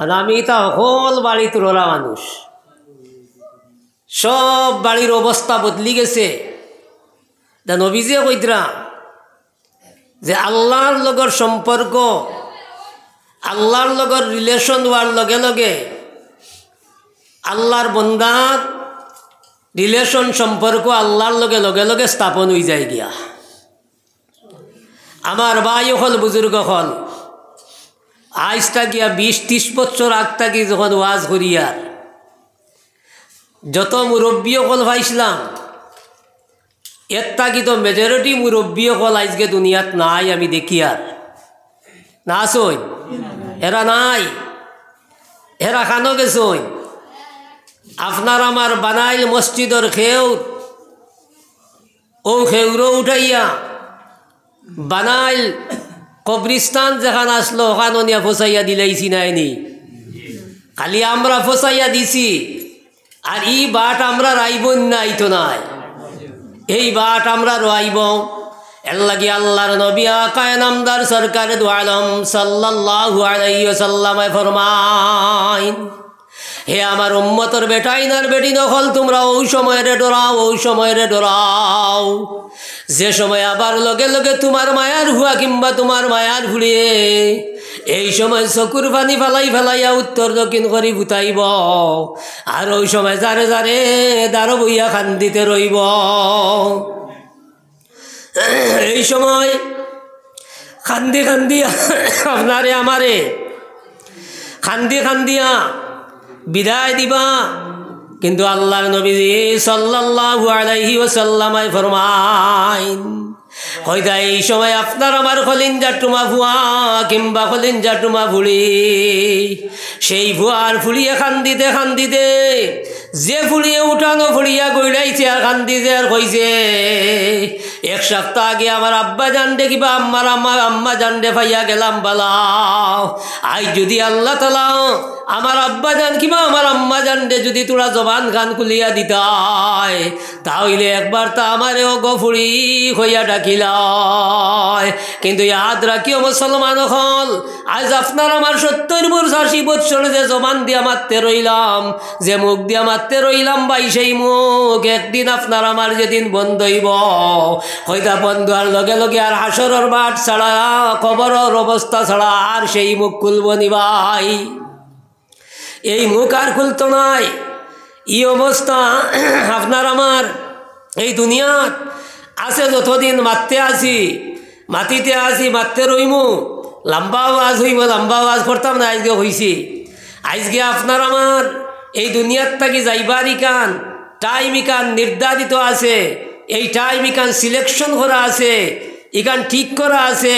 আর আমি তা হল বাড়ি তোলা মানুষ, সব বাড়ির অবস্থা বদলি গেছে। নবীজিয়ে কইতরা যে আল্লাহর লগর সম্পর্ক, আল্লাহর লগর রিলেশন হওয়ার লগে লগে আল্লাহর বন্দার রিলেশন সম্পর্ক আল্লাহর লগে লগে লগে স্থাপন হয়ে যায় গিয়া। আমার ভাই হল বুজুর্গ হল আজটা গিয়া 20-30 বছর আগ থাকি যখন ওয়াজ করিয়ার যত মুরব্বী হল পাইছিলাম, এর থাকি তো মেজরিটি মুরব্বী হল আজকে দুনিয়াত নাই। আমি দেখি আর না আসই, এরা নাই, এরা খানো গেছই। আপনার আমার বানাইল মসজিদর খেউর, ও খেউরও উঠাইয়া বানাইল কবরিস্তান যেখান আসলো ওখানে নিয়ে ফসাইয়া দিলাইছি নাইনি, খালি আমরা ফসাইয়া দিছি। আর এই বাট আমরা রাইব নাই তো নাই, এই বাট আমরা রাইব। এর লাগি আল্লাহর নবী আকায়ে নামদার সরকারে দু আলম সাল্লাল্লাহু আলাইহি ওয়াসাল্লাম ফরমাইন, হে আমার উম্মতর বেটাইনার বেটি নকল, তোমরা ওই সময়ের ডরাও, ওই সময়ের ডরাও যে সময় আবার লগে লগে তোমার মায়ার হুয়া কিংবা তোমার মায়ার ভুলিয়ে এই সময় চকুর পানি ফেলাই ফেলাইয়া উত্তর দক্ষিণ করি ভুতাইব। আর ওই সময় যারে যারে দাঁড়ো বইয়া খান্দিতে রইব। এই সময় খান্দি খান্দিয়া আপনারে আমারে খান্দি খান্দিয়া বিদায় দিবা। কিন্তু আল্লাহর নবী সাল্লাল্লাহু আলাইহি ওয়াসাল্লাম ফরমাইন, হয়তো এই সময় আপনার আমার কলিঞ্জা টুমা ভুয়া কিংবা কলিঞ্জা টুমা ফুলি, সেই ভুয়ার ফুলিয়ে খান্দিতে খান্দিতে যে ফুলিয়ে উঠানো ফুলিয়া গইলাইছে আর খান্দিতে আর কইছে, এক সপ্তাহ আগে আমার আব্বা জানডে কিবা আমার আম্মা জানডে পাইয়া গেলাম বালাও। আজ যদি আল্লাহ তাআলা আমার আব্বা জান কিবা আমার আম্মা জানডে যদি তোরা জবান খান খুলিয়া দিতাই, তাহলে একবার তা আমারে গফুরি হইয়া ডাকিলায়। কিন্তু ইয়াদ রাখিও মুসলমান হল, আজ আপনার আমার 70-80 বছর যে জবান দিয়া মারতে রইলাম, যে মুখ দিয়া মারতে রইলাম ভাই, সেই মুখ একদিন আপনার আমার যেদিন বন্ধ হইব, হয়তো বন্ধ আর লগে লগে আর হাসরের মাঠ ছাড়া কবরের অবস্থা ছাড়া আর সেই মুখ খুলব নি ভাই, এই মুখ আর খুলতো নাই। এই অবস্থা আপনার আমার এই দুনিয়াত আছে যতদিন মারতে আসি, মাতিতে আসি, মারতে রইমু, লম্বা আওয়াজ হইব, লম্বা আওয়াজ করতাম না, আজকে হইছি। আজকে আপনার আমার এই দুনিয়ার থাকি যাইবার ইকান টাইম ইকান নির্ধারিত আছে, এই টাইম ইকান সিলেকশন করা আছে, ইকান ঠিক করা আছে।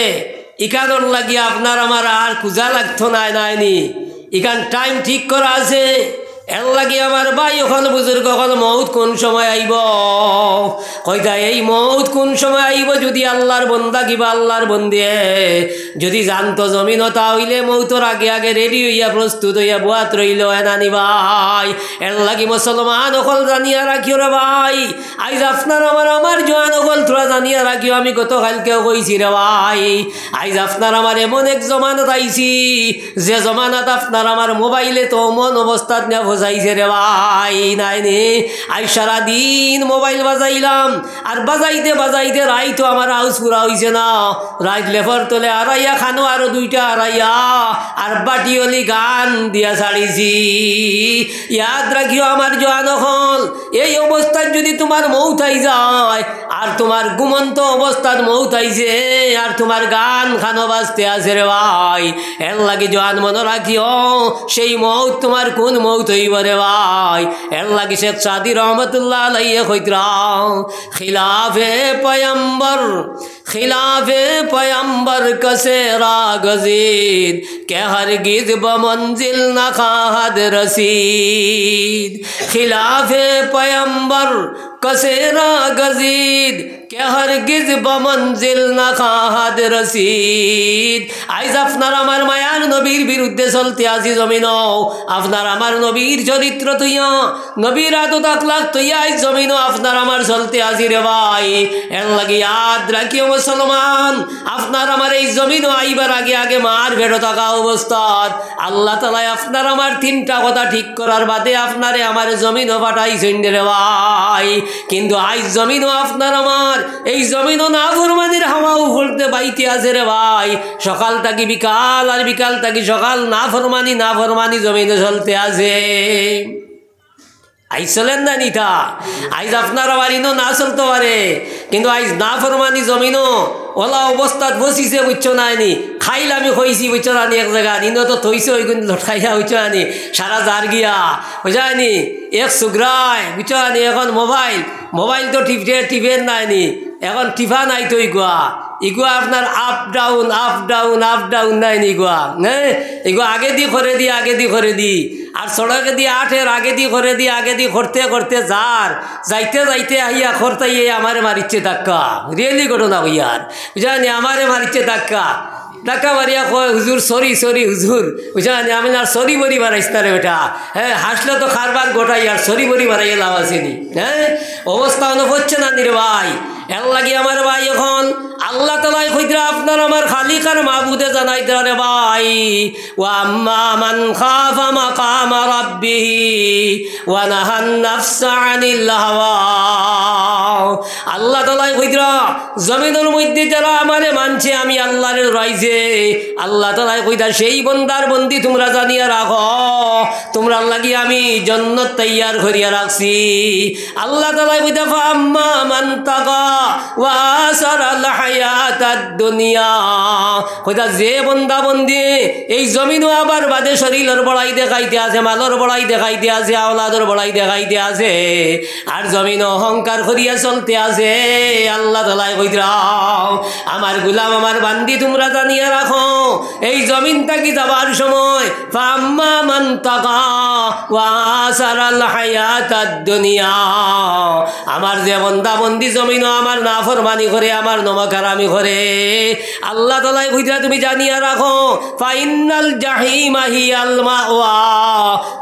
ইকানোর লাগিয়ে আপনার আমার আর কুজা লাগতো নাই নাইনি, ইকান টাইম ঠিক করা আছে। এর লাগে আমার ভাই ওখান বুজুর্গ ওখান মৌত কোন সময় আইব, কইতা এই মৌত কোন সময় আইব যদি আল্লাহর বন্দা কিবা আল্লাহর বন্দে যদি জানতো জমিন তাহলে মৌতর আগে আগে রেডি হইয়া প্রস্তুত হইয়া বুয়াত রইল এনানি ভাই। এর লাগি মুসলমান অকল জানিয়া রাখিও রে ভাই, আইজ আপনার আমার জোয়ান অকল তোরা জানিয়া রাখিও। আমি গতকালকেও কইছি রে ভাই, আইজ আপনার আমার এমন এক জমানত আইছি যে জমানাত আপনার আমার মোবাইলে তো মন অবস্থাত না যাইছে রে ভাই নাইনি। আই সারাদিন মোবাইল বাজাইলাম আর বাজাইতে বাজাইতে রাই তো আমার হাউস পুরা হইছে না, রাইত লেফর তোলে আড়াইয়া খানো আরো 2টা আড়াইয়া আর বাটিওলি গান দিয়া ছাড়িছি। ইয়াদ রাখিও আমার জোয়ান হল, এই অবস্থায় যদি তোমার মৌত আই যায় আর তোমার ঘুমন্ত অবস্থার মৌত আইছে আর তোমার গান খানো বাজতে আছে রে ভাই, এর লাগে জোয়ান মনে রাখিও সেই মৌত তোমার কোন মৌত হইব রে ভাই। এর লাগে শেখ সাদি রহমতুল্লাহ আলাইহি কইতরাও, খিলাফে পয়ম্বর খিলাফে পয়ম্বর কসেরা গজিদ কে হরগিজ বমঞ্জিল না খাহাদ রসিদ। খিলাফে পয়ম্বর কসেরা গজিদ কে হরগিজ বমঞ্জিল না খাহাদ রসিদ। আইজ আপনার আমার মায়ার নবীর বিরুদ্ধে চলতে আসি জমিন, আপনার আমার নবীর চরিত্র তুইয়া, নবীর আদত আখলাক তুইয়া আইজ জমিন আপনার আমার চলতে আসি রে ভাই। এর লাগে ইয়াদ রাখিও মুসলমান, আপনার আমার এই জমিন আইবার আগে আগে মার ভেড়ো থাকা অবস্থাত আল্লাহ তাআলা আপনার আমার তিনটা কথা ঠিক করার বাদে আপনারে আমার জমিনও পাঠাইছেন রে ভাই। কিন্তু আইজ জমিনও আপনার আমার এই জমিনও না ফরমানির হাওয়াও ফুলতে বাইতে আছে রে ভাই। সকাল থাকি বিকাল আর বিকাল থাকি সকাল না ফরমানি জমিনে চলতে আছে। আইজ চলেন না নিতা, আইজ আপনার বাড়িও না চলতে পারে, কিন্তু আইজ না ফরমানি জমিনও ওলা অবস্থাত বসিছে বুঝছো না নি। খাইলে আমি খইছি বুঝছো না নি, এক জায়গা নিনো তো থইছে ওই কিন্তু লটকাইয়া বুঝছো না নি, সারা জার গিয়া বুঝা নি এক সুগ্রায় বুঝছো নি। এখন মোবাইল তো টিপের নাই নি, এখন টিফা নাই তো ইগুয়া আপনার আপ ডাউন নাই নি ইগুয়া, হ্যাঁ এগুলো আগে দি করে দি আর সড়কে দিয়ে আঠের আগে দি করতে যাইতে আহিয়া খরতাইয়ে আমারে মারিচ্ছে ধাক্কা। রিয়েলি ঘটনা হইয়ার বুঝানি, আমারে মারিচ্ছে ধাক্কা মারিয়া কয় হুজুর সরি হুজুর বুঝানি, আমি আর সরি বরি বাড়াইস না রে বেটা। হ্যাঁ হাসলে তো খারবার গোটাই, আর সরি বরি বাড়াইয়া লাভ আসেনি। হ্যাঁ অবস্থা অনুভব হচ্ছে না রে ভাই। এর লাগে আমার ভাই এখন আল্লাহ তাআলাই কইরা আপনার আমার খালিক আর মাবুদে জানাই দেয় রে ভাই, ওয়া আম্মা মান খাফা মাকাম রাব্বিহি ওয়া নাহান নাফসা আনিল হাওয়া। আল্লাহ তাআলাই কইরা জমিনের মধ্যে যারা আমারে মানছে, আমি আল্লাহরে রাইছে, আল্লাহ তাআলাই কইরা সেই বন্দার বন্দি তোমরা জানিয়া রাখো, তোমরা লাগি আমি জান্নাত তৈয়ার করিয়া রাখছি। আল্লাহ তাআলাই কইরা ফা আম্মা মান তাকা ওয়া আসারাল হায়াতাদ দুনিয়া, কইরা যে বন্দা বন্দি এই জমিনও আবার বাদে শরীরের বড়াই দেখাইতে আছে, মালর বড়াই দেখাইতে আছে, আওলাদের বড়াই দেখাইতে আছে, আর জমিন অহংকার করিয়া চলতে আছে। আল্লাহ তাআলাই কইরা আমার গোলাম আমার বান্দি তোমরা জানিয়া রাখো, এই জমিন থাকি যাবার সময় ফা আম্মা মান তাকা ওয়া আসারাল হায়াতাদ দুনিয়া, আমার যে বন্দা বন্দি জমিন আমার নাফরমানি করে, আমার নমকারামি করে, আল্লাহ তাআলাই কইরা তুমি জানিয়া রাখো ফা ইন্নাল জাহিমা হিয়াল মাওয়া,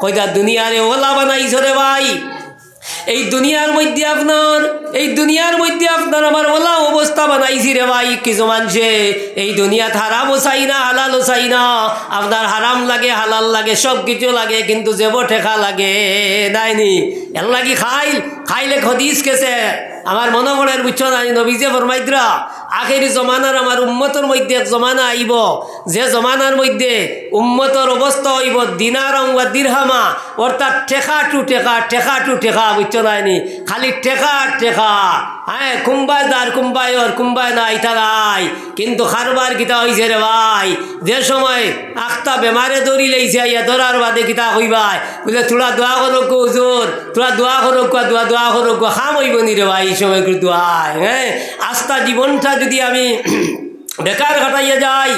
কইরা দুনিয়ারে ওলা বানাইছো রে ভাই। এই দুনিয়ার মধ্যে আপনার আমার ওলা অবস্থা বানাইছি রে ভাই। কিছু মানুষে এই দুনিয়াত হারামও চাই না, হালালও চাই না, আপনার হারাম লাগে হালাল লাগে সব কিছু লাগে, কিন্তু যেব ঠেকা লাগে নাইনি। এর লাগি খাইলে খদিস কেছে আমার মনে পড়ে বুঝছো না, নবীজে ফরমাইদ্রা আখেরি জমানার আমার উম্মতর মধ্যে এক জমানা আইব, যে জমানার মধ্যে উম্মতর অবস্থা হইব দিনার ওয়া দিরহামা, অর্থাৎ ঠেকা টু ঠেকা বুঝছো নাইনি, খালি ঠেকা। হ্যাঁ কুম্বায় না ইটা নাই, কিন্তু খারবার কিতা হয়েছে রে ভাই, যে সময় আখতা বেমারে দৌড়ি লাইছে ইয়া ধরার বাদে কিতা কইবাই বুঝলে তোরা দোয়া করো হুজুর, তোরা দোয়া করো খাম হইব নি রে ভাই এই সময় দোয়ায়। হ্যাঁ আস্থা জীবনটা যদি আমি বেকার ঘটাইয়া যাই,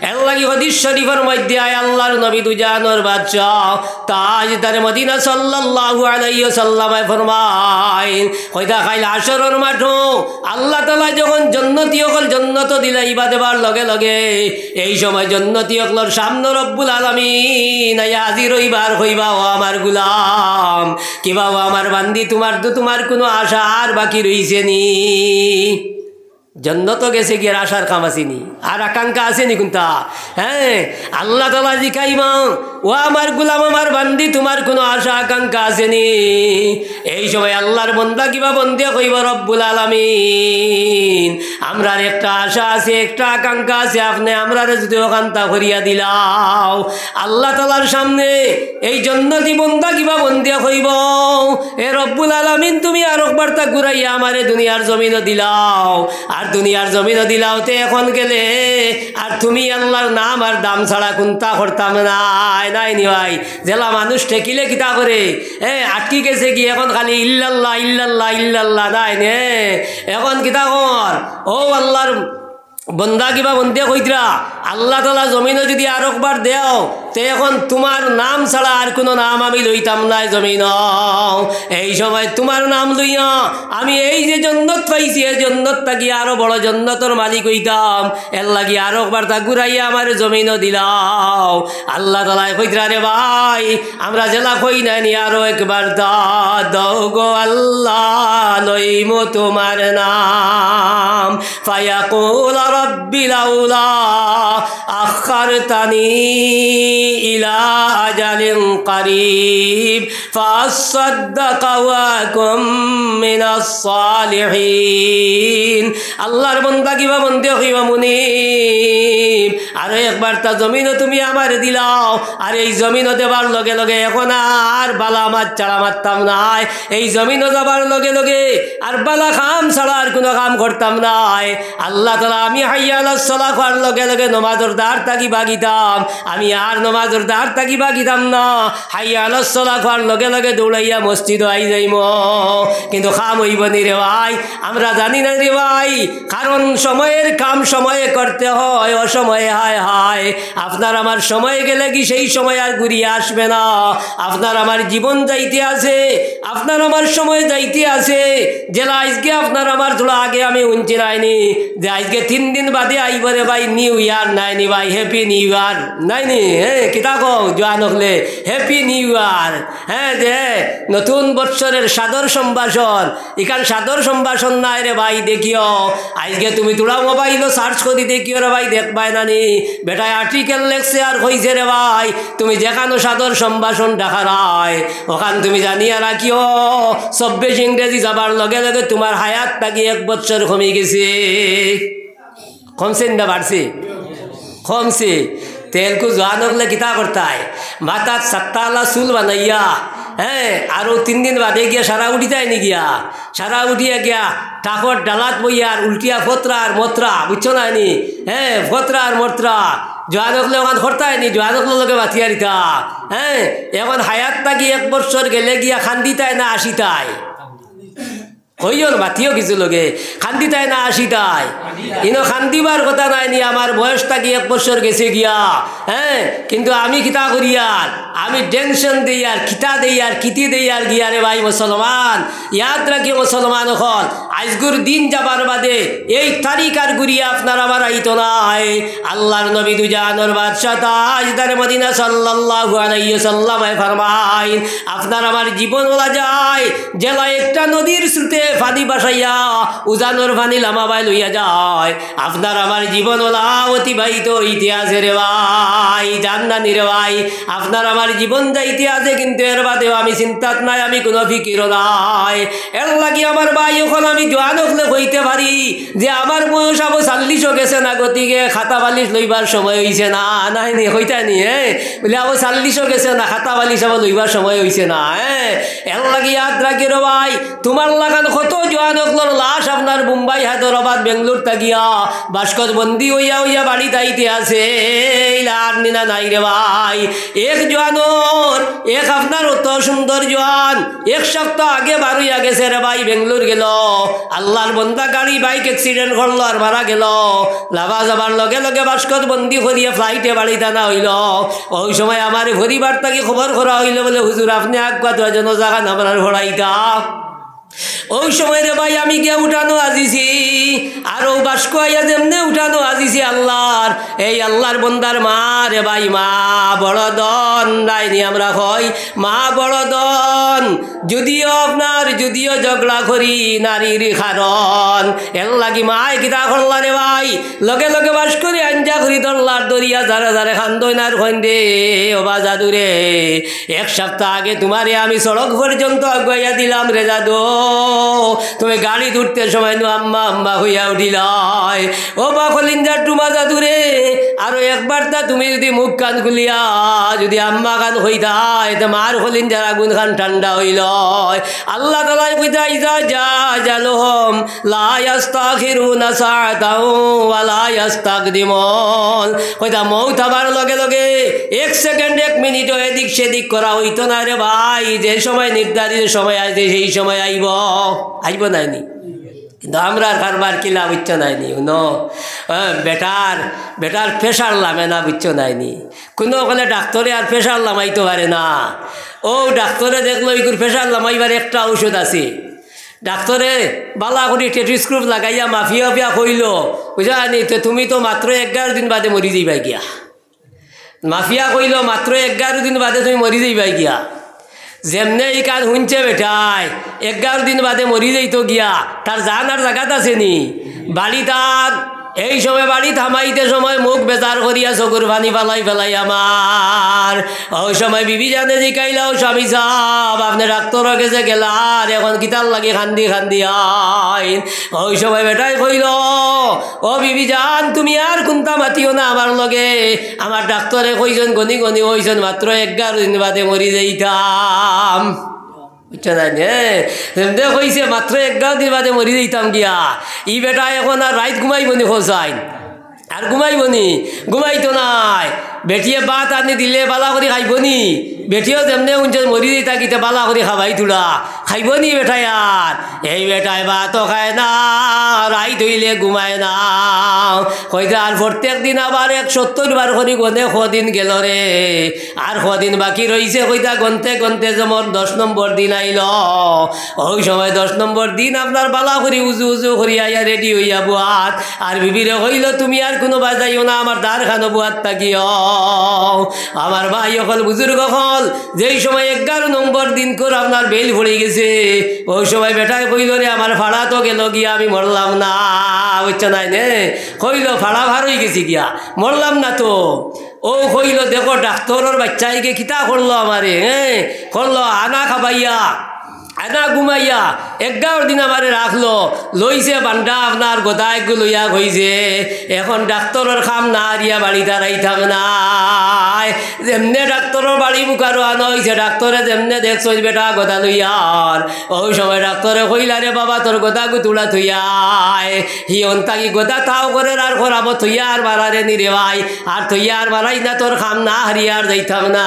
এর লাগি হাদিস শরীফের মধ্যে আয় আল্লাহর নবী দুজানোর বাদশাহ তাজদার মদিনা সাল্লাল্লাহু আলাইহি ওয়াসাল্লাম ফরমায়, কইতা খাইল হাশরের মাঠে আল্লাহ তাআলা যখন জান্নাতি হল জান্নাত দিলা ইবা দেবার লগে লগে, এই সময় জান্নাতি হলর সামনে রব্বুল আলামিন আয়া হাজির হইবার কইবা, ও আমার গোলাম কিবা ও আমার বান্দি তোমার কোনো আশা আর বাকি রইছে নি? জন্নত গেছে গিয়ে আশার কাম আসেনি, আর আকাঙ্ক্ষা আসেনি কোনটা? হ্যাঁ আল্লাহ তাআলা জিকাইবা, ও আমার গোলাম আমার বান্দি তোমার কোনো আশা আকাঙ্ক্ষা আসেনি? এই সময় আল্লাহর বন্দা কিবা বন্দে কইব রব্বুল আলামিন আমরার একটা আশা আছে, একটা আকাঙ্ক্ষা আছে, আপনি আমরারে যদি ওখানটা করিয়া দিলাও। আল্লাহ তাআলার সামনে এই জন্নতি বন্দা কিবা বন্দে কইব, এ রব্বুল আলামিন তুমি আর একবারটা ঘুরাইয়া আমারে দুনিয়ার জমিনও দিলাও, আর দুনিয়ার জমিনও দিলাওতে এখন গেলে আর তুমি আল্লাহর নাম আর দাম ছাড়া কোনটা করতাম নাই নি ভাই। জেলা মানুষ ঠেকিলে কিতা করে আটকি গেছে কি, এখন খালি ইল্লাল্লাহ নাই নে, এখন কিতা কর ও আল্লাহর বন্দা কিবা বন্দে কইতরা আল্লাহ তাআলা জমিনে যদি আর একবার দেও তে এখন তোমার নাম ছাড়া আর কোনো নাম আমি লইতাম না জমিন। এই সময় তোমার নাম লইয়া আমি এই যে জন্নত পাইছি এই জন্নত থাকি আরো বড় জন্নতর মালিক হইতাম, এর লাগি আর একবার তা ঘুরাইয়া আমার জমিনও দিলাও। আল্লাহ তাআলা কইতরা রে ভাই আমরা জেলা কই নাই আরো একবার দাও গো আল্লাহ লইমো তোমার নাম। ফায়াকুল রব্বি লাউলা আখারতানি ইলা আজালিন করিব ফাসাদদাকা ওয়া কুম মিনাস সালিহিন। আল্লাহর বান্দা কিবা বন্দে হইবা মুনিব আর একবার তা জমিনও তুমি আমার দিলাও, আর এই জমিনও দেবার লগে লগে এখন আর বালা মাছ ছাড়া মারতাম নাই, এই জমিনও যাবার লগে লগে আর বালা কাম ছাড়া আর কোনো কাম করতাম নাই। আল্লাহ তাআলা আমি হাইয়া আলাস সালাহ করার লগে লগে নমাজের দ্বার থাকি বাগিতাম, আমি আর নমাজের দ্বার থাকি বাগিতাম না, হাইয়া আলাস সালাহ করার লগে লগে দৌড়াইয়া মসজিদ আই যাইম। কিন্তু কাম হইব নি রে ভাই, আমরা জানি না রে ভাই, কারণ সময়ের কাম সময়ে করতে হয়, অসময়ে হায় হায় আপনার আমার সময় গেলে কি সেই সময় আর ঘুরিয়ে আসবে না। আপনার আমার জীবন যাইতে আছে, আপনার আমার সময় যাইতে আছে। জেলা আজকে আপনার আমার থোড়া আগে আমি উনছি নাইনি যে আজকে 3 দিন বাদে আইব রে ভাই নিউ ইয়ার নাইনি ভাই, হ্যাপি নিউ ইয়ার নাইনি। হ্যাঁ কিতা কও জোয়ান হলে হ্যাপি নিউ ইয়ার। হ্যাঁ যে নতুন বৎসরের সাদর সম্ভাষণ, এখান সাদর সম্ভাষণ নাই রে ভাই দেখিও। আজকে তুমি তোরা মোবাইলও সার্চ করি দেখিও রে ভাই, দেখবাই নানি বেটায় আর্টিকেল লেখছে আর হইছে রে ভাই, তুমি যেখানো সাদর সম্ভাষণ দেখা নাই ওখান তুমি জানিয়া রাখিও 24 ইংরেজি যাবার লগে লগে তোমার হায়াত থাকি 1 বছর কমে গেছে। কমছে না বাড়ছে? কমছে। তেলকু জোয়ান হলে কিতা করতায় মাথার 7 চুল বানাইয়া, হ্যাঁ আরও 3 দিন বাদে গিয়া সারা উঠি যায় নি গিয়া, সারা উঠিয়া গিয়া টাকর ডালাত বইয়া আর উল্টিয়া ফতরা আর মত্রা বুঝছো না নি? হ্যাঁ ফতরা আর মত্রা জোয়ান হলে ওখান করতায় নি, জোয়ান হলে লোকে বাঁচিয়া দিতা। হ্যাঁ এখন হায়াত থাকি 1 বছর গেলে গিয়া খান্দিতায় না আসিতায় হইল বাতিও কিছু লোকে খান্দিতায় না আসিতায়, ইনো খান্দিবার কথা নাই নি। আমার বয়স থাকি 1 বছর গেছে গিয়া, হ্যাঁ কিন্তু আমি কিতা করি আর আমি টেনশন দিই আর কিতা দেই আর কিতি দেই আর গিয়া রে ভাই মুসলমান ইয়াদ রাখি মুসলমান হল আজগুর দিন যাবার বাদে এই তারিখ আর ঘুরিয়া আপনার আমার আইতো নাই। আল্লাহর নবী দুজানোর বাদশাহ তাজদার মদিনা সাল্লাল্লাহু আলাইহি ওয়াসাল্লাম ফরমায় আপনার আমার জীবন বলা যায় জেলা একটা নদীর স্রোতে ফানি বাসাইয়া উজানোর ফানি লামাবাই লইয়া যায়। আপনার আমার জীবন ওলা অতিবাহিত ইতিহাসে রে ভাই, জানদানি রে ভাই আপনার আমার জীবন যাইতে আছে, কিন্তু এর বাদেও আমি চিন্তাত নাই, আমি কোনো ফিকিরও নাই। এর লাগি আমার ভাই এখন আমি জোয়ান হলে হইতে পারি যে আমার বয়স আবো 40 গেছে না, গতিকে খাতা বালিশ লইবার সময় হইছে না, নাই নি হইতা নি বলে আবো 40 গেছে না, খাতা বালিশ আবো লইবার সময় হইছে না। এর লাগি ইয়াদ রাখি রে ভাই তোমার লাগান কত জোয়ান হকলোর লাশ আপনার মুম্বাই হায়দ্রাবাদ বেঙ্গলোর থাকিয়া বাস্কত বন্দি হইয়া হইয়া বাড়ি তাইতে আছে, আর নিনা নাই রে ভাই। এক জোয়ানোর এক আপনার অত সুন্দর জোয়ান 1 সপ্তাহ আগে বারুইয়া গেছে রে ভাই, বেঙ্গলোর গেল। আল্লাহর বন্দা গাড়ি বাইক অ্যাক্সিডেন্ট করলো আর মারা গেল। লাভা যাবার লগে লগে বাস্কত বন্দি করিয়া ফ্লাইটে বাড়ি টানা হইল। ওই সময় আমার পরিবার থাকি খবর করা হইল বলে হুজুর আপনি আগুয়া জন জায়গা আপনার ঘোড়াইতা। ওই সময় রে ভাই আমি গিয়া উঠানো আজিছি আর ও বাস্ক আইয়া যেমনে উঠানো আজিছি আল্লাহর এই আল্লাহর বন্দার মা রে ভাই, মা বড় দন দাইনি আমরা কই মা বড় দন। যদিও আপনার যদিও ঝগড়া করি নারীর কারণ এর লাগি মায় কিতা করলা রে ভাই, লগে লগে বাস করে আঞ্জা করি দল্লার দরিয়া যারে যারে খান্দইনার খন্দে ও বা জাদুরে 1 সপ্তাহ আগে তোমারে আমি সড়ক পর্যন্ত আগুয়াইয়া দিলাম রে জাদু, তুমি গাড়ি ধরতে সময় নু আম্মা আম্মা হইয়া উঠিলাই। ও বা কলিঞ্জার টুমা জাদুরে আরো একবার তা তুমি যদি মুখ কান খুলিয়া যদি আম্মা কান হইতাই তো মার কলিঞ্জার আগুন খান ঠান্ডা হইল। আল্লাহ তাআলা কইতা ইজা জা জালহুম লা ইস্তাখিরুনা সাআতাও ওয়া লা ইস্তাকদিমুন, কইতা মউত আবার লগে লগে 1 সেকেন্ড 1 মিনিট এদিক সেদিক করা হইতো না রে ভাই। যে সময় নির্ধারিত সময় আছে সেই সময় আইব, আইব নাইনি কিন্তু আমরা কারবার কিলা বুঝছো নাইনি বেটার প্রেশার লামে না বুঝছো নাইনি কোনো ওখানে ডাক্তারে আর প্রেশার লামাইতে পারে না ও ডাক্তারে দেখলো এগুলো প্রেশার লামাইবার একটা ঔষধ আছে ডাক্তারে বালা করে টেটিস্ক্রুপ লাগাইয়া মাফিয়া কইল বুঝানি তো তুমি তো মাত্র 11 দিন বাদে মরি যাইবাই গিয়া মাফিয়া কইল মাত্র 11 দিন বাদে তুমি মরি যাইবাই গিয়া যেমনে এই কাজ শুনছে বেটায় 11 দিন বাদে মরি যাইতো গিয়া তার জানার জায়গাত আছে নি বাড়ি তার এই সময় বাড়ি থামাইতে সময় মুখ বেজার করিয়া চকুর পানি ফেলাই আমার ওই সময় বিবি জানে জিকাইলাও স্বামী সাহেব আপনি ডাক্তারের কাছে গেলার এখন কিতার লাগে খান্দি আইন ওই সময় বেটাই কইল ও বিবি জান তুমি আর কোনটা মাতিও না আমার লগে আমার ডাক্তারে কইছেন গনি হইছেন মাত্র 11 দিন বাদে মরি যাইতাম বুঝছো না সেমতে কইছে মাত্র 11 দিন বাদে মরি যাইতাম গিয়া ই বেটা এখন আর রাত ঘুমাইবনি খোঁজাইন আর ঘুমাইতো নাই বেটিয়ে বাত আনি দিলে বালা করে খাইবনি বেটিও যেমনে উঞ্চে মরি দিতা কিতে বালা করে খাবাই তুলা খাইবনি বেটাই আর এই বেটায় ভাতও খায় না রাই ধইলে ঘুমায় না কইতে আর প্রত্যেক দিন আবার 170 বার করে গনে কদিন গেল রে আর কদিন বাকি রইছে কইতা গনতে যেমন 10 নম্বর দিন আইল ওই সময় 10 নম্বর দিন আপনার বালা করি উজু করি আইয়া রেডি হইয়া বুয়াত আর বিবিরে হইল তুমি আর কোনো বাজাইও না আমার দ্বার খানো বুয়াত থাকিও আমার ভাই অকল বুজুর্গ হল যেই সময় 11 নম্বর দিন করে আপনার বেল পড়ে গেছে ওই সময় বেটায় কইল রে আমার ফাড়া তো গেল গিয়া আমি মরলাম না বুঝছো নাই নে কইল ফাড়া ভার হয়ে গেছি গিয়া মরলাম না তো ও কইল দেখো ডাক্তারের বাচ্চাইকে কিতা করলো আমারে করলো আনা খাবাইয়া আনা ঘুমাইয়া 11 দিন আমারে রাখলো লইছে বান্ডা আপনার গোদায় লইয়া হইছে এখন ডাক্তারের খাম না হারিয়া বাড়ি দাঁড়াইতাম না যেমনে ডাক্তারের বাড়ি বুকারো আনা হয়েছে ডাক্তারে যেমনে দেখছ বেটা গোদা লইয়ার ওই সময় ডাক্তারে কইলা রে বাবা তোর গোদা গুতুলা থইয়ায় হি অন্তাকি গোদা তাও করে আর খরাব থইয়া আর বাড়ারে নিরে ভাই আর থইয়া আর বাড়াই না তোর খাম না হারিয়ার যাইতাম না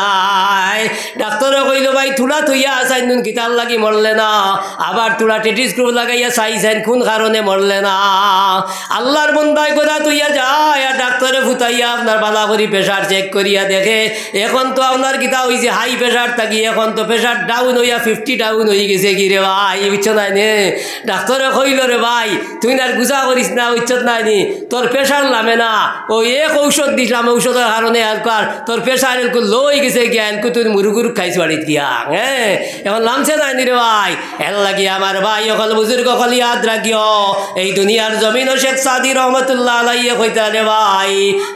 ডাক্তারে কইল ভাই তুলা থইয়া আসাইন নুন কিতার লাগি মরলে না আবার তুলা টেটিস্ক্রুপ লাগাইয়া চাইছেন কোন কারণে মরলে না আল্লাহর বন্দায় গোদা থইয়া যায় আর ডাক্তারে ফুটাইয়া আপনার বালা করি প্রেশার চেক করিয়া দেখে এখন তো আপনার কিতা হয়েছে হাই প্রেশার থাকি এখন তো প্রেশার ডাউন হইয়া 50 ডাউন হয়ে গেছে কি রে ভাই বুঝছো নাই নে ডাক্তারে কইল রে ভাই তুই আর গুজা করিস না বুঝছত নাই নি তোর প্রেশার নামে না ওই এক ঔষধ দিলাম ঔষধের কারণে আর তোর প্রেশার এরকম লো হয়ে গেছে গিয়া এনকু তুই মুরুগুরু খাইছ বাড়িত গিয়া এখন নামছে নাই নি রে ভাই এর লাগি আমার ভাই অকল বুজুর্গ অকল ইয়াদ রাখিও এই দুনিয়ার জমিন ও শেখ সাদি রহমতুল্লাহ আলাইহি কইতা রে ভাই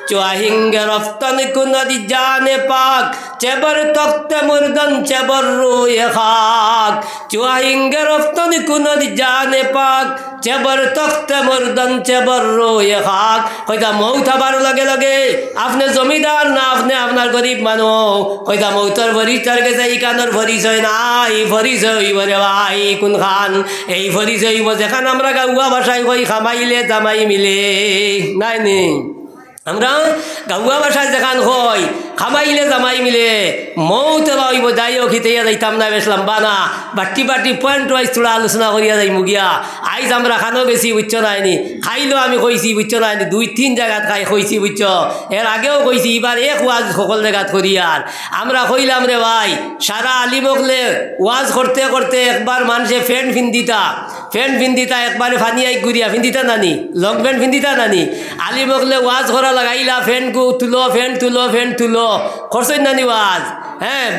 চুয়াহিঙ্গে রফতান কুনদি জানে পাক চেবর তক্তে মুরদন চেবর রুয়ে খাক চুয়াহিঙ্গে রফতান কুনদি জানে পাক চেবর তক্তে মুরদন চেবর রুয়ে খাক কইতা মৌত হবার লগে আপনি জমিদার না আপনি আপনার গরিব মানুষ কইতা মৌতর পরিচয় গেছে এই কানোর পরিচয় নাই পরিচয় হইব রে ভাই কোন খান এই পরিচয় হইব যেখান আমরা গাউয়া ভাষায় কই খামাইলে জামাই মিলে নাই নি আমরা গাউয়া ভাষায় যেখান হই খামাইলে জামাই মিলে মৌতে হইব যাইও খিতেইয়া যাইতাম না বেশ লম্বা না বাটি পয়েন্ট ওয়াইজ তোলা আলোচনা করিয়া যাই মুগিয়া আইজ আমরা খানো গেছি বুঝছো নাইনি খাইলো আমি কইছি বুঝছো নাইনি 2-3 জায়গাত খাই কইছি বুঝছো এর আগেও কইছি এবার এক ওয়াজ সকল জায়গাত করি আর আমরা কইলাম রে ভাই সারা আলিমকলে ওয়াজ করতে একবার মানুষে ফ্যান ফিন্দিতা একবারে ফানিয়াই ঘুরিয়া ফিন্দিতা নানি লং প্যান্ট ফিন্দিতা নানি আলিমকলে ওয়াজ করা লাগাইলা ফ্যান তুলো করছেন নানি ওয়াজ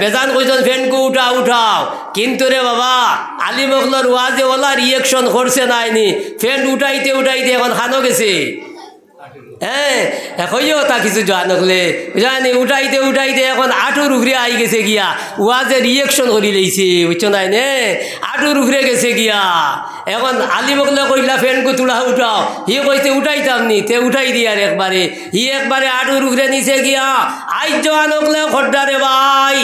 বেজান কইছেন ফ্যানকু উঠাও কিন্তু রে বাবা আলিমকলর ওয়াজে ওলা রিয়েকশন করছে নাইনি ফ্যান উঠাইতে এখন খানো গেছে এখইও তা কিছু জানকলে জানি উঠাইতে এখন আঠুর উঘরে আই গেছে গিয়া ওয়াজে রিয়েকশন করি লইছে বুঝছো নাই নে আঠুর উঘরে গেছে গিয়া এখন আলিমকলে কইলা ফ্যানকু উঠাও হি কইতে উঠাইতাম নি তে উঠাই দি আর একবারে হি একবারে আঠুর উঘরে নিছে গিয়া আইজ জানকলে খড্ডারে ভাই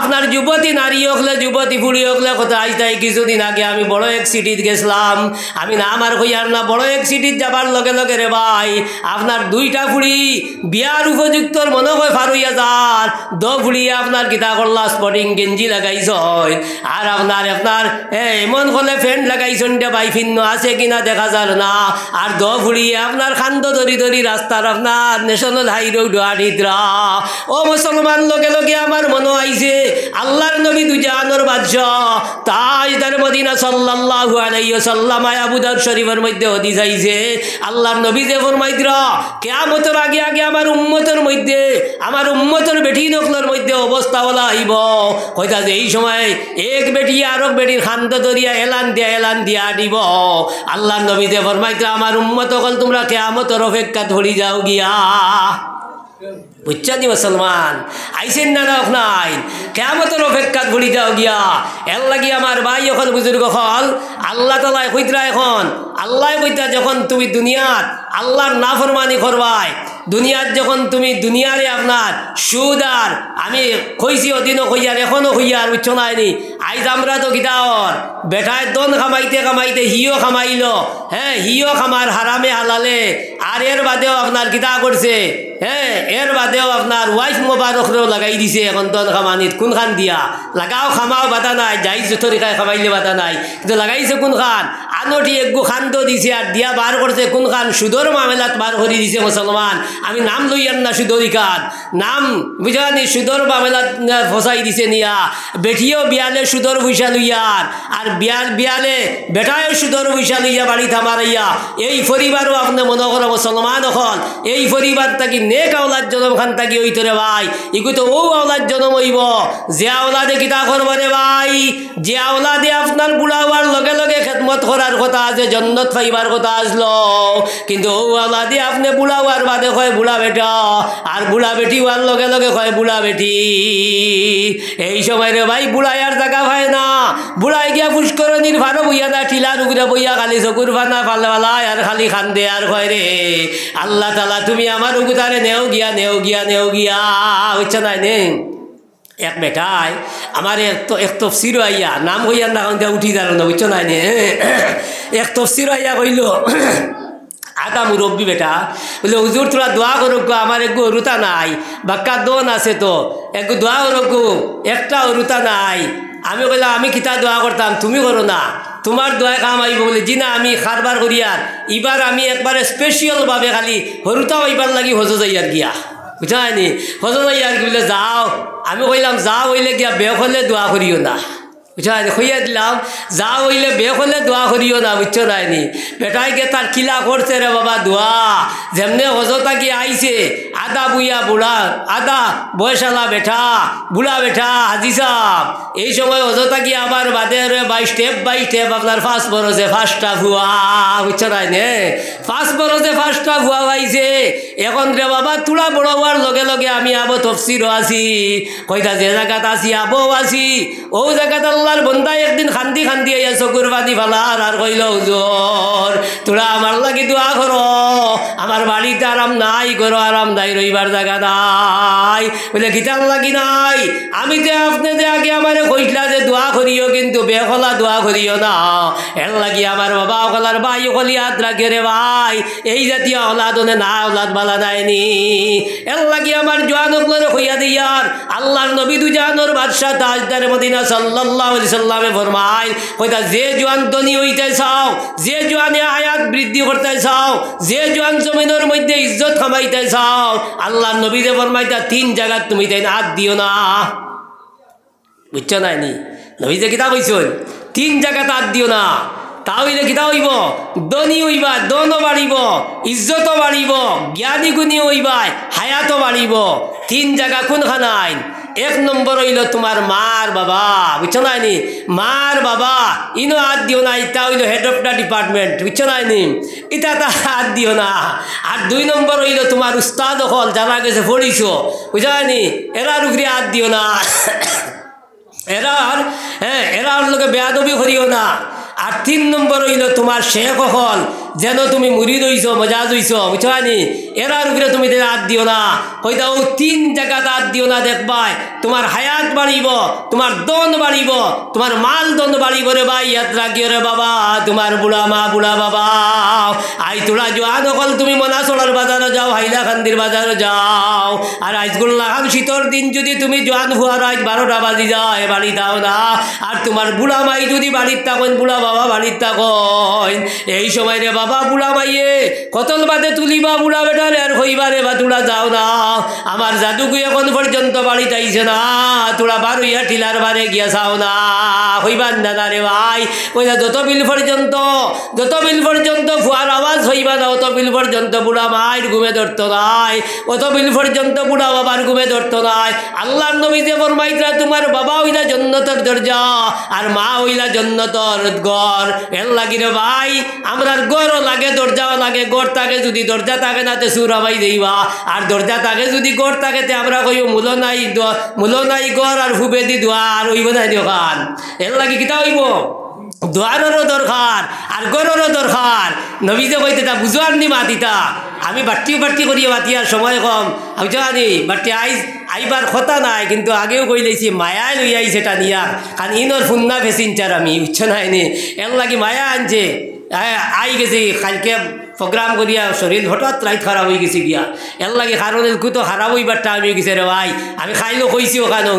আপনার যুবতী নারী হকলে যুবতী ফুড়ি হকলে কথা আইতাই কিছুদিন আগে আমি বড় এক সিটিত গেছিলাম আমি নাম আর কইয়ার না বড় এক সিটিত যাবার লগে লগে রে ভাই আপনার দুইটা ফুড়ি বিয়ার উপযুক্তর মনে হয় ফারুইয়া যার ফুড়িয়ে আপনার কিতা করলা স্পটিং গেঞ্জি লাগাইছ আর আপনার এমন হলে ফ্যান্ট লাগাইছেন দে ভাই ভিন্ন আছে কিনা দেখা যার না আর ফুড়িয়ে আপনার খান্দ ধরি ধরি রাস্তার আপনার ন্যাশনাল হাইরোড গুয়াহাটিতরা ও মুসলমান লগে লগে আমার মনে আইছে আল্লাহর নবী দুজানোর বাদশাহ তাজদার মদিনা সাল্লাল্লাহু আলাইহি ওয়াসাল্লাম আবু দাউদ শরীফের মধ্যে হাদিস আইছে আল্লাহর নবী যে ফরমাইতরা কিয়ামতের আগে আগে আমার উম্মতের মধ্যে আমার উম্মতের বেটি নকলের মধ্যে অবস্থা হলা আইব কইতা যে এই সময় এক বেটি আর এক বেটির খান্দ ধরিয়া এলান দিয়া দিব আল্লাহর নবী যে ফরমাইতরা আমার উম্মত হল তোমরা কিয়ামতের অপেক্ষা ধরি যাও গিয়া বুঝছেন মুসলমান আইসেন না না নাই কিয়ামতের অপেক্ষা ঘুরি যাও গিয়া এর লাগি আমার ভাই এখন বুজুর্গ হল আল্লাহ তাআলা কইতরা এখন আল্লাহ কইতা যখন তুমি দুনিয়াত আল্লাহর নাফরমানি করবাই দুনিয়াত যখন তুমি দুনিয়ারে আপনার সুদ আর আমি কইছি অদিনও কইয়ার এখনও কইয়ার বুঝছো নাইনি আইজ আমরা তো গিটাওর বেটায় দন খামাইতে খামাইতে হিও খামাইল হিও খামার হারামে হালালে আর এর বাদেও আপনার গিটা করছে এর বাদেও আপনার ওয়াইফ মোবারকরেও লাগাই দিছে এখন দন খামানিত কোনখান দিয়া লাগাও খামাও বাধা নাই যাই তরিকায় খামাইলে বাধা নাই কিন্তু লাগাইছে কোনখান আনটি একগু খান্দ দিছে আর দিয়া বার করছে কোনখান সুদর মামলাত বার করে দিছে মুসলমান আমি নাম লইয়ার না সুদরিকার নাম বুঝানি সুদর মামলাত ফসাই দিছে নিয়া বেটিও বিয়ালে সুদর পয়সা লইয়ার আর বিয়ালে বেটায়ও সুদর পয়সা লইয়া বাড়ি থামারাইয়া এই পরিবারও আপনি মনে করো মুসলমান হল এই পরিবার থাকি নেক আওলাদ জনম খান থাকি হইতো রে ভাই ইগু তো ও আওলাদ জনম হইব যে আওলাদে কিতা করবো রে ভাই যে আওলাদে আপনার বুড়া হওয়ার লগে লগে খেদমত করার কথা আছে জন্নত পাইবার কথা আসলো কিন্তু ও আওলাদে আপনি বুড়া হওয়ার বাদে কয় বুড়া বেটা আর বুড়া বেটি হওয়ার লগে লগে কয় বুড়া বেটি এই সময় রে ভাই বুড়াই আর জায়গা হয় না বুড়াই গিয়া পুষ্করণীর ভারো বইয়া না টিলার উগরে বইয়া খালি চকুর ফানা ফালায় আর খালি খান্দে আর কয় রে আল্লাহ তাআলা তুমি আমার উগুতারে নেও গিয়া হচ্ছে নাই নে এক বেটায় আমার এক তফসির আইয়া নাম হইয়া না উঠি দাঁড়ো না বুঝছো নাই নে এক তফসির আইয়া কইল আদা মুরব্বী বেটা বলে হুজুর তোরা দোয়া করুক আমার একটু অরুতা নাই বাক্কা দোন আছে তো একটু দোয়া করুক একটা অরুতা নাই আমি কইলাম আমি কিতা দোয়া করতাম তুমি করো না তোমার দোয়া কাম আইব বলে জি না আমি খারবার করি আর এবার আমি একবারে স্পেশালভাবে খালি হরুতাও এইবার লাগি হজ যাইয়ার গিয়া বুঝা হয়নি হজ যাইয়ার কি বলে যাও আমি কইলাম যাও হইলে গিয়া বেক হলে দোয়া করিও না বুঝা হইয়া দিলাম যা হইলে বেক হলে দোয়া করিও না বুঝছো নাইনি বেটাইকে তার কিলা করছে রে বাবা দোয়া যেমনে হজতা কি আইছে আদা বুইয়া বুড়া আদা বয়সালা বেঠা বুড়া বেঠা হাজি সাহ এই সময় হজতা কি আবার বাদে রে বাই স্টেপ আপনার ফার্স্ট বরসে ফার্স্টটা ভুয়া বুঝছো নাইনে ফার্স্ট বরসে ফার্স্টটা ভুয়া আইছে এখন রে বাবা তুলা বড় হওয়ার লগে লগে আমি আবো তফসিরও আছি কইতা যে জায়গাত আছি আবো আছি ও জায়গাত আল্লাহর বন্দায় একদিন খান্দি আইয়া চকুর পানি ফালার আর কইল হুজুর তোরা আমার লাগি দোয়া করো আমার বাড়িতে আরাম নাই করো আরাম নাই রইবার জায়গা নাই বলে গীতার লাগি নাই আমি যে আপনি যে আগে আমার কইলা যে দোয়া করিও কিন্তু বেখলা দোয়া করিও না এর লাগি আমার বাবা ওকলার ভাই ওকলি হাত রাখে রে ভাই এই জাতীয় ওলাদ না ওলাদ বালা নাইনি এর লাগি আমার জোয়ান ওকলরে কইয়া দিয়ার আল্লাহর নবী দুজানোর বাদশাহ তাজদার মদিনা সাল্লাল্লাহু আলাইহি সাল্লামে ফরমায় কইতা যে জোয়ান ধনী হইতে চাও যে জোয়ানে হায়াত বৃদ্ধি করতে চাও যে জোয়ান জমিনের মধ্যে ইজ্জত কামাইতে চাও আল্লাহর নবী যে ফরমাইতা তিন জায়গা তুমি তাই হাত দিও না বুঝছো নাইনি নবী যে কিতা কইছেন তিন জায়গা হাত দিও না তাহলে কিতা হইব ধনী হইবা দনও বাড়িব ইজ্জতও বাড়িব জ্ঞানী গুণী হইবা হায়াতও বাড়িব তিন জায়গা কোনখানাই এক নম্বর হইল তোমার মার বাবা বুঝছো নাইনি মার বাবা ইনো হাত দিও না ইটা হইল হেড অফ দ্য ডিপার্টমেন্ট বুঝছো নাইনি ইটা তা হাত দিও না আর দুই নম্বর হইল তোমার উস্তাদ হল যারা গেছে পড়িছ বুঝছো নাইনি এরার উপরে হাত দিও না এরার লোকে বেয়াদবি করিও না আর তিন নম্বর হইল তোমার শেখ হল যেন তুমি মুরিদ হইছ মজাজ হইছ বুঝছো নি এরার উপরে তুমি হাত দিও না কইতা ও তিন জায়গাতে হাত দিও না দেখবাই তোমার হায়াত বাড়িব তোমার দন বাড়িব তোমার মাল দন বাড়িব রে ভাই ইয়াদ রাখিও রে বাবা তোমার বুড়া মা বুড়া বাবা আই তোরা জোয়ান অকল তুমি মনাসড়ার বাজারে যাও হাইলাকান্দির বাজারে যাও আর আজগুল লাগান শীতর দিন যদি তুমি জোয়ান হওয়ার আজ 12টা বাজি যায় বাড়ি দাও না আর তোমার বুড়া মাই যদি বাড়ির থাকেন বুড়া বাবা বাড়ির থাকেন এই সময় রে বাবা বুড়া মাইয়ে কতল বাদে তুলিবা বুড়া বেটারে আর হইবারে বা তোরা যাও না আমার জাদুকু এখন পর্যন্ত বাড়িতে আইছে না তোরা বারুইয়া টিলার বারে গিয়া চাও না হইবার না রে ভাই কইলা যত বিল পর্যন্ত ফুয়ার আওয়াজ হইবা না অত বিল পর্যন্ত বুড়া মায়ের ঘুমে ধরতো নাই অত বিল পর্যন্ত বুড়া বাবার ঘুমে ধরতো নাই আল্লাহর নবী যে ফরমাইতরা তোমার বাবা হইলা জান্নাতের দরজা আর মা হইলা জান্নাতের ঘর এর লাগি রে ভাই আমরার ঘরও লাগে দরজাও লাগে ঘর থাকে যদি দরজা থাকে না তে সুরাবাই দেইবা আর দরজা থাকে যদি ঘর থাকে তে আমরা কইও মূল নাই ঘর আর হুবে দি দুয়ার হইব না দোকান এর লাগি কিতা হইব দুয়ারেরও দরকার আর গরেরও দরকার নবী যে কইতে তা বুঝার নি মাতিতা আমি বাট্টি করিয়া মাতিয়ার সময় কম আমি জানি বাট্টি আইবার কথা নাই কিন্তু আগেও কই লাইছি মায়ায় লই আইছে এটা নিয়া কারণ ইনর ফুন্না ফেসিনচার আমি বুঝছো না এনে এর লাগি মায়া আনছে আই গেছি কালকে প্রোগ্রাম করিয়া শরীর হঠাৎ রাইত খারাপ হয়ে গেছে গিয়া এর লাগে কারণ তো খারাপ হইবার টাইম হয়ে গেছে রে ভাই আমি খাইলেও কইছি ওখানে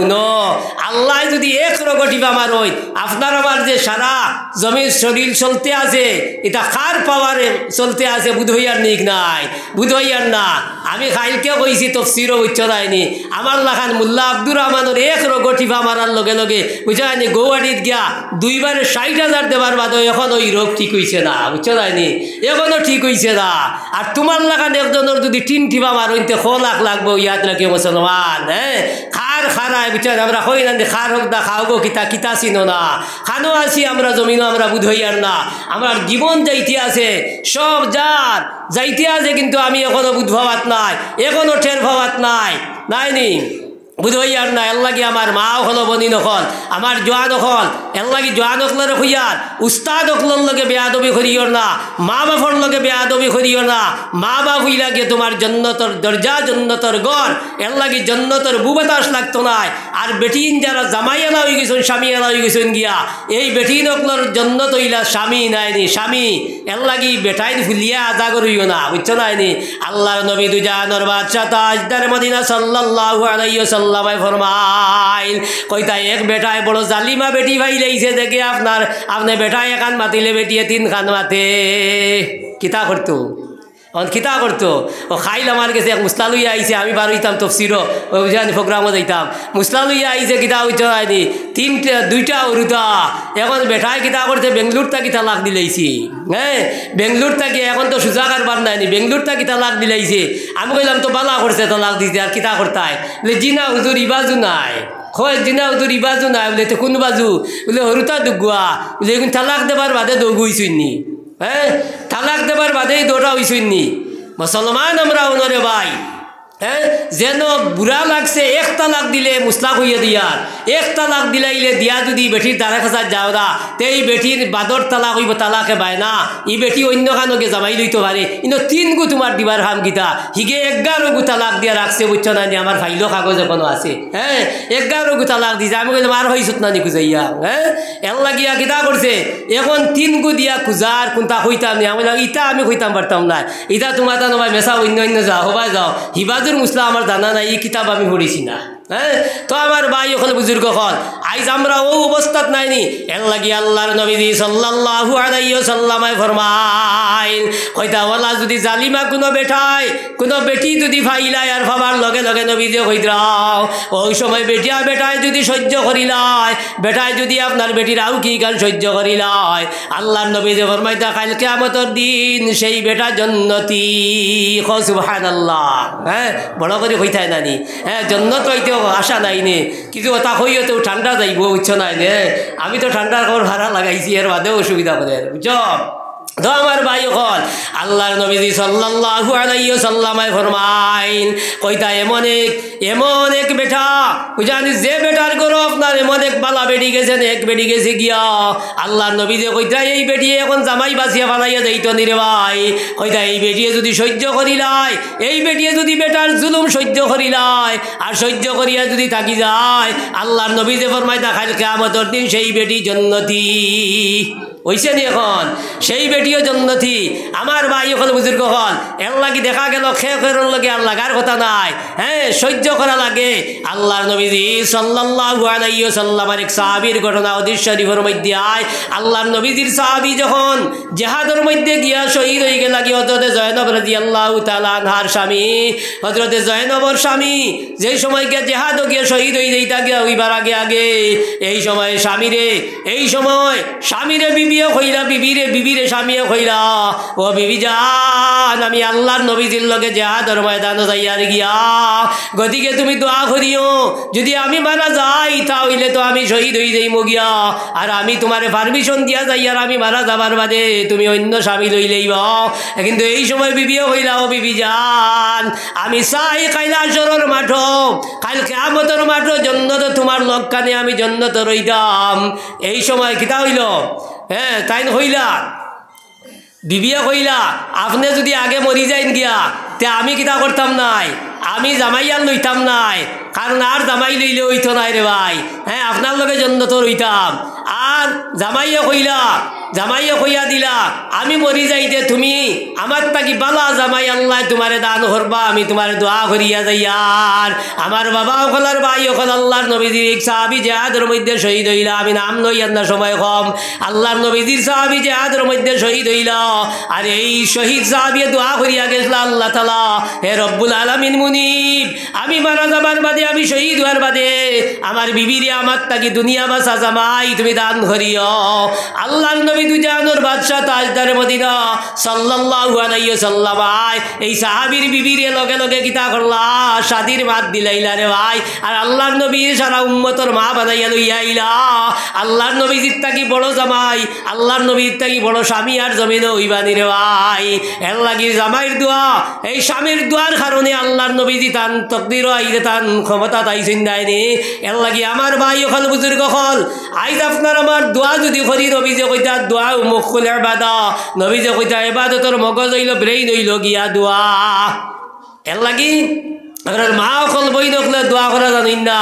আল্লাহ যদি এক রগটিব আমার ওই আপনার আমার যে সারা জমির শরীর চলতে আছে এটা কার পাওয়ারে চলতে আছে বুধ হইয়ার নিক নাই বুধ হইয়ার না আমি খাইলকে কইছি তফসিরও বুঝছো নাইনি আমার লাখান মোল্লা আব্দুর রহমানের এক রগটিব মারার লগে লগে বুঝায়নি গৌহাটিত গিয়া 2বারে 60,000 দেবার বাদে এখন ওই রোগ ঠিক হইছে না বুঝছো নাইনি এখনো ঠিক হইছে না আর তোমার লাগান একজনের যদি 3টিবা মারইতে 1 লাখ লাগবো ইয়াদ রাখিও মুসলমান হ্যাঁ খারায় বিচার আমরা কই না খার হোক দা খাওগো কিতা চিনো না খানো আছি আমরা জমিনও আমরা বুধ হইয়ার না আমার জীবন যাইতে আছে সব যাইতে আছে কিন্তু আমি এখনো বুধ ভাবাত নাই এখনো ঠের ভাবাত নাই নি বুঝাইয়ার না এর লাগি আমার মাও হলো বনি নকল আমার জোয়ান অকল এর লাগি জোয়ান অকলের হইয়ার উস্তাদ অকলের লগে বেয়াদবি করিও না মা বাপর লগে বেয়াদবি করিও না মা বাপ হই লাগে তোমার জন্নতর দরজা জন্নতর ঘর এর লাগি জন্নতর বুবাতাস লাগতো নাই আর বেটিন যারা জামাই এলা হয়ে গেছেন স্বামী এলা হয়ে গেছেন গিয়া এই বেটিন অকলের জন্নত হইলা স্বামী নাইনি স্বামী এর লাগি বেটাইন ফুলিয়া আদা করিও না বুঝছো নাইনি আল্লাহর নবী দুজানোর বাদশা তাজদার মদিনা সাল্লাল্লাহু আলাইহি ওয়াসাল্লাম ফরমাইল কইতা এক বেটায় বড় জালিমা বেটি ভাই লাইছে দেখে আপনি বেটায় একান মাতিলে বেটিয়ে 3 খান মাতে কিতা করতো ও খাইল আমার কাছে এক মুসলা লইয়া আইছে আমি বার হইতাম তফসিরও ওই প্রোগ্রামও যাইতাম মুসলা লইয়া আইছে কিতা হইতে হয়নি 2টা উরুতা এখন বেটায় কিতা করছে বেঙ্গলোর তা কিতা লাখ দিলাইছি হ্যাঁ বেঙ্গলোর থাকি এখন তো সুজা কারবার নাইনি বেঙ্গলোর তা কিতা লাখ দিলাইছে আমি কইলাম তো বালা করছে তো লাখ দিতে আর কিতা করতাই বলে জিনা হুজুর ইবাজু নাই হয় জিনা হুজুর ইবাজু নাই বলে তো কোন বাজু বলে হরুতা দুগুয়া বলে এখন তালাক দেবার বাদে দৌড় হইছুননি হ্যাঁ তালাক দেবার বাদেই দৌড়া হইছুননি মুসলমান আমরা ওনরে ভাই হ্যাঁ যেন বুড়া লাগছে 1 তালাক দিলে মুসলাক হইয়া দিয়ার 1 তালাক দিলাইলে দিয়া যদি বেটির দ্বারা কাছা যাও না তে এই বেটির বাদর তালাক হইব তালাকে পায় না এই বেটি অন্য খানকে জামাই লইতে পারে কিন্তু 3 গু তোমার দিবার খাম গীতা হিগে 11 গু তালাক দিয়া রাখছে বুঝছো না আমার ফাইলও কাগজ এখনো আছে হ্যাঁ 11 গু তালাক দিছে আমি কইলাম আর হইছত না নি খুঁজাইয়া হ্যাঁ এর লাগিয়া কিতা করছে এখন 3 গু দিয়া খুঁজার কোনটা হইতাম নি আমি ইটা আমি হইতাম পারতাম না ইটা তোমার তা নয় মেসা অন্য যাও হবাই যাও হিবা মুসলা আমার জানা নাই এই কিতাব আমি পড়েছি না হ্যাঁ তো আমার ভাই ওখানে বুজুর্গ হল আইজ আমরা ও অবস্থাত নাইনি এর লাগি আল্লাহর নবী সাল্লাল্লাহু আলাইহি ওয়াসাল্লাম ফরমাইল কইতা ওয়ালা যদি জালিমা কোনো বেটি যদি ফাইলাই আর ভাবার লগে লগে নবী যে কইরাও ওই সময় বেটায় যদি সহ্য করিলাই বেটায় যদি আপনার বেটির আউ কি গান সহ্য করিলাই আল্লাহর নবী যে ফরমাইতা কাল কিয়ামতের দিন সেই বেটা জান্নাতি সুবহানাল্লাহ হ্যাঁ বড় করে কইতাই নানি হ্যাঁ জান্নাত হইতে আশা নাই নে কিছু কথা হইও তো ঠান্ডা যাইব বুঝছো নাই নে আমি তো ঠান্ডার খবর ভাড়া লাগাইছি এর বাদেও অসুবিধা করে বুঝছো তো আমার ভাই হল আল্লাহর নবী সাল্লাল্লাহু আলাইহি ওয়াসাল্লাম ফরমাইন কইতা এমন এক বেটা বুঝানি যে বেটার গরো আপনার এমন এক বালা বেড়ি গেছেন এক বেড়ি গেছে গিয়া আল্লাহর নবী যে কইতা এই বেটিয়ে এখন জামাই বাঁচিয়া ফালাইয়া যাইতো নি রে ভাই কইতা এই বেটিয়ে যদি সহ্য করিলাই এই বেটিয়ে যদি বেটার জুলুম সহ্য করিলাই আর সহ্য করিয়া যদি থাকি যায় আল্লাহর নবী যে ফরমাইতা খাইল কিয়ামতের দিন সেই বেটি জান্নাতি হইছে নি এখন সেই বেটিও জান্নাতি আমার ভাই হল বুজুর্গ হল এর লাগি দেখা গেল খেয়ে খেরোর লগে আর লাগার কথা নাই হ্যাঁ সহ্য করা লাগে আল্লাহর নবীজি সাল্লাল্লাহু আলাইহি ওয়াসাল্লামের এক সাহাবীর ঘটনা হাদিস শরীফের মধ্যে আয় আল্লাহর নবীজির সাহাবী যখন জিহাদের মধ্যে গিয়া শহীদ হয়ে গেল কি হযরতে জয়নব রাদিয়াল্লাহু তাআলা আনহার স্বামী হযরতে জয়নবর স্বামী যেই সময় গিয়া জিহাদ গিয়া শহীদ হয়ে যাইতা গিয়া হইবার আগে আগে এই সময় স্বামীরে বিবিও কইরা বিবিরে স্বামীও কইরা ও বিবি জান আমি আল্লাহর নবীজির লগে জিহাদের ময়দানে যাইয়ার গিয়া গতিকে তুমি দোয়া করিও যদি আমি মারা যাই তাহলে তো আমি শহীদ হয়ে যাইমু গিয়া আর আমি তোমারে পারমিশন দিয়া যাই আর আমি মারা যাবার বাদে তুমি অন্য স্বামী লইলেইব কিন্তু এই সময় বিবিও কইরা ও বিবি জান আমি চাই কৈলাসর মাঠ কাল কিয়ামতের মাঠ জন্নত তোমার লক্ষ্যে আমি জন্নত রইতাম এই সময় কিতা হইল হ্যাঁ তাই হইলা বিবিয়া কইলা আপনি যদি আগে মরি যাইন গিয়া তে আমি কিতা করতাম নাই আমি জামাইয়ার লইতাম নাই কারণ আর জামাই লইলে হইতো নাই রে ভাই হ্যাঁ আপনার লগে জন্নত রইতাম আর জামাইয়া কইয়া দিলা আমি মরি যাইতে তুমি আমার তাকি বালা জামাই আল্লাহ তোমারে দান করবা আমি তোমারে দোয়া করিয়া যাইয়ার আমার বাবা ওখলার ভাই ওখল আল্লাহর নবীজির এক সাহাবী জিহাদের মধ্যে শহীদ হইলা আমি নাম লইয়ার না সময় কম আল্লাহর নবীজির সাহাবী জিহাদের মধ্যে শহীদ হইলা আর এই শহীদ সাহাবী দোয়া করিয়া গেছিল আল্লাহ তাআলা হে রব্বুল আলামিন মুনিব আমি মারা যাবার বাদে আমি শহীদ হওয়ার বাদে আমার বিবিরে আমার তাকি দুনিয়া বাসা জামাই তুমি দান করিও আল্লাহর নবী দুজানোর বাদশা তাজদার মদিনা সাল্লাল্লাহু আলাইহি ওয়াসাল্লাম এই সাহাবীর বিবিরে লগে লগে কিতা করলা শাদির মাত দিলাইলা রে ভাই আর আল্লাহর নবী সারা উম্মতর মা বানাইয়া লইয়া আইলা আল্লাহর নবীর তাকি বড় জামাই আল্লাহর নবীর তাকি বড় স্বামী আর জমিনে হইবানি রে ভাই এর লাগি জামাইর দোয়া এই স্বামীর দোয়ার কারণে আল্লাহর নবীজি তান তকদিরও আইলে তান ক্ষমতা তাই চিন্তায়নি এর লাগি আমার ভাই হল বুজুর্গ হল আইজ আপনার আমার দোয়া যদি করি নবীজে কইতা দোয়া মুখ খুলে বাদা নবীজে কইতা ইবাদতর মগজ হইল ব্রেইন হইল গিয়া দোয়া এর লাগি আপনার মা অকল বই নকলে দোয়া করা জানেন না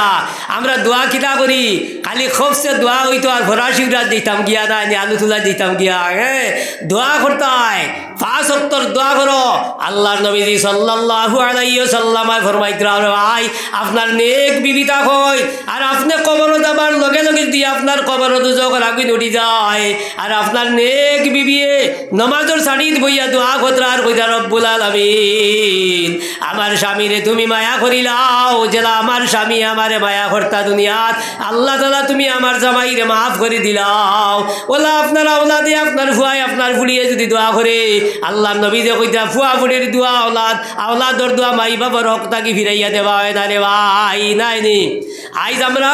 আমরা দোয়া কিতা করি খালি খবসে দোয়া হইতো আর ভরা শিবরাত দিতাম গিয়া না আলু তুলা দিতাম গিয়া হ্যাঁ দোয়া করতাই 5 ওয়াক্ত দোয়া করো আল্লাহর নবীজি সাল্লাল্লাহু আলাইহি ওয়াসাল্লাম ফরমাইতরা ভাই আপনার নেক বিবি থাকই আর আপনি কবর যাবার লগে লগে দিয়ে আপনার কবর দুজকের আগুন উঠি যায় আর আপনার নেক বিবিয়ে নামাজের সাড়িত বইয়া দোয়া করতা আর কইতা রব্বুল আলামিন আমার স্বামীরে তুমি মায়া করিলাও জেলা আমার স্বামী আমারে মায়া করতা দুনিয়াত আল্লাহ তাআলা তুমি আমার জামাইরে মাফ করে দিলাও ওলা আপনার আওলাদে আপনার ফুয়াই আপনার ফুলিয়ে যদি দোয়া করে আল্লাহর নবী যে কইতা ফুয়া ফুড়ির দোয়া আওলাদর দোয়া মাই বাবার হক তাকি ফিরাইয়া দেওয়া হয় না রে ভাই নাই নি আইজ আমরা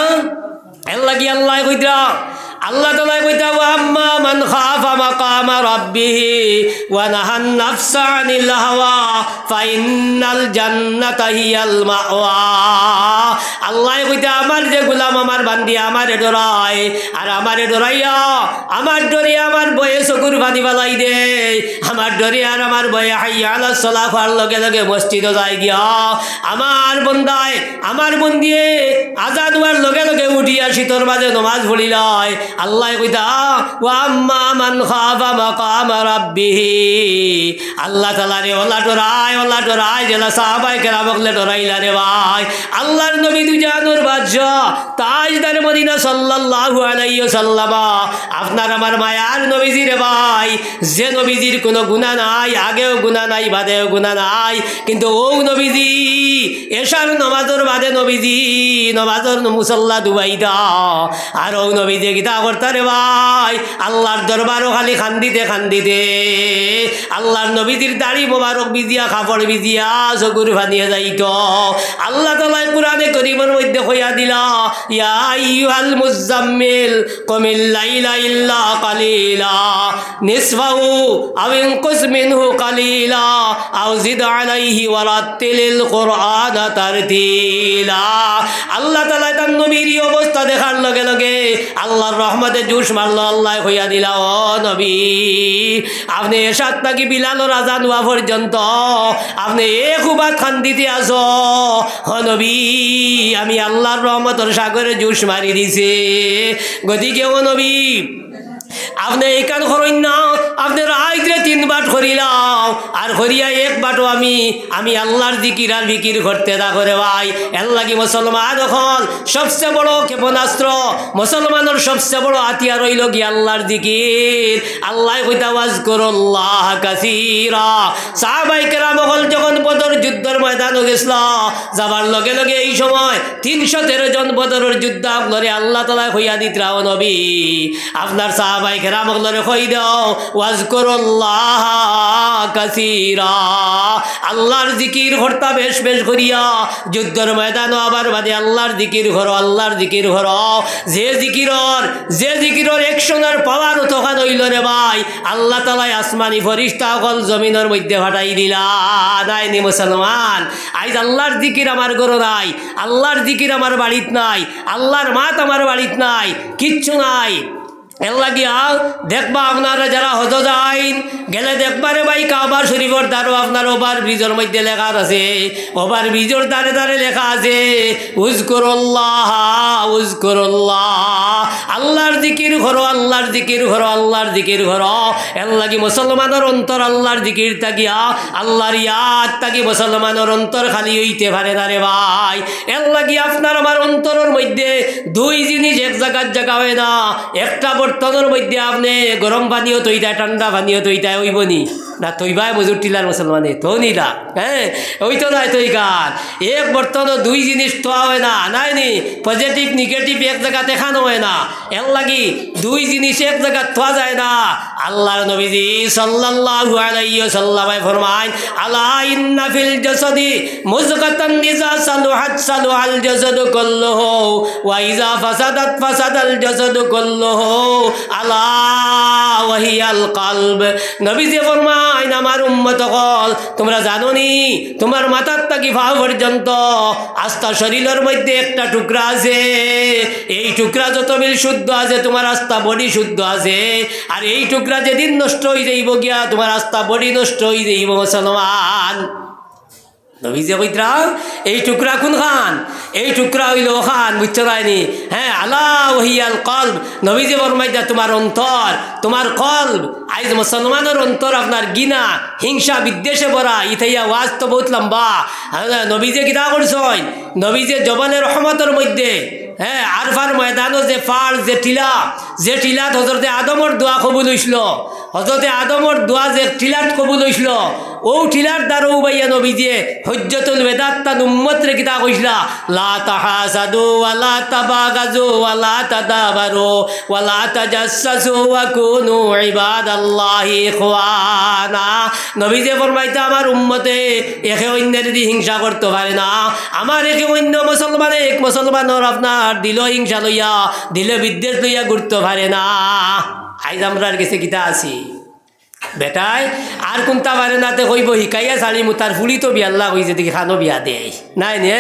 এর লাগি আল্লাহ কইতা আল্লাহ তাআলা কইতা আম্মা মান খাফা মাকামা রাব্বিহি ওয়া নাহান নাফসা আনিল হাওয়া ফাইনাল জান্নাতা হিয়াল মাওয়া আল্লাহ কইতা আমার যে গোলাম আমার বান্দি আমারে ডরায় আর আমারে ডরাইয়া আমার ডরে আমার বয়ে চকুর পানি বালাই দে আমার ডরে আর আমার বয়ে হাইয়া আলাস সালাহ হওয়ার লগে লগে মসজিদে যায় গিয়া আমার বন্দায় আমার বন্দিয়ে আজাদ হওয়ার লগে লগে উঠিয়া শীতর মাঝে নমাজ পড়ি লয় আল্লাহ কইতা ওয়া আম্মা মান খাফা মাকামা রাব্বিহি আল্লাহ তাআলা রে ওলা ডরায় জেলা সাহাবায়ে কেরামকে ডরাইলা রে ভাই আল্লাহর নবী দুজানোর বাদশা তাজদার মদিনা সাল্লাল্লাহু আলাইহি ওয়াসাল্লাম আপনার আমার মায়ার নবীজি রে ভাই যে নবীজির কোনো গুনাহ নাই আগেও গুনাহ নাই বাদেও গুনাহ নাই কিন্তু ও নবীজি এশার নামাজের বাদে নবীজি নামাজের মুসাল্লা দুবাইদা আর ও নবীজি কিতা করতারে ভাই আল্লাহর দরবারও খালি খান্দিতে আল্লাহর নবীজির দাড়ি মোবারক বিজিয়া কাপড় বিজিয়া চকুর ফানিয়ে যাইত আল্লাহ তাআলা কুরআনে কারীম কারিমের মধ্যে কইয়া দিলা ইয়া আইয়ুহাল মুজাম্মিল কুমিল লাইলা ইল্লা কালিলা নিসফাহু আও ইনকুস মিনহু কালিলা আও জিদ আলাইহি ওয়ারাত্তিলিল কুরআনা তারতিলা। আল্লাহ তাআলা তার নবীর অবস্থা দেখার লগে লগে আল্লাহর রহমতে জুস মারলো। আল্লাহ কইয়া দিলা ও নবী আপনি এসাত নাকি বিলালর আজান হওয়া পর্যন্ত আপনি এক উবাদ খান দিতে আসো। হ নবী আমি আল্লাহর রহমতের সাগরে জুস মারি দিছে। গতিকে ও নবী আপনি এই কান করেন না, আপনি রাইতে 3 বাট করিলাম আর করিয়া 1 বাটও আমি আল্লাহর জিকির আর বিকির করতে দা করে ভাই। এর লাগি মুসলমান এখন সবচেয়ে বড় ক্ষেপণাস্ত্র, মুসলমানের সবচেয়ে বড় হাতিয়ার হইল কি আল্লাহর জিকির। আল্লাহ কইতা ওয়াজকুরুল্লাহ কাসীরা। সাহাবায়ে কেরাম যখন বদর যুদ্ধের ময়দানে গেছিল, যাবার লগে লগে এই সময় 313 জন বদরের যুদ্ধ আপনারে আল্লাহ তাআলা কইয়া দিতরা ও নবী আপনার সাহাবায়ে কেরাম লরে কই দাও ওয়াজকুরুল্লাহ কাসীরা। আল্লাহর জিকির করতা বেশ বেশ করিয়া যুদ্ধের ময়দানে আবার বাদে আল্লাহর জিকির করো, আল্লাহর জিকির করো। যে জিকিরর একশনের পাওয়ার তখন হইল রে ভাই আল্লাহ তাআলা আসমানি ফেরেশতা সকল জমিনের মধ্যে ফাটাই দিলা। নাইনি মুসলমান আজ আল্লাহর জিকির আমার ঘরে নাই, আল্লাহর জিকির আমার বাড়িত নাই, আল্লাহর মাত আমার বাড়িত নাই, কিচ্ছু নাই। এর লাগিয়া দেখবা আপনারা যারা হজ যাইন গেলে দেখবারে ভাই কাবার শরীফর দ্বারও আপনার ওভার ব্রিজের মধ্যে লেখা আছে, ওভার ব্রিজের দ্বারে দ্বারে লেখা আছে উযকুরুল্লাহ উযকুরুল্লাহ। আল্লাহর জিকির করো, আল্লাহর জিকির করো, আল্লাহর জিকির করো। এর লাগি মুসলমানের অন্তর আল্লাহর জিকির থাকিয়া আল্লাহর ইয়াদ থাকি মুসলমানের অন্তর খালি হইতে পারে না রে ভাই। এর লাগি আপনার আমার অন্তরের মধ্যে 2 জিনিস এক জায়গা হয় না। একটা বর্তনের মধ্যে আপনি গরম পানিও তৈতায়, ঠান্ডা পানিও তৈতায় হইবনি না, তৈবায় মজুর টিলার মুসলমানে তো নিলা। হ্যাঁ ওই তো নাই তৈ গান এক বর্তনও 2 জিনিস তো হয় না, নাইনি পজিটিভ নেগেটিভ এক জায়গাতে খানো হয় না। এর লাগি 2 জিনিস এক জায়গা থোয়া যায় না। আল্লাহর নবীজি সাল্লাল্লাহু আলাইহি ওয়াসাল্লাম ফরমান আলা ইন্না ফিল জাসাদি মুযগাতান ইযা সালুহাত সালুহাল জাসাদু কুল্লুহু ওয়া ইযা ফাসাদাত ফাসাদাল জাসাদু কুল্লুহু আলা ওয়াহিয়াল কলব। নবীজি ফরমান আমার উম্মত হল তোমরা জানো নি তোমার মাথার থেকে পা পর্যন্ত আস্থা শরীরের মধ্যে একটা টুকরা আছে, এই টুকরা যত বিল শুদ্ধ আছে তোমার আস্থা বডি শুদ্ধ আছে। আর এই টুকরা যেদিন নষ্ট হয়ে যাইব গিয়া তোমার আস্থা বডি নষ্ট হয়ে যাইব মুসলমান। নবীজি কইতরা এই টুকরা কোন খান? এই টুকরা হইল খান, বুঝতে পাইনি? হ্যাঁ আলা ওয়াহিয়াল কলব। নবীজি ফরমাইতা তোমার অন্তর, তোমার কলব। আজ মুসলমানের অন্তর আপনার গিনা হিংসা বিদ্বেষে ভরা। ইথাইয়া ওয়াজ তো বহুত লম্বা। নবীজি কিতা করছেন? নবীজি জবানে রহমতের মধ্যে হ্যাঁ আরফার ময়দানো যে ফাল যে টিলাত হজরতে আদমর দোয়া কবুল হইছিল, হজরতে আদমর দোয়া যে টিলাত কবুল হইছিল, ও টিলার দ্বারাও বাইয়া নবীজিয়ে হজ্জতুল বেদাত তান উম্মত রে কিতা কইছিলা লা তাহাসাদু ওয়ালা তাবাগাজু ওয়ালা তাদাবারু ওয়ালা তাজাসসু ওয়া কুনু ইবাদাল্লাহি ইখওয়ানা। নবীজি ফরমাইতা আমার উম্মতে একে অন্যের দি হিংসা করতে পারে না। আমার একে অন্য মুসলমানে এক মুসলমানের আপনার দিল হিংসা লইয়া দিল বিদ্বেষ লইয়া ঘুরতে পারে না। আইজ আমরা গেছে কিতা আছি বেটাই আর কোনটা পারে না তে কইব শিকাইয়া চালি মু তার ফুলি তো বিয়াল্লা কইছে দেখি খানো বিয়া দে নাই নে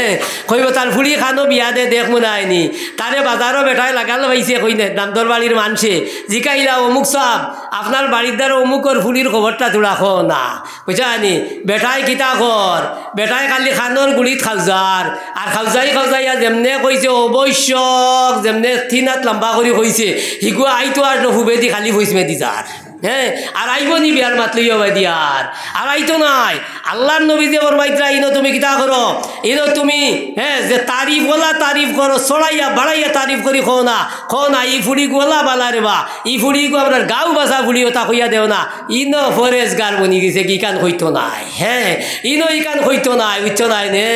কইব তার ফুলি খানো বিয়া দে দেখমু নাইনি তারে বাজারও বেটাই লাগাল পাইছে কই না দামদর বাড়ির মানুষে জিকাইলা অমুক সাহ আপনার বাড়ির দ্বারা অমুকর ফুলির খবরটা তোলা খো না বুঝানি বেটাই কিতা কর বেটাই খালি খানোর গুড়িত খাউজার আর খাউজাইয়া যেমনে কইছে অবশ্যক যেমনে 3 হাত লম্বা করে কইছে হিগু আইতো আর হুবেদি খালি ভইস মেদি যার হ্যাঁ আর আইব নি বিয়ার মাত লইয়া বাই দিয়ার আর আইতো নাই আল্লাহর নবী যে ফরমাইতরা ইনো তুমি কিতা করো ইনো তুমি হ্যাঁ যে তারিফ ওলা তারিফ করো ছড়াইয়া বাড়াইয়া তারিফ করি খো না ই ফুড়ি গোলা বালা রে বা ই ফুড়ি গো আপনার গাও বাসা ফুড়ি ওটা কইয়া দেও না ইনো ফরেজ গার বনি গেছে কি কান হইতো নাই হ্যাঁ ইনো ইকান হইতো নাই বুঝছো নাই নে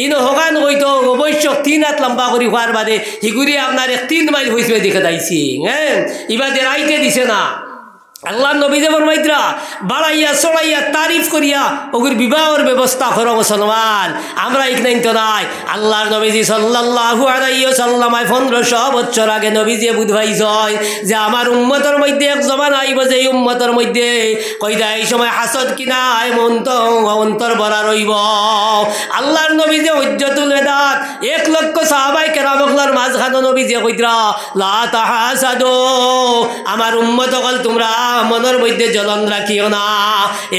ইনো হকান হইতো অবশ্য 3 হাত লম্বা করি হওয়ার বাদে হিগুরি আপনার 3 মাইল হইছে দেখে দাইছি হ্যাঁ ইবাদের আইতে দিছে না আল্লাহ নবী যে ফরমাইতরা বাড়াইয়া চড়াইয়া তারিফ করিয়া ওগুর বিবাহের ব্যবস্থা করো মুসলমান। আমরা ইকনাইন তো নাই। আল্লাহর নবীজি সাল্লাল্লাহু আলাইহি ওয়াসাল্লাম 1500 বছর আগে নবীজি বুঝাইছয় যে আমার উম্মতের মধ্যে এক জমান আইব যে উম্মতের মধ্যে কইদা এই সময় হাসদ কিনা অন্তর ভরা রইব। আল্লাহর নবীজি হুজ্জতুল বেদাত 1 লক্ষ সাহাবায়ে কেরামগলার মাঝখানে নবীজি কইতরা লা তাহাসাদু, আমার উম্মত হল তোমরা মনের মধ্যে জ্বলন রাখিও না।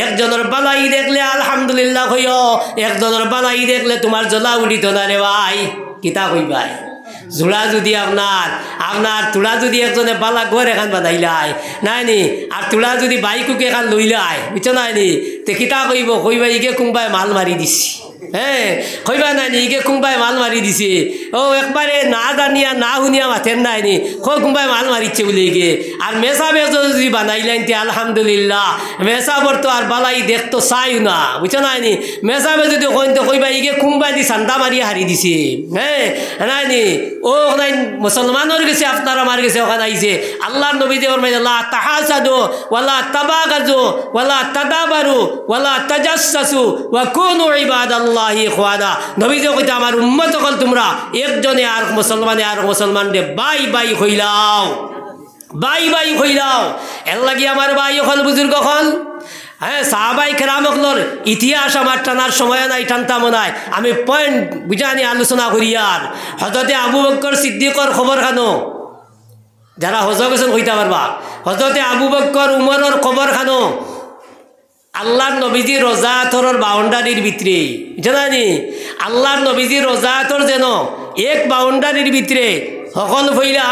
একজনের বালাই দেখলে আলহামদুলিল্লাহ কইও, একজনের বালাই দেখলে তোমার জ্বলা উঠিত না রে ভাই। কিতা কইবাই জোড়া যদি আপনার তোলা যদি একজনে বালা ঘর এখান বানাইলাই নাইনি, আর তোলা যদি বাইকুকে এখান লইলাই বুঝছো নাইনি, তে কিতা কইবা ইগে কোনবাই মাল মারি দিছি। হ্যাঁ কইবা নাইনি ইগে কোনবাই মাল মারি দিছে। ও একবারে না জানিয়া না শুনিয়া মাথের নাইনি কোনবাই মাল মারিচ্ছে বলে ইগে। আর মেসা বেজ যদি বানাইলেন তে আলহামদুলিল্লাহ, মেসাবর তো আর বালাই দেখতো চাইও না বুঝছো নাইনি। মেসাবে যদি কইবা ইগে কোনবাই দি চান্দা মারিয়া হারি দিছে। হ্যাঁ নাইনি ও নাই মুসলমানের গেছে আপনার আমার গেছে ওখানে আইছে। আল্লাহর নবী যে ফরমাইছে লা তাহাসাদু ওয়ালা তাবাগাজু ওয়ালা তাদাবারু ওয়ালা তাজাসসু ওয়া কুনু ইবাদাল্লাহি ইখওয়ানা। নবী যে কইতা আমার উম্মত হল তোমরা একজনে আর মুসলমানে আর মুসলমানরে বাই বাই কইলাও, বাই বাই কইলাও। এর লাগি আমার ভাই হল বুজুর্গ হল। হ্যাঁ সাহাবায়ে কেরামগলর ইতিহাস আমার টানার সময় নাই, টানতাম নাই। আমি পয়েন্ট বুঝানি আলোচনা করি। আর হযরতে আবু বকর সিদ্দিকর খবর খানো যারা হজ গেছেন কইতে পারবা। হযরতে আবু বকর উমরের খবর খানো আল্লাহর নবীজি রোজাতরের বাউন্ডারির ভিতরে জানি আল্লাহর নবীজি রোজাতর যেন এক বাউন্ডারির ভিতরে সকল ফইলা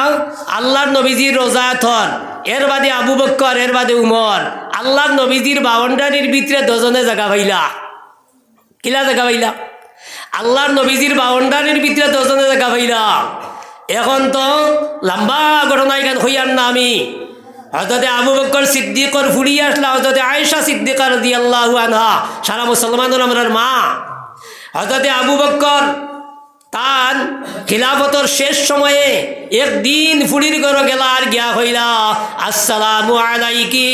আল্লাহর নবীজির রোজাতর, এর বাদে আবু বকর, এর বাদে উমর। আল্লাহর নবীজির বাউন্ডারির ভিতরে দুজনে জায়গা পাইলা। কিলা জায়গা পাইলা? আল্লাহর নবীজির বাউন্ডারির ভিতরে দুজনে জায়গা পাইলা। এখন তো লম্বা ঘটনা এখান হইয়ার না আমি। হযরতে আবু বকর সিদ্দিকর ফুরিয়ে আসলা হযরতে আয়েশা সিদ্দিকা রাদিয়াল্লাহু আনহা, সারা মুসলমানের আমরার মা। হযরতে আবু বকর তার খিলাফতর শেষ সময়ে একদিন ফুড়ির ঘর গেলা আর গিয়া হইলা আসসালামু আলাইকি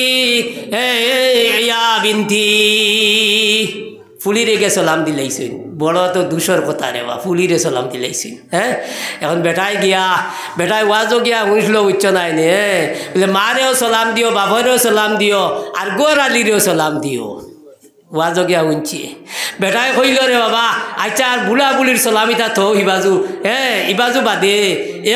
ইয়া বিনতি। ফুলিরে গে সালাম দিলাইছেন, বড় তো দুশোর কথা রে বা ফুলিরে সালাম দিলাইছেন। হ্যাঁ এখন বেটায় ওয়াজও গিয়া শুনছিল উচ্চ নাই নে বলে মারেও সালাম দিও, বাবারেও সালাম দিও, আর গোর আলিরেও সালাম দিও। ওয়াজও গিয়া শুনছি বেটায় কইল রে বাবা আচ্ছা আর বুড়া বুড়ির সালামিটা তো ইবাজু, হ্যাঁ ইবাজু বাদে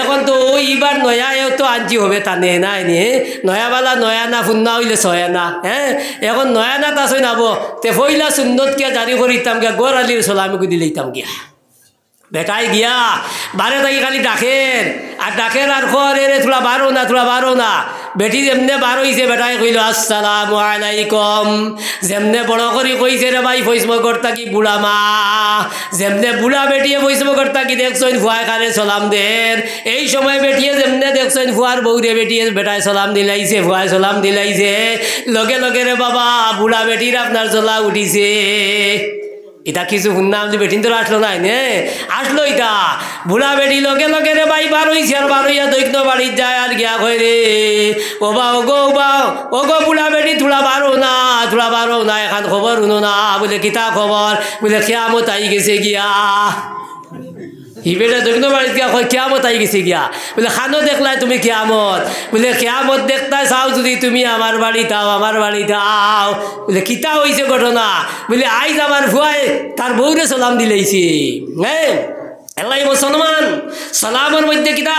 এখন তো ওই ইবার নয়া তো আনছি হবে টানে নাই নে নয়াবালা নয়া না ফুন্না হইলে ছয়া না। হ্যাঁ এখন নয়া না তা ছয় নাবো তে ফইলা সুন্নত গিয়া জারি করিতাম গিয়া গোর আলির সালামিকে দিলেইতাম গিয়া। বেটাই গিয়া বারে থাকি খালি ডাকের আর ডাকের আর খর এরে তোলা বারো না। বেটি যেমনে বার হইছে বেটাই কইল আসসালামু আলাইকুম। যেমনে বড় করি কইছে রে ভাই ফৈসমগর থাকি বুড়া মা, যেমনে বুড়া বেটিয়ে ফৈসমগর থাকি দেখছেন ফুয়ায় কারে সালাম দেন। এই সময় বেটিয়ে যেমনে দেখছেন ফুয়ার বউরে বেটিয়ে বেটায় সালাম দিলাইছে, ফুয়ায় সালাম দিলাইছে। লগে লগে রে বাবা বুড়া বেটির আপনার জ্বলা উঠিছে। এটা কিছু শুনলাম যে বেটিন তোর আসলো নাই নে আসলো এটা বুড়া বেটি লগে লগে রে ভাই বার হইছে আর বার হইয়া দৈন্য বাড়ির যায় আর গিয়া কই রে ও বা ও গো বুড়া বেটি তোলা বারো না এখন খবর শুনো না। বলে কিতা খবর? বলে কিয়ামত আই গেছে গিয়া। হিবেটা দৈন্য বাড়িত গিয়া কয় কিয়ামত আই গেছে গিয়া। বলে খানো দেখলাই তুমি কিয়ামত? বলে কিয়ামত দেখতাই চাও যদি তুমি আমার বাড়ি দাও। বলে কিতা হয়েছে ঘটনা? বলে আইজ আমার ভুয়ায় তার বউরে সালাম দিলাইছি। হ্যাঁ এলাই মুসলমান সালামের মধ্যে কিতা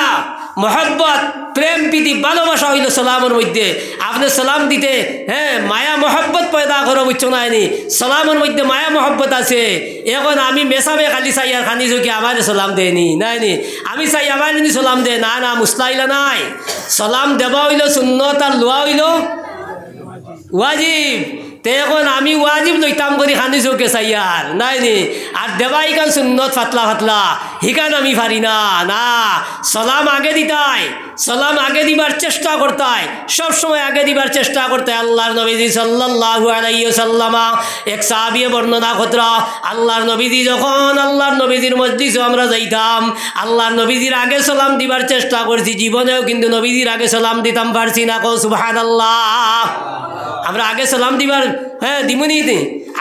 মহব্বত প্রেম প্রীতি ভালোবাসা হইল সালামের মধ্যে। আপনি সালাম দিতে হ্যাঁ মায়া মহব্বত পয়দা করো বুঝছো না নি? সালামের মধ্যে মায়া মহব্বত আছে। এখন আমি মেসাবে খালি চাই আর খানি কি আমার সালাম দেয়নি নাই নি, আমি চাই আমার যদি সালাম দে না মুসলাইলা নাই। সালাম দেওয়া হইল সুন্নত আর লোয়া হইল ওয়াজিব। তে এখন আমি ওয়াজিব লইতাম করি খানি চৌকে চাইয়ার নাই নি আর দেবাই কান সুন্নত ফাতলা ফাতলা হিকান আমি পারি না না সালাম আগে দিতাই সালাম আগে দিবার চেষ্টা করতাই সব সময় আগে দিবার চেষ্টা করতে আল্লাহর নবীজি সাল্লাল্লাহু আলাইহি ওয়াসাল্লাম এক সাহাবী বর্ণনা করা আল্লাহর নবীজি যখন আল্লাহর নবীজির মজলিসে আমরা যাইতাম আল্লাহর নবীজির আগে সালাম দিবার চেষ্টা করছি জীবনেও কিন্তু নবীজির আগে সালাম দিতাম পারছি না কও সুবহানাল্লাহ আমরা আগে সালাম দিবার দিমুনি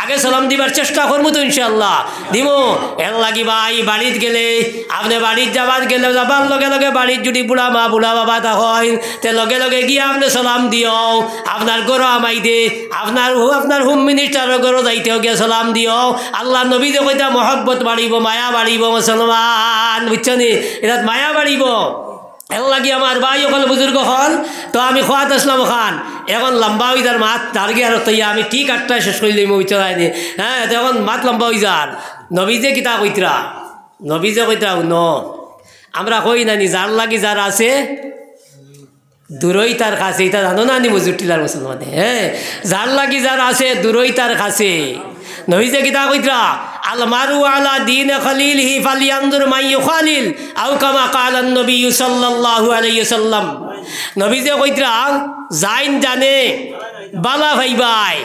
আগে সালাম দিবার চেষ্টা করবো তো ইনশাল্লাহ দিমু এর লাগি ভাই বাড়িত গেলে আপনি বাড়ির যাবার গেলে যাবার লগে লগে বাড়ির যদি বুড়া মা বুড়া বাবা তা হয় তে লগে লগে গিয়ে আপনি সালাম দিও আপনার গরো আমাই দে আপনার হোম মিনিস্টারের গরো যাইতেও গিয়ে সালাম দিও আল্লাহ নবী যে কইতা মহব্বত বাড়িব মায়া বাড়িব মুসলমান বুঝছনি এটা মায়া বাড়িব এর লাগি আমার ভাই ওখানে বুজুর্গ হল তো আমি খোয়াত আসলাম খান এখন লম্বা হয়ে যার মাত তারগে আর তৈয়া আমি ঠিক 8টায় শেষ করে দিই বিচারাইনি হ্যাঁ তখন মাত লম্বা হয়ে যার নবীজে কিতা কইতরা নবীজে কইতরা ন আমরা কই নানি যার লাগি যার আছে দূরই তার কাছে এটা জানো না নি মজুরটিলার মুসলমানে হ্যাঁ যার লাগি যার আছে দূরই তার কাছে নবীজে কিতা কইতরা আল মারু আলা দীন খলিলহি ফালিয়ানজুর মান ইউখালিল আও কামা ক্বালান নবী সাল্লাল্লাহু আলাইহি ওয়াসাল্লাম নবীজে কইতরা জাইন জানে বালা ভাইবাই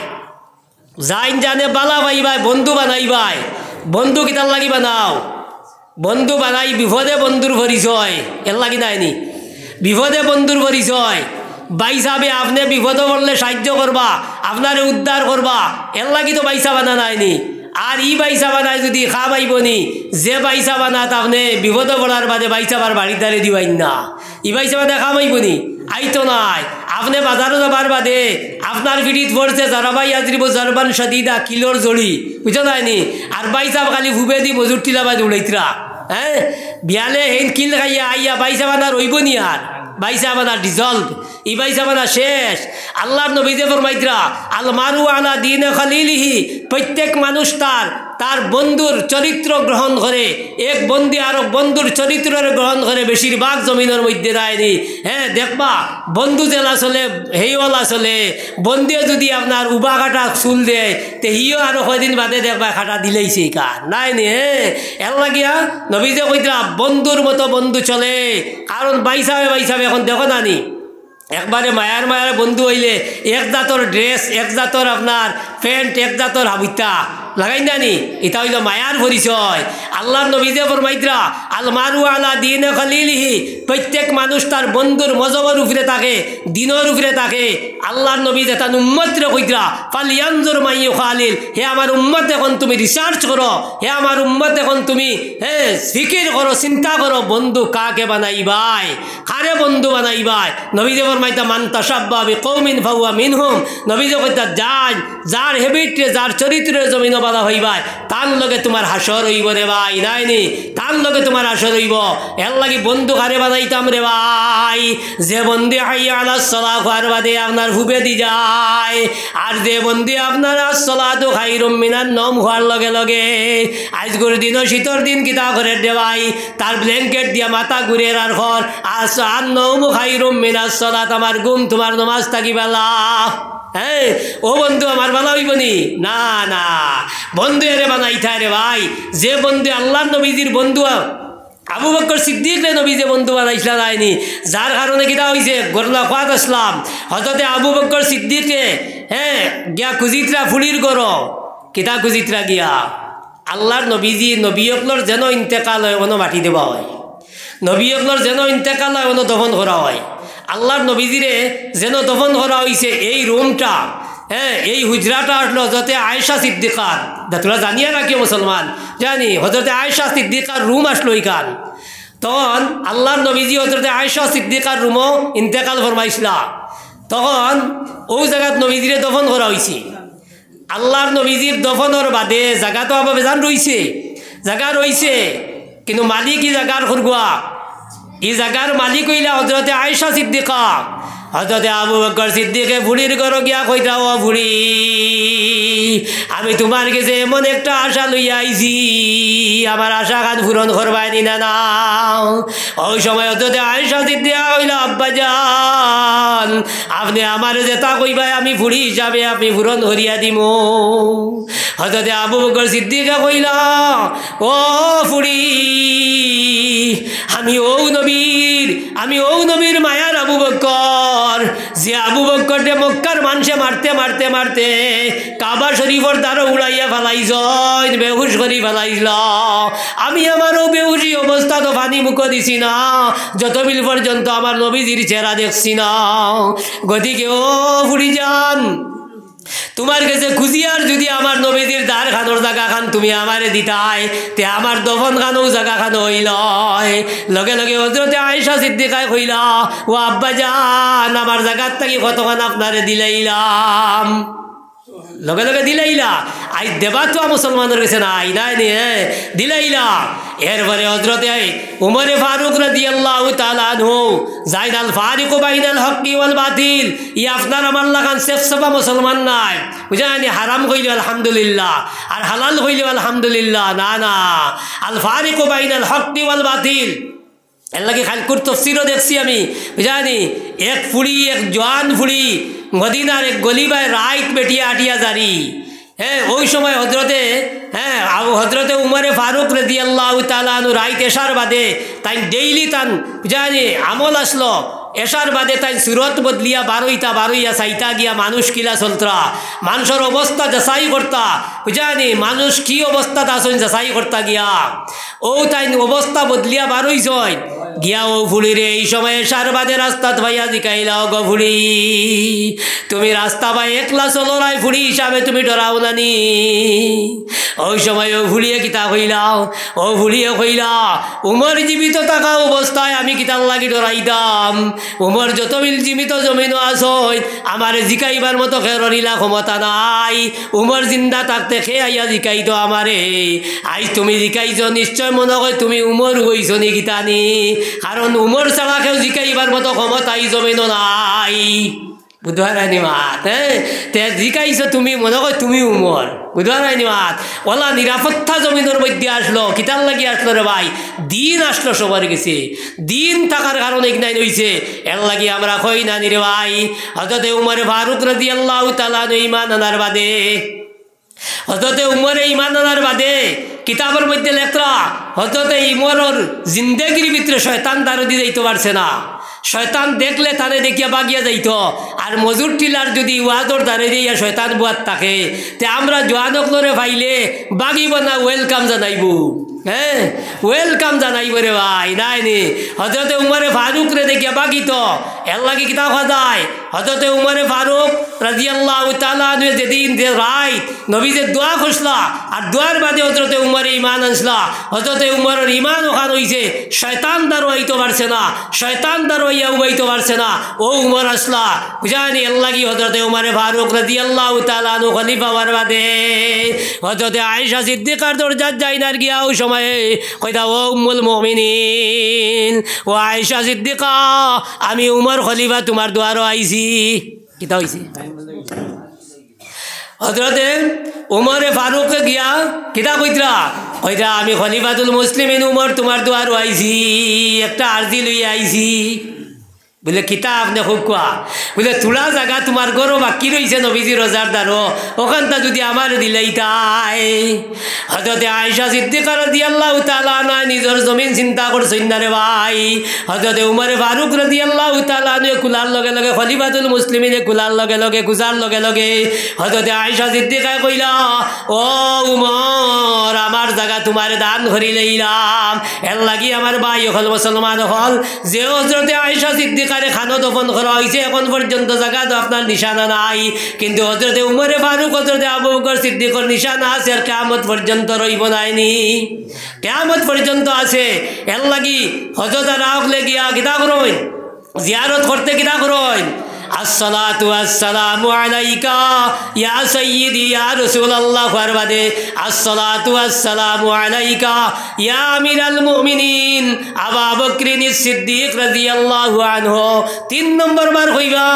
জাইন জানে বালা ভাইবাই বন্ধু বানাইবাই বন্ধু কিতার লাগি বানাও বন্ধু বানাই বিপদে বন্ধুর পরিচয় এর লাগি নাইনি বিপদে বন্ধুর পরিচয় ভাই সাহেবে আপনি বিপদ পড়লে সাহায্য করবা আপনারে উদ্ধার করবা এর লাগি তো বাইসা বানা নাইনি আর ই বাইসা বানায় যদি খা পাইবনি যে বাইসা বানাত আপনি বিপদ পড়ার বাদে বাইসাবার বাড়ির দ্বারে দিবাই না ই বাইসা বানা খা পাইবনি আইতো নাই আপনি বাজারও যাবার বাদে আপনার পিঠিত পড়ছে যারা ভাই আজরিব জারবান সদিদা কিলোর জড়ি বুঝো নাইনি আর বাইসাব খালি ভুবে দি মজুর টিলা বাদ উড়াইতরা হ্যাঁ বিয়ালে হেন কিল খাইয়া আইয়া বাইসা বানা রইবনি আর বাইসা বানা ডিজলভ ই বাইসা বানা শেষ আল্লাহর নবীজে ফরমাইতরা আল মারু আলা দীনে খলিলিহি প্রত্যেক মানুষ তার বন্ধুর চরিত্র গ্রহণ করে এক বন্ধু আর বন্ধুর চরিত্রের গ্রহণ করে বেশিরভাগ জমিনের মধ্যে দেয়নি হ্যাঁ দেখবা বন্ধু জেলা চলে হেইওয়ালা চলে বন্ধুয়ে যদি আপনার উবা কাটা চুল দেয় তে হিও আরো কয়দিন বাদে দেখবা কাটা দিলেইছে কার নাই নি হ্যাঁ এর লাগিয়া নবীজে কইতরা বন্ধুর মতো বন্ধু চলে কারণ বাইসাবে এখন দেখো নানি একবারে মায়ার মায়ার বন্ধু হইলে এক জাতর ড্রেস এক জাতর আপনার প্যান্ট এক জাতর হাবিতা লাগাই জানি এটা হইল মায়ার পরিচয় আল্লাহর নবীজে ফরমাইতরা আল মারু আলা দীনে খলিলিহি প্রত্যেক মানুষ তার বন্ধুর মজহবের উপরে থাকে দিনের উপরে থাকে আল্লাহর নবীজে তার উম্মতরে কইতরা ফালিয়ানজুর মান ইউখালিল হে আমার উম্মত এখন তুমি রিসার্চ করো হে আমার উম্মত এখন তুমি ফিকির করো চিন্তা করো বন্ধু কাকে বানাইবাই কারে বন্ধু বানাইবাই নবীজে ফরমাইতা মান তাশাব্বা বিকৌমিন ফাহুয়া মিনহুম নবীজে কইতা যার হেবিটে যার চরিত্রের জমিন বাধা হইবাই তার লগে তোমার হাসর হইব রে ভাই নাইনি তার লগে তোমার হাসর হইব এর লাগি বন্ধু কারে বানাইতাম রে ভাই যে বন্ধু হাইয়া আলাস সালাহ খাওয়ার বাদে আপনার হুবে দি যায় আর যে বন্ধু আপনার আসসালাতু খাইরুম মিনান নওম হওয়ার লগে লগে আজকের দিনও শীতর দিন কিতা করে রে ভাই তার ব্ল্যাঙ্কেট দিয়া মাথা ঘুরে আর ঘর আর নওম খাইরুম মিনাস সালাত আমার ঘুম তোমার নামাজ থাকি বেলা হ্যাঁ ও বন্ধু আমার বানা হইবনি না না বন্ধু এরে বানাইতা রে ভাই যে বন্ধু আল্লাহর নবীজির বন্ধু আবু বকর সিদ্দিক রে নবীজে বন্ধু বানাইছিলা যায়নি যার কারণে কিতা হইছে গরলা খাত আসলাম হযরতে আবু বকর সিদ্দিকে গিয়া খুজিতরা ফুলির করো কিতা খুজিতরা গিয়া আল্লাহর নবীজি নবীয়কলর যেন ইন্তেকাল হয় কোনো মাটি দেওয়া হয় নবীয়কলর যেন ইন্তেকাল হয় কোনো দফন করা হয় আল্লাহর নবীজিরে যেন দফন করা হয়েছে এই রুমটা এই হুজরাটা আসলো হজরতে আয়েশা সিদ্দিকার তোরা জানিয়া রাখি মুসলমান জানি হজরতে আয়েশা সিদ্দিকার রুম আসলো এইখান তখন আল্লাহর নবীজি হজরতে আয়েশা সিদ্দিকার রুমও ইন্তেকাল ফরমাইছিলা তখন ওই জায়গাত নবীজিরে দফন করা হয়েছে আল্লাহর নবীজির দফনের বাদে জায়গা তো আবার বেজান রয়েছে জায়গা রয়েছে কিন্তু মালিক ই জায়গার খুরগুয়া এই জায়গার মালিক হইলা হজরতে আয়েশা সিদ্দিকা হযরতে আবু বকর সিদ্দিকে বুড়ির ঘর গিয়া কইতা, ও বুড়ি, আমি তোমার কাছে এমন একটা আশা লইয়া আইছি, আমার আশা খান পূরণ করবাই নিনা না। ওই সময় হযরতে আয়েশা সিদ্দিকা কইলা, আব্বাজান, আপনি আমার যেটা কইবাই আমি বুড়ি হিসাবে আপনি পূরণ করিয়া দিব। হযরতে আবু বকর সিদ্দিকা কইলা, ও বুড়ি, আমি ও নবীর মায়ার আবু বকর, যে আবু বকর যে মক্কার মানুষে মারতে মারতে মারতে কাবা শরীফর দ্বারা উড়াইয়া ফেলাইছ, বেহুশ করি ফেলাইল। আমি আমারও বেহুশি অবস্থা তো পানি মুখ দিছি না, যতবিল পর্যন্ত আমার নবীজির চেহারা দেখছি না। গতিকে ও ফুড়ি যান, তোমার কাছে খুঁজিয়ার যদি আমার নবীজির দ্বার খানোর জায়গা খান তুমি আমারে দিতাই, তে আমার দফন খানো জায়গা খানো হইল। লগে লগে হযরতে আয়েশা সিদ্দিকায় কইলা, ও আব্বাজান, আমার জায়গার থাকি কতখান আপনারে দিলাইলাম। লগে লগে দিলাইলা, আই দেবা তো মুসলমানের কাছে নাই নাই নি, দিলাইলা। এরপরে হযরতে উমরে ফারুক রাদিয়াল্লাহু তাআলা আনহু, জাইনাল ফারিকু বাইনাল হক্কি ওয়াল বাতিল, ই আপনার আমার লাগান সেফসফা মুসলমান নাই, বুঝানি? হারাম কইলে আলহামদুলিল্লাহ আর হালাল কইলে আলহামদুলিল্লাহ, না না, আল ফারিকু বাইনাল হক্কি ওয়াল বাতিল। এর লাগে খালকুর তফসিরও দেখছি আমি, বুঝানি? এক ফুড়ি, এক জোয়ান ফুড়ি মদিনার এক গলিবায় রাইত বেটিয়া আটিয়া জারি। হ্যাঁ, ওই সময় হযরতে উমরে ফারুক রাদিয়াল্লাহু তাআলা আনহু রাইত এশার বাদে তাই ডেইলি তান বুঝানি আমল আসলো। এশার বাদে তাই সুরত বদলিয়া বারোইয়া চাইতা গিয়া মানুষ কিলা চলতরা, মানুষের অবস্থা যাচাই করতা, বুঝানি? মানুষ কি অবস্থাত আসন যাচাই করতা গিয়া, ও তাই অবস্থা বদলিয়া বারোইছ গিয়া। ও ফুড়ি রে, এই সময় এশার বাদে রাস্তাত ভাইয়া জিকাইলাও, গো ফুড়ি, তুমি রাস্তা ভাই একলা চলো নাই ফুড়ি হিসাবে তুমি ডরাও নানি? ওই সময় ও ফুড়িয়ে কিতা কইলাও, ও ফুড়িয়ে কইলা, উমর জীবিত থাকা অবস্থায় আমি কিতার লাগি ডরাইতাম? উমর যতবিল জীবিত জমিনও আসই আমার জিকাইবার মতো খেরিলা ক্ষমতা নাই। উমর জিন্দা থাকতে খে আইয়া জিকাইতো আমারে, আইজ তুমি জিকাইছ, নিশ্চয় মনে হয় তুমি উমর হইছ নি গীতানি, কারণ উমর ছাড়া কেউ জিকাইবার মতো ক্ষমতা এই জমিনও নাই। বুধবার আইনি মাত, তে জিকাইছ তুমি, মনে হয় তুমি উমর। বুধবার আইনি মাত, ওলা নিরাপত্তা জমিনের মধ্যে আসলো, কিতার লাগি আসলো রে ভাই? দিন আসলো সবার গেছে, দিন থাকার কারণে ইগনাইন হইছে। এর লাগি আমরা কই না নি রে ভাই, হযরতে উমরে ফারুক রাদিয়াল্লাহু তাআলা ঈমান আনার বাদে, হযরতে উমরে ঈমান আনার বাদে কিতাবের মধ্যে লেখরা, হযরতে উমরের জিন্দেগির ভিতরে শয়তান দারদি যাইতে পারছে না। শয়তান দেখলে তারে দেখিয়া বাগিয়া যাইত, আর মজুর টিলার যদি ওয়াদর দাঁড়ে দিয়া শয়তান বুয়াত থাকে, তে আমরা জোয়ানক লরে ভাইলে বাগিব না, ওয়েলকাম জানাইব। হ্যাঁ, ওয়েলকাম জানাইব রে ভাই, নাই নি? হযরতে উমরে ফারুক রে দেখিয়া বাগিত, এর লাগি কিতাব যায়, হযরতে উমরে ফারুক রাদিয়াল্লাহু তাআলা আনহু যেদিন যে রাইত নবীজে দোয়া খুঁজলা, আর দোয়ার বাদে হযরতে উমরে ঈমান আনসলা। হযরতে উমরের ঈমান ওখান হইছে, শয়তান দ্বারা হইতে পারছে না, শয়তান দ্বারা ইয়া উবাইতে পারছে না, ও উমর আসলা, বুঝানি? এর লাগি হযরতে উমরে ফারুক রাদিয়াল্লাহু তাআলা আনহু খলিফা হওয়ার বাদে হযরতে আয়েশা সিদ্দিকার দরজাত যাইনার গিয়া ওই সময় কইতা, ও উম্মুল মুমিনিন, ও আয়েশা সিদ্দিকা, আমি উমর খলিফা তোমার দুয়ারও আইছি। কিতা হইছে? হযরতে উমরে ফারুকে গিয়া কিতা কইতরা, কইতা, আমি খলিফাতুল মুসলিমিন উমর তোমার দুয়ারও আইছি, একটা আরজি লইয়া আইছি। বলে কিতা আপনি খুব কোয়া? বলে তোলা জায়গা তোমার গরো বাকি রয়েছে নবীজি রোজার দ্বারো, ওখানটা যদি আমার দিলেই তাই। হযরতে আয়েশা সিদ্দিকা রাদিয়াল্লাহু তাআলা আনহা নিজের জমিন চিন্তা করছেন না রে ভাই। হযরতে উমরে ফারুক রাদিয়াল্লাহু তাআলা আনহু কুলার লগে লগে, খলিফাতুল মুসলিমিনে কুলার লগে লগে, গুজার লগে লগে হযরতে আয়েশা সিদ্দিকা কইলা, ও উমর, আমার জায়গা তোমার দান করি লইলাম। এর লাগি আমার ভাই হল মুসলমান হল, যে হযরতে আয়েশা সিদ্দিকা খানো দফন করা হয়েছে, এখন পর্যন্ত জায়গা তো আপনার নিশানা নাই, কিন্তু হযরতে উমরে ফারুক, হযরতে আবু বকর সিদ্দিকর নিশানা আছে, আর কিয়ামত পর্যন্ত রইব নাইনি, কিয়ামত পর্যন্ত আছে। এর লাগি হযরত রাউক লেগিয়া কিতা করইন, জিয়ারত করতে কিতা করইন, আসসালাতু আসসালামু আলাইকা ইয়া সাইয়্যিদি ইয়া রাসূলুল্লাহ ফারবাদে আসসালাতু আসসালামু আলাইকা ইয়া আমিরাল মুমিনিন আবু বকর সিদ্দিক রাদিয়াল্লাহু আনহু। 3 নম্বর বার কইবা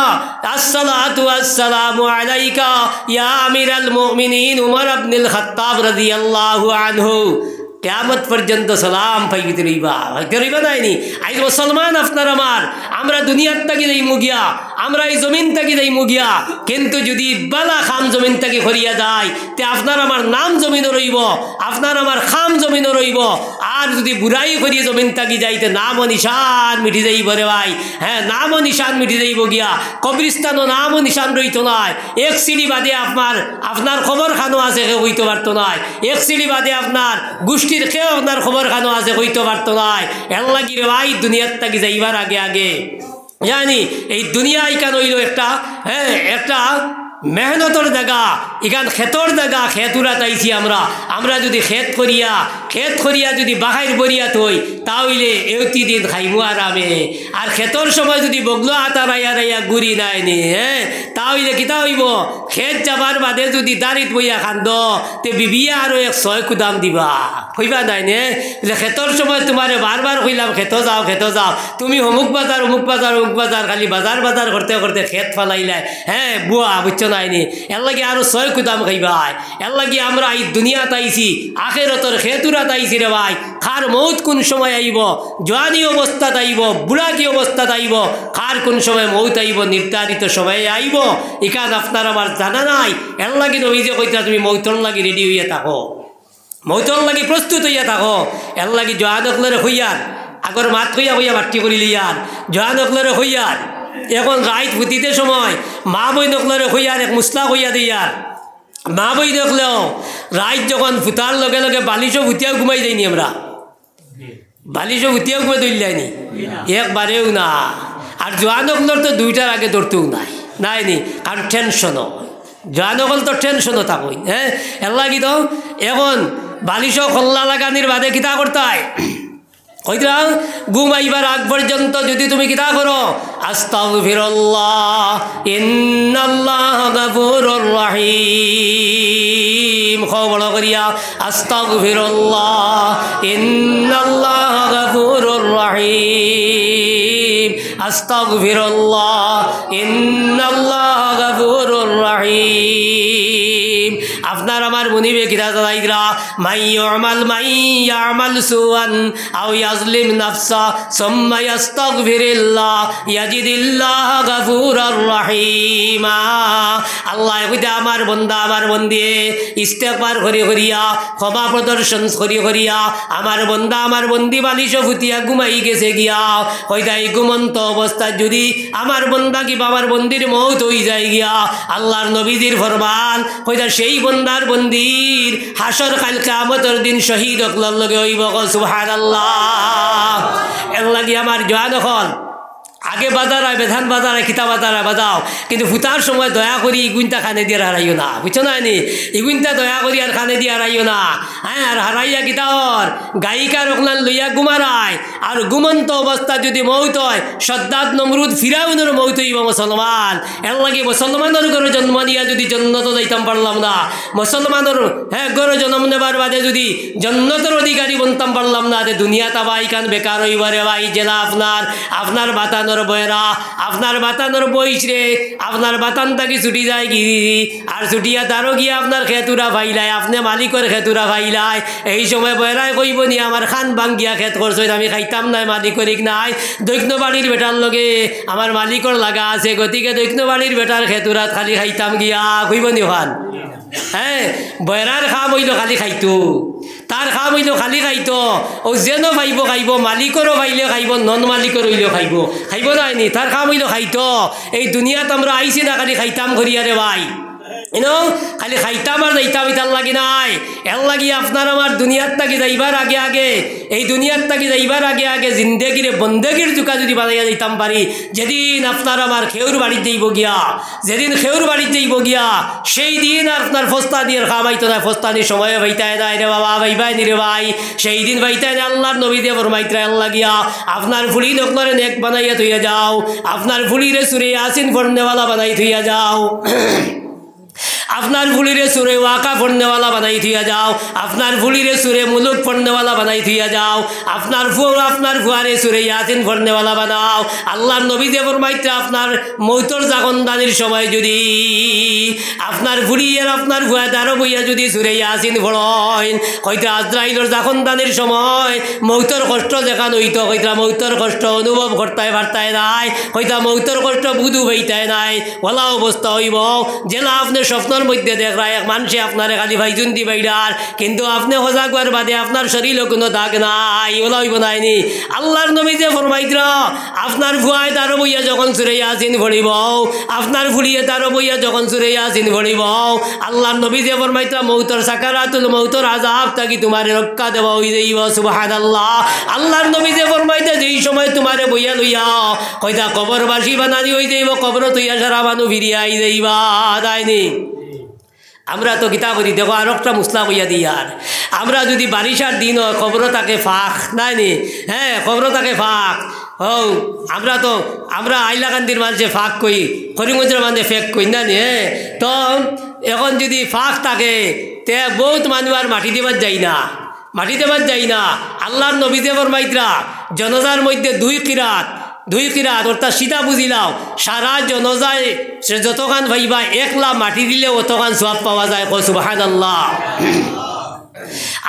আসসালাতু আসসালামু আলাইকা ইয়া আমিরাল মুমিনিন উমর ইবনুল খাত্তাব রাদিয়াল্লাহু আনহু। কিয়ামত পর্যন্ত সালাম পাইতে রইবা নাইনি। আজ মুসলমান আপনার আমার, আমরা দুনিয়ার থাকি যাই মুগিয়া, আমরা এই জমিন থাকি যাই মুগিয়া, কিন্তু যদি বালা খাম জমিন থাকি হরিয়া যায় তে আপনার আমার নাম জমিনও রইব, আপনার আমার খাম জমিনও রইব। আর যদি বুড়াই করিয়ে জমিন থাকি যাইতে নাম ও নিশান মিটি যাইব রে ভাই। হ্যাঁ, নাম ও নিশান মিটি যাইব গিয়া, কবরিস্তানও নাম ও নিশান রইত নাই। এক সিঁড়ি বাদে আপনার খবর খানো আছে কেউ হইতে পারত নাই, এক সিঁড়ি বাদে আপনার গোষ্ঠীর কেউ আপনার খবর খানো আছে হইতে পারত নাই। এর লাগি রে ভাই দুনিয়ার থাকি যাইবার আগে আগে জানি এই দুনিয়া ইকান হইল একটা একটা মেহনতর জায়গা, এখান খেতর জায়গা, খেতুরা তাইছি আমরা যদি খেত করিয়া যদি বাহাইর বরিয়া থই তাহলে এউতি দিন খাইমু আরামে। আর খেতর সময় যদি বগলো আতা রাইয়া গুড়ি নাইনি তাহলে কিতা হইব, খেত যাবার বাদে যদি দাঁড়িত বইয়া খান্দ তে বিবিয়া আরো 100 কুদাম দিবা হইবা নাইনে। খেতর সময় তোমারে বারবার কইলাম খেত যাও, তুমি অমুক বাজার খালি বাজার করতে করতে খেত ফালাইলাই। বুয়া বুঝছো নাইনি, এর লাগে আরো 6 কুদাম খাইবাই। এর লাগে আমরা এই দুনিয়া তাইছি, আখেরতর খেতুরা তাইছি রে ভাই। খার মৌত কোন সময় আইব, জোয়ানি অবস্থাত আইব, বুড়াকি অবস্থাত আইব, খার কোন সময় মৌত আইব নির্ধারিত সময়ে আইব, এখান আপনার আমার জানা নাই। এর লাগে নবী যে কইতা তুমি মৌতর লাগি রেডি হইয়া থাকো, মৌতর লাগি প্রস্তুত হইয়া থাকো। এর লাগি জোয়ান অকলরে হইয়ার আগর মাত হইয়া বাট্টি করি লিয়ার, জোয়ান অকলরে হইয়ার এখন রাইত ফুটিতে সময় মা বই নকলরে হইয়ার এক মুসলা হইয়া দিয়ার। মা বই দেখলেও রাইত যখন ফুটার লগে লগে বালিশও ফুটিয়াও ঘুমাই যাইনি, আমরা বালিশও ফুটিয়াও ঘুমে ধরলাইনি একবারেও না। আর জোয়ান অকলর তো 2টার আগে ধরতেও নাইনি, কারণ টেনশনও জোয়ান অকল তো টেনশনও থাকই। এর লাগি তো এখন বালিশও খোল্লা লাগানির বাদে কিতা করতে হয়, কইরা ঘুমাইবার আগ পর্যন্ত যদি তুমি কিতা করো আস্তাগফিরুল্লাহ ইন্নাল্লাহা গাফুরুর রহিম, বড় করিয়া আস্তাগফিরুল্লাহ ইন্নাল্লাহা গাফুরুর রহিম, আস্তাগফিরুল্লাহ ইন্নাল্লাহা গাফুরুর রহিম। আপনার আমার মনিবে কিতা দাইরা মাইয়ামাল সুআন আও ইয়াজলিম নাফসা সুম্মা ইস্তাগফিরিল্লাহ ইয়াজিদিল্লাহ গাফুরুর রহিমা। আল্লাহ কইতা আমার বান্দা আমার বন্দি ইস্তেগফার করিয়া ক্ষমা প্রদর্শন করিয়া আমার বান্দা আমার বন্দি বালিশ ফুটিয়া ঘুমাই গেছে গিয়া, কইতা এই ঘুমন্ত অবস্থায় যদি আমার বান্দা কি বাবার বন্দির মৌত হই যায় গিয়া, আল্লাহর নবীজির ফরমান কইতা সেই বন্দার বন্দির হাসর কাল কিয়ামতের দিন শহীদ হকলার লগে হইব। সুবহানাল্লাহ। এর লাগি আমার জোয়ান হল আগে বাজার হয় বেধান বাজার হয় কিতা বাজার হয় বাজাও, কিন্তু ফুটার সময় দয়া করি ইগুনটা খানে দিয়ে হারাইও না, বুঝছো না নি, ইগুনটা দয়া করি আর খানে দিয়ে হারাইও না। আর হারাইয়া কিতার গায়িকা রকলান লইয়া গুমারায়, আর ঘুমন্ত অবস্থা যদি মৌত হয় সদ্দাত নমরুদ ফিরাউনের মৌত হইব মুসলমান। এর লাগে মুসলমানের ঘরে জন্ম দিয়া যদি জন্নত যাইতাম পারলাম না, মুসলমানের ঘরে জন্ম নেবার বাদে যদি জন্নতের অধিকারী বনতাম পারলাম না, দুনিয়া তাবাই কান বেকার হইবারে ভাই। জেলা আপনার বাতানোর বয়রা, আপনার বাতানোর বইস রে, আপনার বাতান থাকি ছুটি যায় গিরি, আর ছুটিয়া তারও গিয়ে আপনার খেতুরা ফাইলায়, আপনি মালিকের খেতুরা ফাইলায়। এই সময় বয়রায় কইব নি আমার খান ভাঙ্গিয়া খেত করছো আমি খাইতাম নাই, মালিকরিক নাই, দৈন্য বাড়ির বেটার লগে আমার মালিকর লাগা আছে, গতিকে দৈন্য বাড়ির বেটার খেতুরাত খালি খাইতাম গিয়া কইব নি খান। বয়রার খাম হইল খালি খাইতো, তার খাম হইল খালি খাইতো, ও যেন খাইব মালিকরও খাইলে খাইব, নন মালিকর হইলেও খাইব নাইনি, তার খাম হইল খাইতো। এই দুনিয়াত আমরা আইছি না খালি খাইতাম করিয়ারে ভাই, খালি খাইতাম আর যাইতাম ইতার লাগি নাই, এর লাগি আপনার আমার দুনিয়ার থাকি যাইবার আগে আগে, এই দুনিয়ার থাকি যাইবার আগে আগে জিন্দেগির বন্দেগির জুকা যদি বানাইয়া যাইতাম পারি, যেদিন আপনার আমার খেউর বাড়ির যাইব গিয়া, যেদিন খেউর বাড়ির যাইব গিয়া, সেই দিন আপনার ফস্তা দিয়ে খাওয়াইতো না, ফস্তানির সময় ভাইতায় নাই রে বাবা, ভাইবাই নি রে ভাই, সেই দিন ভাইতায় না। আল্লাহর নবী দিয়ে ফরমাইতরা আল্লাহ গিয়া আপনার ফুলি নকরে নেক বানাইয়া থইয়া যাও, আপনার ফুলিরে সুরে আসিন ফড়নেওয়ালা বানাই থইয়া যাও, আপনার ফুলিরে সুরে ওয়াকা পড়নেওয়ালা বানাই থইয়া যাও, আপনার ফুলিরে সুরে মুলুক পড়নেওয়ালা বানাই থইয়া যাও, আপনার ফুয়ারে সুরে ইয়াসিন পড়নেওয়ালা বানাও। আল্লাহর নবী যে ফরমাইতে আপনার মৌতর জাগনদানির সময় যদি আপনার ফুলিয়ের আপনার ফুয়া দারো বইয়া যদি সুরে ইয়াসিন পড়েন, হয়তো আজরাইলের জাগনদানির সময় মৌতর কষ্ট দেখান হইতো, হয়তো মৌতর কষ্ট অনুভব করতে পারতায় নাই, হয়তো মৌতর কষ্ট বুধু হইতায় নাই, ওলা অবস্থা হইব জেলা আপনি স্বপ্নের মধ্যে দেখ রা এক মানুষে আপনার খালি ভাইজুন দি বাইডার, কিন্তু আপনি সজাগ হওয়ার বাদে আপনার শরীরও কোনো দাগ নাই, ওলা হইব নাইনি। আল্লাহর নবী যে ফরমাইতরা আপনার ভুয়ায় তারও বইয়া যখন সুরে ইয়াসিন পড়িব, আপনার ফুলিয়ে তারও বইয়া যখন সুরে ইয়াসিন পড়িব, আল্লাহর নবী যে ফরমাইতরা মৌতর সাকারাতুল মৌতর আযাব থাকি তোমার রক্ষা দেওয়া হয়ে যাইব। সুবহানাল্লাহ। আল্লাহর নবী যে ফরমাইতে যেই সময় তোমারে বইয়া লইয়া কইতা কবরবাসী বানানি হয়ে যাইব, কবর তৈয়া সারা মানুষ ফিরিয়া আই যাইবা, তাইনি? আমরা তো গীতা করি দেখো আর একটা মুসলা কইয়া দিই, আর আমরা যদি বারিশার দিন হয় খবর তাকে ফাঁক নাই নি, হ্যাঁ খবর তাকে ফাঁক আমরা আইলাকান্দির মানুষে ফাঁক কই, করিমগঞ্জের মানুষে ফেক কই না নি, হ্যাঁ। তো এখন যদি ফাঁক থাকে তে বহুত মানুষ আর মাটি দেবার যাই না, আল্লাহর নবী যে ফরমাইতরা জনজার মধ্যে দুই কিরাত অর্থাৎ সিধা বুঝিলাও, সারা জনজায় সে যতখান ভাইবা 1 লাখ মাটি দিলে অতখান সওয়াব পাওয়া যায়। সুবহানাল্লাহ।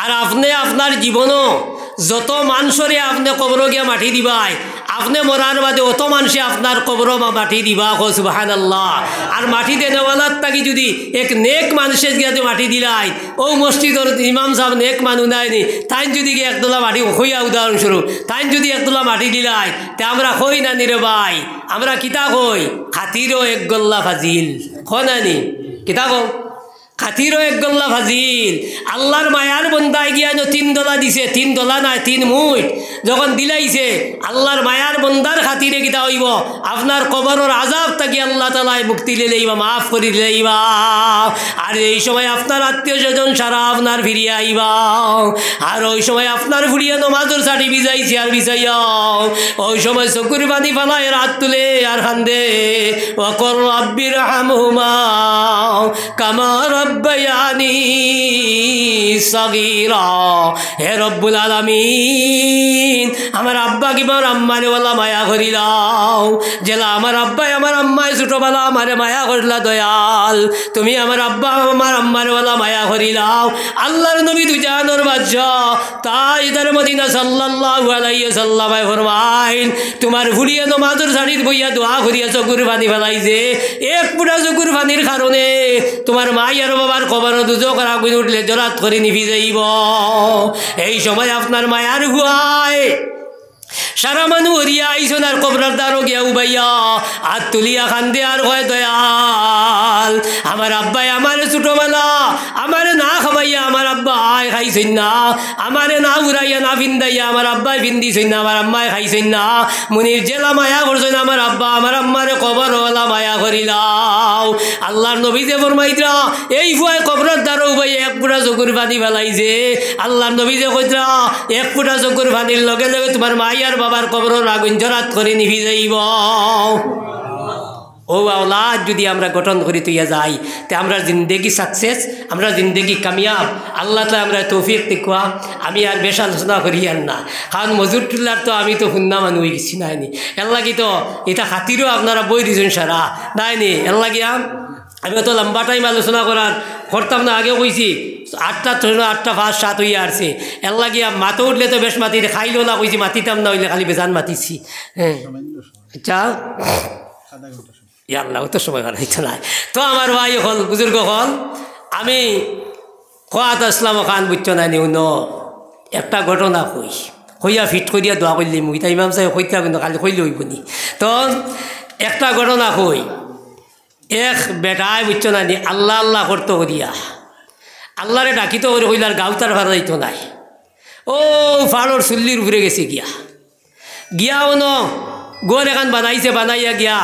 আর আপনি আপনার জীবনও যত মানুষরে আপনি কবর গিয়া মাটি দিবাই, আপনি মরার বাদে অত মানুষে আপনার কবর মাটি দিবা। সুবহানাল্লাহ। আর মাটি দেনেওয়ালার তাকি যদি এক নেক মানুষের গিয়া মাটি দিলাই, ও মসজিদের ইমাম সাহেব নেক মানুষ নাইনি, তাই যদি গিয়ে একদলা মাটি হইয়া উদাহরণস্বরূপ তাই যদি একদলা মাটি দিলাই, তে আমরা কই না নিরে ভাই, আমরা কিতা কই খাতিরও এক গল্লা ফাজিল, নানি কিতা কও খাতিরও এক গল্লা ফাজিল। আল্লাহর মায়ার বন্দায় গিয়া $3 দিছে, $3 নাই 3 মুঠ যখন দিলাইছে, আল্লাহর মায়ার বন্দার খাতিরে কিতা হইব আপনার কবরের আযাব থাকি আল্লাহ তাআলা মুক্তি লইবা, মাফ করি লইবা। আর এই সময় আপনার আত্মীয় স্বজন সারা আপনার ফিরিয়া আইবা, আর ওই সময় আপনার ফুরিয়া নমাজের সাটি বিজাইছে আর বিজাইয়া, ওই সময় চকুর পানি ফালায় রাত তুলে আর খান্দে, ওয়াকুর রাব্বির হামহুমা কামা রব্বায়ানি সাগীরা। হে রব্বুল আলামিন, আমার আব্বা কিবার আম্মারে ওয়ালা মায়া করিলাও, জেলা আমার আব্বাই আমার আম্মায় ছোটবেলা আমারে মায়া করিলা দয়াল, তুমি আমার আব্বা আমার আম্মারে ওয়ালা মায়া করিলাও। আল্লাহর নবী দুজানোর বাদশা তাজদার মদিনা সাল্লাল্লাহু আলাইহি ওয়াসাল্লাম ফরমাইন, তোমার ফুরিয়ে নমাজের শাড়ির বইয়া দোয়া করিয়া চকুর পানি ফেলাইছে, এক ফুটা চকুর পানির কারণে তোমার মাই আর বাবার কবর দুজকের আগুন উঠলে জরাত করে নিভি যাইব। এই সময় আপনার মায়ার হুয়ায় সারা মানুষ হরিয়া আইসন আর কবরার দ্বারও গিয়া উবাইয়া আর তুলিয়া খান্দে আর কয় দয়াল, আমার আব্বাই আমারে ছোটবেলা আমারে না খাবাইয়া আমার আব্বা আয় খাইছেন না, আমারে না উড়াইয়া না ভিন্দাইয়া আমার আব্বাই ভিন্দিছেন না, আমার আম্মায় খাইছেন না, মুনির জেলা মায়া করছেন আমার আব্বা আমার আম্মারে কবরওয়ালা মায়া করিলাও। আল্লাহর নবী যে ফরমাইতরা এই ফুয়ায় কবরের দ্বারও উবাইয়া 1 ফুটা চকুর পানি ফেলাইছে, আল্লাহর নবী যে কইতরা 1 ফুটা চকুর পানির লগে লগে তোমার মাই আর বাবার কবরের আগুন জরাত করে নিভি যাইব। ও আওলাদ যদি আমরা গঠন করি তুইয়া যাই, তে আমরা জিন্দেগি সাকসেস, আমরা জিন্দেগি কামিয়াব। আল্লাহ তাআলা আমরা তৌফিক দিকুয়া। আমি আর বেশ আলোচনা করি আর না, কারণ মজুরটুল্লার তো আমি তো হুন্না মানুষ হয়ে গেছি নাইনি, এর লাগি তো এটা খাতিরও আপনারা বই দিয়েছেন সারা নাইনি, এর লাগিয়া আমি তো লম্বা টাইম আলোচনা করতাম না, আগে কইছি 8টা 5 7 হইয়া আসছে, এর লাগিয়া মাথা উঠলে তো বেশ মাতি খাইলেও না কইছি মাতিতাম না, হইলে খালি বেজান মাতিছি। হ্যাঁ আচ্ছা আল্লাহ তো সময় করা ইচ্ছা নাই। তো আমার ভাই হল বুজুর্গ হল, আমি খোয়াত আসলাম খান বুঝছো না নিউ একটা ঘটনা কইয়া ফিট করিয়া দোয়া করলি মুই তাই ইমাম সাহেব কইতা কিন্তু খালি কইলে হইব নি। তো একটা ঘটনা কই, এক বেটায় বুঝছো না নি আল্লাহ আল্লাহ করতো করিয়া আল্লাহরে ডাকিতো করে কইলার গাউতার ভাড়া যাইতো নাই ও ফাড়োর চুল্লির উপরে গেছে গিয়া গিয়া অন গোর এখান বানাইছে বানাইয়া গিয়া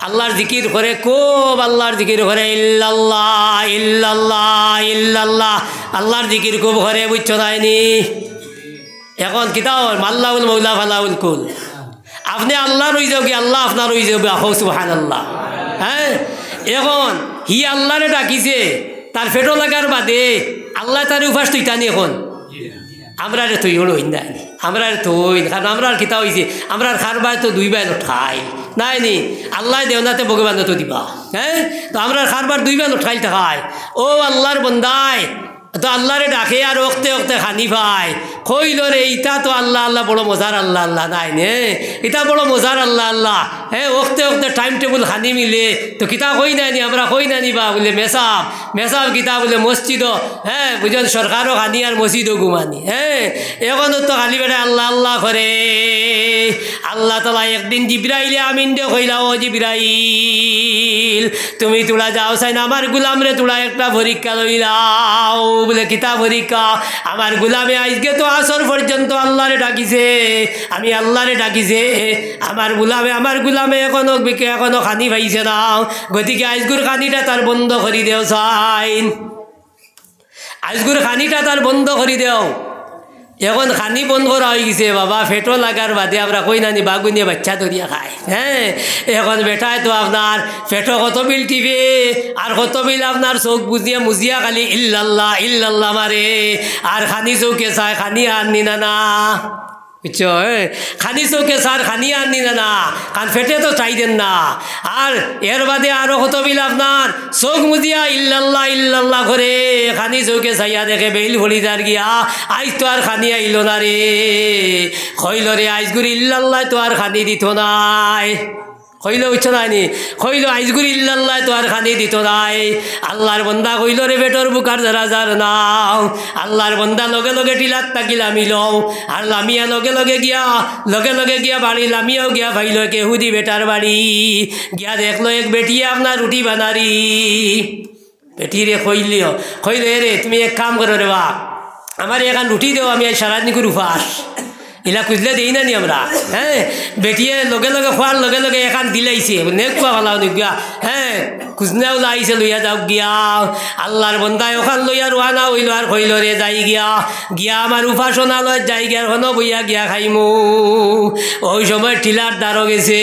আল্লাহর জিকির করে খুব আল্লাহর জিকির করে ইল্লাল্লাহ ইল্লাল্লাহ ইল্লাল্লাহ আল্লাহর জিকির খুব করে বুঝছো নাইনি এখন কিতাও মাল্লাউল মৌলা ফালাউল কুল আপনি আল্লাহ রই যাও কি আল্লাহ আপনার রই যাবে আহ সুবহানাল্লাহ হ্যাঁ এখন হি আল্লাহরে ডাকিছে তার ফেটো লাগার বাদে আল্লাহ তার উপাস তুই টানি এখন আমরা তুই হলো না আমরা তুই কারণ আমরা কিতা হয়েছে আমরা খারবার তো দুই বেলা ঠাই নাই নি আল্লাহ দেওনাতে ভগবান তো দিবা হ্যাঁ তো আমরা খারবার দুই বেলা ঠাই থাকায় ও আল্লাহর বন্দায় তো আল্লাহরে ডাকে আর ওক্তে ওক্তে খানি ভাই কইল রে ইটা তো আল্লাহ আল্লাহ বড় মজার আল্লাহ আল্লাহ নাই নে ইটা বড় মজার আল্লাহ আল্লাহ হ্যাঁ ওক্তে ওক্তে টাইম টেবুল খানি মিলে তো কিতা কই নানি আমরা কই নানি বা বলে মেসাব কিতা বলে মসজিদ হ্যাঁ বুঝলেন সরকারও খানি আর মসজিদও ঘুমানি হ্যাঁ এখন তো খালি বেড়ে আল্লাহ আল্লাহ করে আল্লাহ তালা একদিন জিব্রাইলে আমিন দে কইলা ও জিব্রাইল তুমি তোলা যাও চাই না আমার গুলাম রে তোলা একটা পরীক্ষা লইলাও বলে কিতা পরীক্ষা আমার গুলামে আজকে তো আসর পর্যন্ত আল্লাহরে ডাকিছে আমি আল্লাহরে ডাকিছে আমার গুলামে এখনো খানি পাইছে না গতিকে আজগুর খানিটা তার বন্ধ করি দেও চাইন আজগুর খানিটা তার বন্ধ করি দেও এখন খানি বন্ধ করা হয়ে গেছে বাবা ফেটো লাগার বাদে আমরা কই নানি বাগুনিয়ে বাচ্চা ধরিয়া খায় হ্যাঁ এখন বেটায় তো আপনার ফেটো কত বিল টিপে আর কত বিল আপনার চোখ বুঝিয়া মুজিয়া খালি ইল্লাল্লাহ ইল্লাল্লাহ মারে আর খানি চৌকে চায় খানি আর নি না বুঝছো খানি চৌকে সার খানি আর নি না কারণ ফেটে তো চাই দেন না আর এর বাদে আরো কত বিল আপনার চোখ মুজিয়া ইল্লাল্লাহ ইল্লাল্লাহ করে খানি চৌকে চাইয়া দেখে বেইল ভরি যার গিয়া আইজ তো আর খানি আইল না রে কইল রে আইজগুড়ি ইল্লাল্লাহ তো আর খানি দিত নাই কইল বুঝছো নাইনি কইল আইজগুড়ি ইল্লাল্লাহ তো আর খানি দিত নাই আল্লাহর বন্দা কইল রে বেটর বুকার যারা যার নাও আল্লাহর বন্দা লগে লগে টিলাত তাকি লামিল আর লামিয়া লগে লগে গিয়া বাড়ি লামিয়াও গিয়া ভাইল কেহুদি বেটার বাড়ি গিয়া দেখলো এক বেটিয়ে আপনার রুটি বানারি বেটি রে কইলে রে তুমি এক কাম করো রে বা আমার এখান রুটি দেও আমি সারাদিন করে উপাস ইলা খুঁজলে দেই না নি আমরা হ্যাঁ বেটিয়ে লগে লগে খোয়ার লগে লগে এখান দিলাইছে নেকুয়া ভালাও নিগিয়া হ্যাঁ খুঁজনেও লাইছে লইয়া যাও গিয়া আল্লাহর বন্দায় ওখান লইয়া রোয়ানা হইল আর কইল রে যাই গিয়া আমার উপাসনালয় যাই গিয়া এখনো বইয়া গিয়া খাইমু ওই সময় টিলার দ্বারও গেছে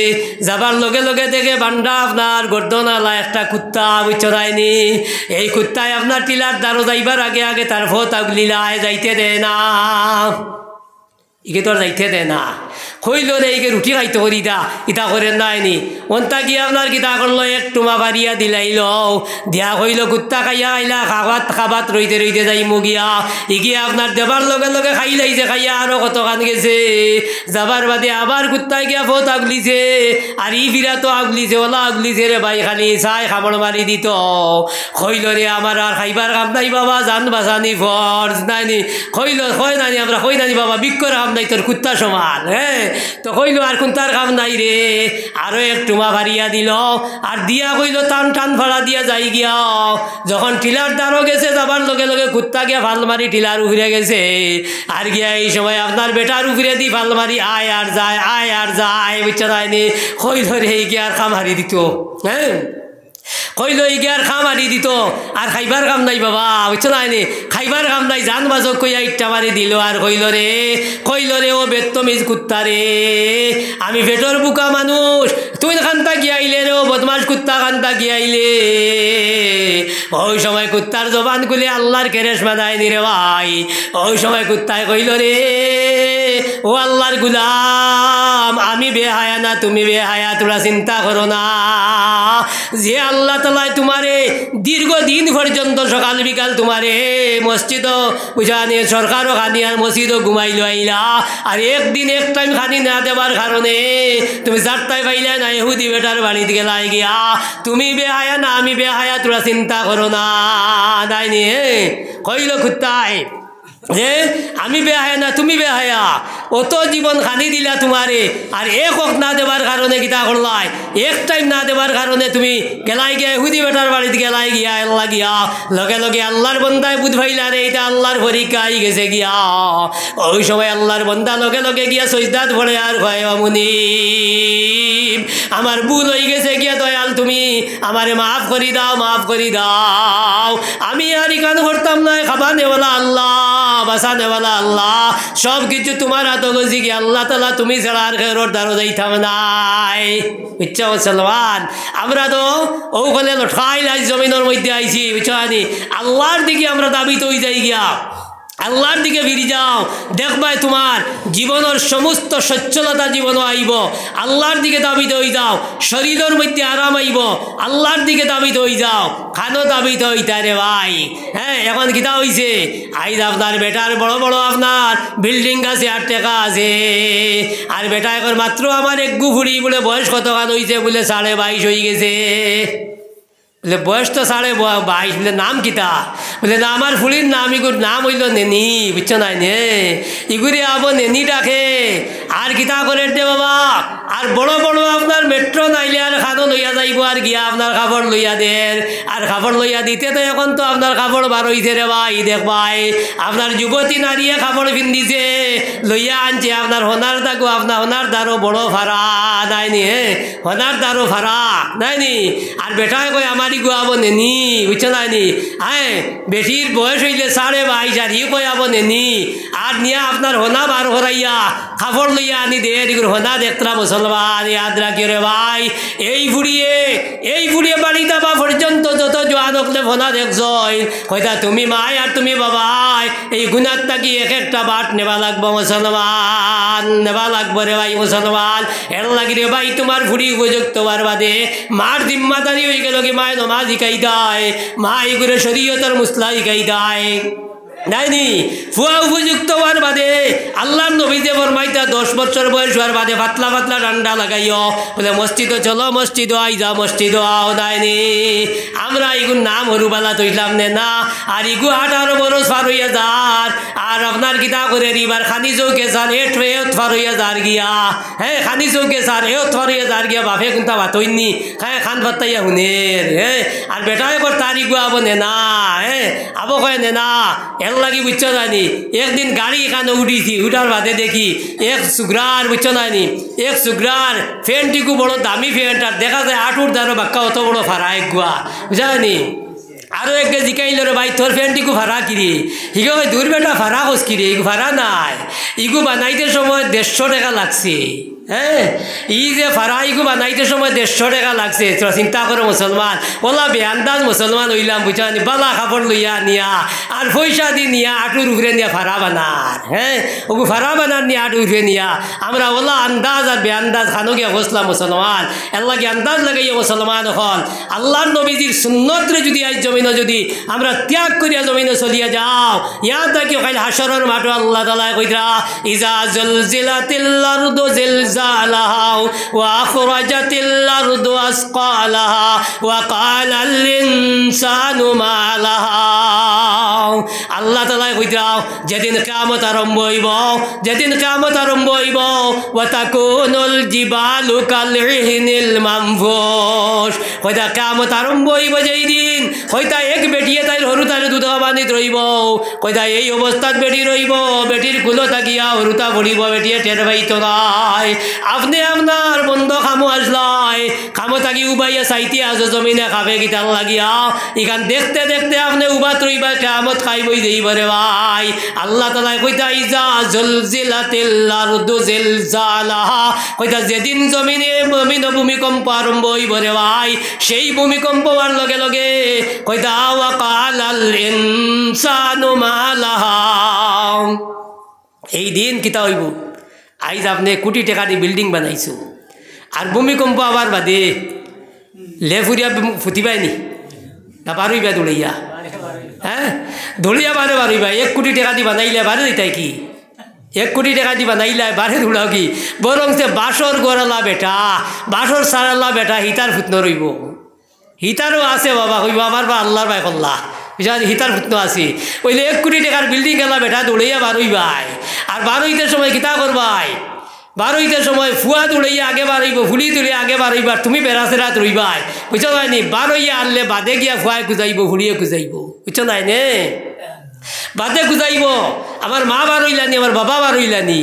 যাবার লগে লগে দেখে বান্ডা আপনার গর্দনালা একটা কুত্তা বুঝছো নাইনি এই কুত্তায় আপনার টিলার দ্বারও যাইবার আগে আগে তার ফত আগলিলায় যাইতে দেয় না ইকে তো আর যাইতে দেয় না কইল রে ইকে রুটি খাইতে করি ইটা করে নাইনি অন্তা গিয়ে আপনার কিতা করলো এক টুমা বাড়িয়া দিলাইল দিয়া কইল কুত্তা খাইয়া আইলা খাবাত রইতে যাই মুগিয়া ইগিয়ে আপনার দেবার লগে লগে খাই লাইছে খাইয়া আরো কত খান গেছে যাবার বাদে আবার কুত্তায় গিয়া ফত আগলিছে আর ই ফিরা তো আগলিছে ওলা আগলিছে রে ভাই খালি চাই খাবড় মারি দিত কইল রে আমার আর খাইবার কাম নাই বাবা জান বাঁচানি ফর্জ নাইনি কইল কয় নানি আমরা কই নানি বাবা বিক্ষর কাম নাই তোর কুত্তা সমান হ্যাঁ তো কইল আর কুন্তার কাম নাই রে আরো এক টুমা ভারিয়া দিল আর দিয়া কইল টান ভাড়া দিয়া যাই গিয়া যখন টিলার দ্বারও গেছে যাবার লগে লগে কুত্তা গিয়া ভাল মারি টিলার উফরে গেছে আর গিয়া এই সময় আপনার বেটার উফরে দি ভাল মারি আয় আর যায় বুঝছো নাইনি কইল রে গিয়া আর কাম হারি দিত হ্যাঁ কইল ইগে আর খাম আনি দিত আর খাইবার কাম নাই বাবা বুঝছো নাইনি খাইবার কাম নাই জান বাজক কইয়া ইট্টা মারি দিল আর কইল রে ও বেত্তমিজ কুত্তা রে আমি পেটর বুকা মানুষ তুই খান্তা গিয়ে আইলে রে ও বদমাস কুত্তা খান্তা গিয়ে আইলে ওই সময় কুত্তার জবান খুলে আল্লাহর কেরেশ মানায়নি রে ভাই ওই সময় কুত্তায় কইল রে ও আল্লাহর গুলাম আমি বেহায়া না তুমি বেহায়া তোরা চিন্তা করো না যে আল্লাহ তাআলা তোমারে দীর্ঘদিন পর্যন্ত সকাল বিকাল তোমারে মসজিদ বুঝানি সরকারও খানি আর মসজিদও ঘুমাইল আইলা আর একদিন এক টাইম খানি না দেবার কারণে তুমি চারটায় পাইলে না ইহুদি বেটার বাড়িতে গেলাই গিয়া তুমি বেহায়া না আমি বেহায়া তোরা চিন্তা করো না নাইনি কইল কুত্তায় যে আমি বেহায়া না তুমি বেহায়া, অত জীবন খানি দিলা তোমারে, আর এক হক না দেবার কারণে কিতা করলাই, এক টাইম না দেবার কারণে তুমি গেলাই গিয়া হুদি বেটার বাড়িতে গেলাই গিয়া আল্লাহ গিয়া লগে লগে আল্লাহর বন্দায় বুধ ভাইলা রে এটা আল্লাহর পরীক্ষা আই গেছে গিয়া। ওই সময় আল্লাহর বন্দা লগে লগে গিয়া সজদাত পড়ে আর কয় মুনিব আমার ভুল হয়ে গেছে গিয়া দয়াল তুমি আমারে মাফ করি দাও, মাফ করি দাও, আমি আর ইকান করতাম না, খাবানেওয়ালা আল্লাহ, বাঁচানেওয়ালা আল্লাহ, সব কিছু তোমার হাতে গেছি গিয়া আল্লাহ তালা তুমি ছাড়া আর খেরোর দ্বারো যাইতাম নাই। বুঝছো মুসলমান, আমরা তো ওখানে লটকাইল আজ জমিনের মধ্যে আইছি, বুঝছো আনি আল্লাহর দিকে আমরা দাবি তো যাই গিয়া, আল্লাহর দিকে ফিরে যাও, দেখবাই তোমার জীবনের সমস্ত সচ্ছলতা জীবন আইব। আল্লাহর দিকে দাবিত হয়ে যাও, শরীরের মধ্যে আরাম আইব, আল্লাহর দিকে দাবিত হয়ে যাও, খানো দাবিত হইতা রে ভাই। হ্যাঁ, এখন কিতা হয়েছে, আইজ আপনার বেটার বড় বড় আপনার বিল্ডিং আছে আর টাকা আছে, আর বেটা এখন মাত্র আমার এক গুফুরি বলে বয়স কতখান হয়েছে বলে 22.5 হয়ে গেছে, বলে বয়স তো 22.5, বলে নাম কিতা, বলে না আমার ফুলির নাম ইগুর নাম হইল নেনি, বুঝছো নাই নে, ইগুরি আবো নেনি ডাকে, আর কিতা করে দে বাবা, আর বড় বড় আপনার মেট্রো নাইলে আর খানো লইয়া যাইব, আর গিয়া আপনার কাপড় লইয়া দের, আর কাপড় লইয়া দিতে তো এখন তো আপনার কাপড় বার হইছে রে ভাই, দেখবাই আপনার যুবতী নারীয়ে কাপড় পিন্ধিছে লইয়া আনছে, আপনার হোনার দাগো আপনার হোনার দ্বারও বড় ভাড়া নাইনি, হোনার দ্বারও ভাড়া নাইনি, আর বেটায় কয় আমার গুয়াবো নেনি, বুঝছো নাইনি, হ্যাঁ বেটির বয়স হইলে 22.5 আর ই কয়াবো নেনি, আর নিয়া আপনার হোনা বার হরাইয়া কাপড় লইয়া আনি দে, হোনা দেখতরা মুসলমান ইয়াদ রাখি রে ভাই, এই বুড়িয়ে বাড়ি যাবা পর্যন্ত যত জোয়ান হকলে হোনা দেখছ, হয়তা তুমি মাই আর তুমি বাবাই এই গুণার থাকি এক একটা বাট নেবা লাগবো মুসলমান, নেবা লাগবো রে ভাই মুসলমান, এর লাগি রে ভাই তোমার ফুড়ি উপযুক্ত হওয়ার বাদে মার জিম্মাদারি হয়ে গেল কি মায় নমাজ শিখাই দেয়, মা এগুলো শরীয়তের মুসলা শিখাই দেয় নাইনি, ফুয়া উপযুক্ত হওয়ার বাদে আল্লাহর নবী যে ফরমাইতা 10 বছর বয়স হওয়ার বাদে পাতলা পাতলা ডান্ডা লাগাইও, বলে মসজিদে চলো, মসজিদে আই যাও, মসজিদে আও নাইনি, আমরা এগুর নাম হরুবালা তৈলাম না, আর ইগু 18 বরস পার হইয়া যার, আর আপনার কিতা করে এবার খানি চৌকে স্যার এত পার হইয়া যার গিয়া, হ্যাঁ খানি চৌকে স্যার এত পার হইয়া যার গিয়া, বাপে কোনটা বাতইনি খায় খান পাত্তাইয়া হুনের, হ্যাঁ আর বেটায় কর তার ইগু আবো না, হ্যাঁ আবো কয় না, লাগি বুঝছো জানি, একদিন গাড়ি এখানে উঠিছি, উঠার বাদে দেখি এক সুগ্রার, বুঝছো জানি এক সুগ্রার ফ্যানটিকু বড় দামি ফ্যান, আর দেখা যায় 8 দ্বারো বাক্কা অত বড় ফারা এক গুয়া, বুঝা জানি, আরও একে জিকাইল রে ভাই তোর ফ্যানটিকু ভাড়া কিরে, হিগো ভাই দূর বেটা ভাড়া খোঁজ কিরে, ইগু ভাড়া নাই, ইগু বানাইতে সময় 150 টাকা লাগছে, হ্যাঁ ই যে ফারা ইগু বানাইতে সময় 150 টাকা লাগছে, চিন্তা করো মুসলমান, ওলা বেআন্দাজ মুসলমান হইলাম, বুঝা নি, বালা কাপড় লইয়া নিয়া আর পয়সা দি নিয়া আটুর উপরে নিয়া ফারা বানার, হ্যাঁ ওগু ফারা বানার নিয়ে আটুর উপরে নিয়া আমরা ওলা আন্দাজ আর বেআন্দাজ খানো গিয়া বসলাম মুসলমান, এল্লা গিয়ে আন্দাজ লাগাইয়া মুসলমান হল আল্লাহর নবীজির সুন্নতরে যদি আজ জমিন যদি আমরা ত্যাগ করিয়া জমিনে চলিয়া যাও, ইয়াদ থাকি কাল হাসরের মাঠে আল্লাহ তাআলা কইরা ইজা জুলজিলাতিল আরদু জিলজালাহা ওয়া আখরাজাতিল আরদু আসকালাহা ওয়া ক্বালাল ইনসানু মা লাহা, আল্লাহ তাআলা কইরা যেদিন কিয়ামত আরম্ভ হইব, যেদিন কিয়ামত আরম্ভ হইব, ওয়া তাকুনুল জিবালু কাল ইহনিল মানফুশ, কইরা কিয়ামত আরম্ভ হইব যেই দিন কইতা এক বেটিয়ে তাই হরু তারে দুধ বানিত রইব, কইতা এই অবস্থাত বেটি রইব, বেটির কুলো থাকিয়া হরুতা ভরিব, বেটিয়ে টের পাইত নাই, আপনি আপনার বন্ধ খামো আসলাই, খামো থাকি উবাইয়া চাইতে আছো জমিনে খাবে গিতার লাগিয়া, এখান দেখতে দেখতে আপনি উবাত রইবা, কিয়ামত খাইবই যাইব রে ভাই, আল্লাহ তাআলা কইতা ইজা জুলজিলাতিল আরদু জিলজালাহা, কইতা যেদিন জমিনে ভূমিকম্প আরম্ভ হইব রে ভাই, সেই ভূমিকম্প হওয়ার লগে লগে কইতা ওয়া ক্বালাল ইনসানু মা লাহা, এই দিন কিতা হইব, আইজ আপনি কোটি টাকা দিয়ে বিল্ডিং বানাইছো, আর ভূমিকম্প আবার বাদে লেফুরিয়া ফুটিবাইনি না বারুইবা দৌড়াইয়া, হ্যাঁ দৌড়িয়া বারে বারুইবা, 1 কোটি টাকা দিয়ে বানাইলে বারে দিতাই কি, 1 কোটি টাকা দিয়ে বানাইলে বারে দৌড়াও কি, বরং সে বাসর গড়ালা বেটা, বাসর সারালা বেটা হিতার ফুটন রইব, হিতারও আছে বাবা, কইব আমার বা আল্লাহর বাই কল্লা, বুঝলি হিতার ফুটনো আছি ওইলে 1 কোটি টাকার বিল্ডিং গেলা বেটা দৌড়াইয়া বারোই ভাই আর বারোইতে সময় কিতা করবাই বারোইতে সময় ফুয়া দৌড়াইয়া আগে বারইব ফুলি তুলে আগে বারইবার তুমি বেড়াচেরাত রইবাই বুঝছো নাইনি বারইয়া আনলে বাদে গিয়া ফুয়ায় কুজাইব ফুলিয়ে কুজাইব বুঝছো নাই নে বাদে কুজাইব আমার মা বারইলানি আমার বাবা বারইলানি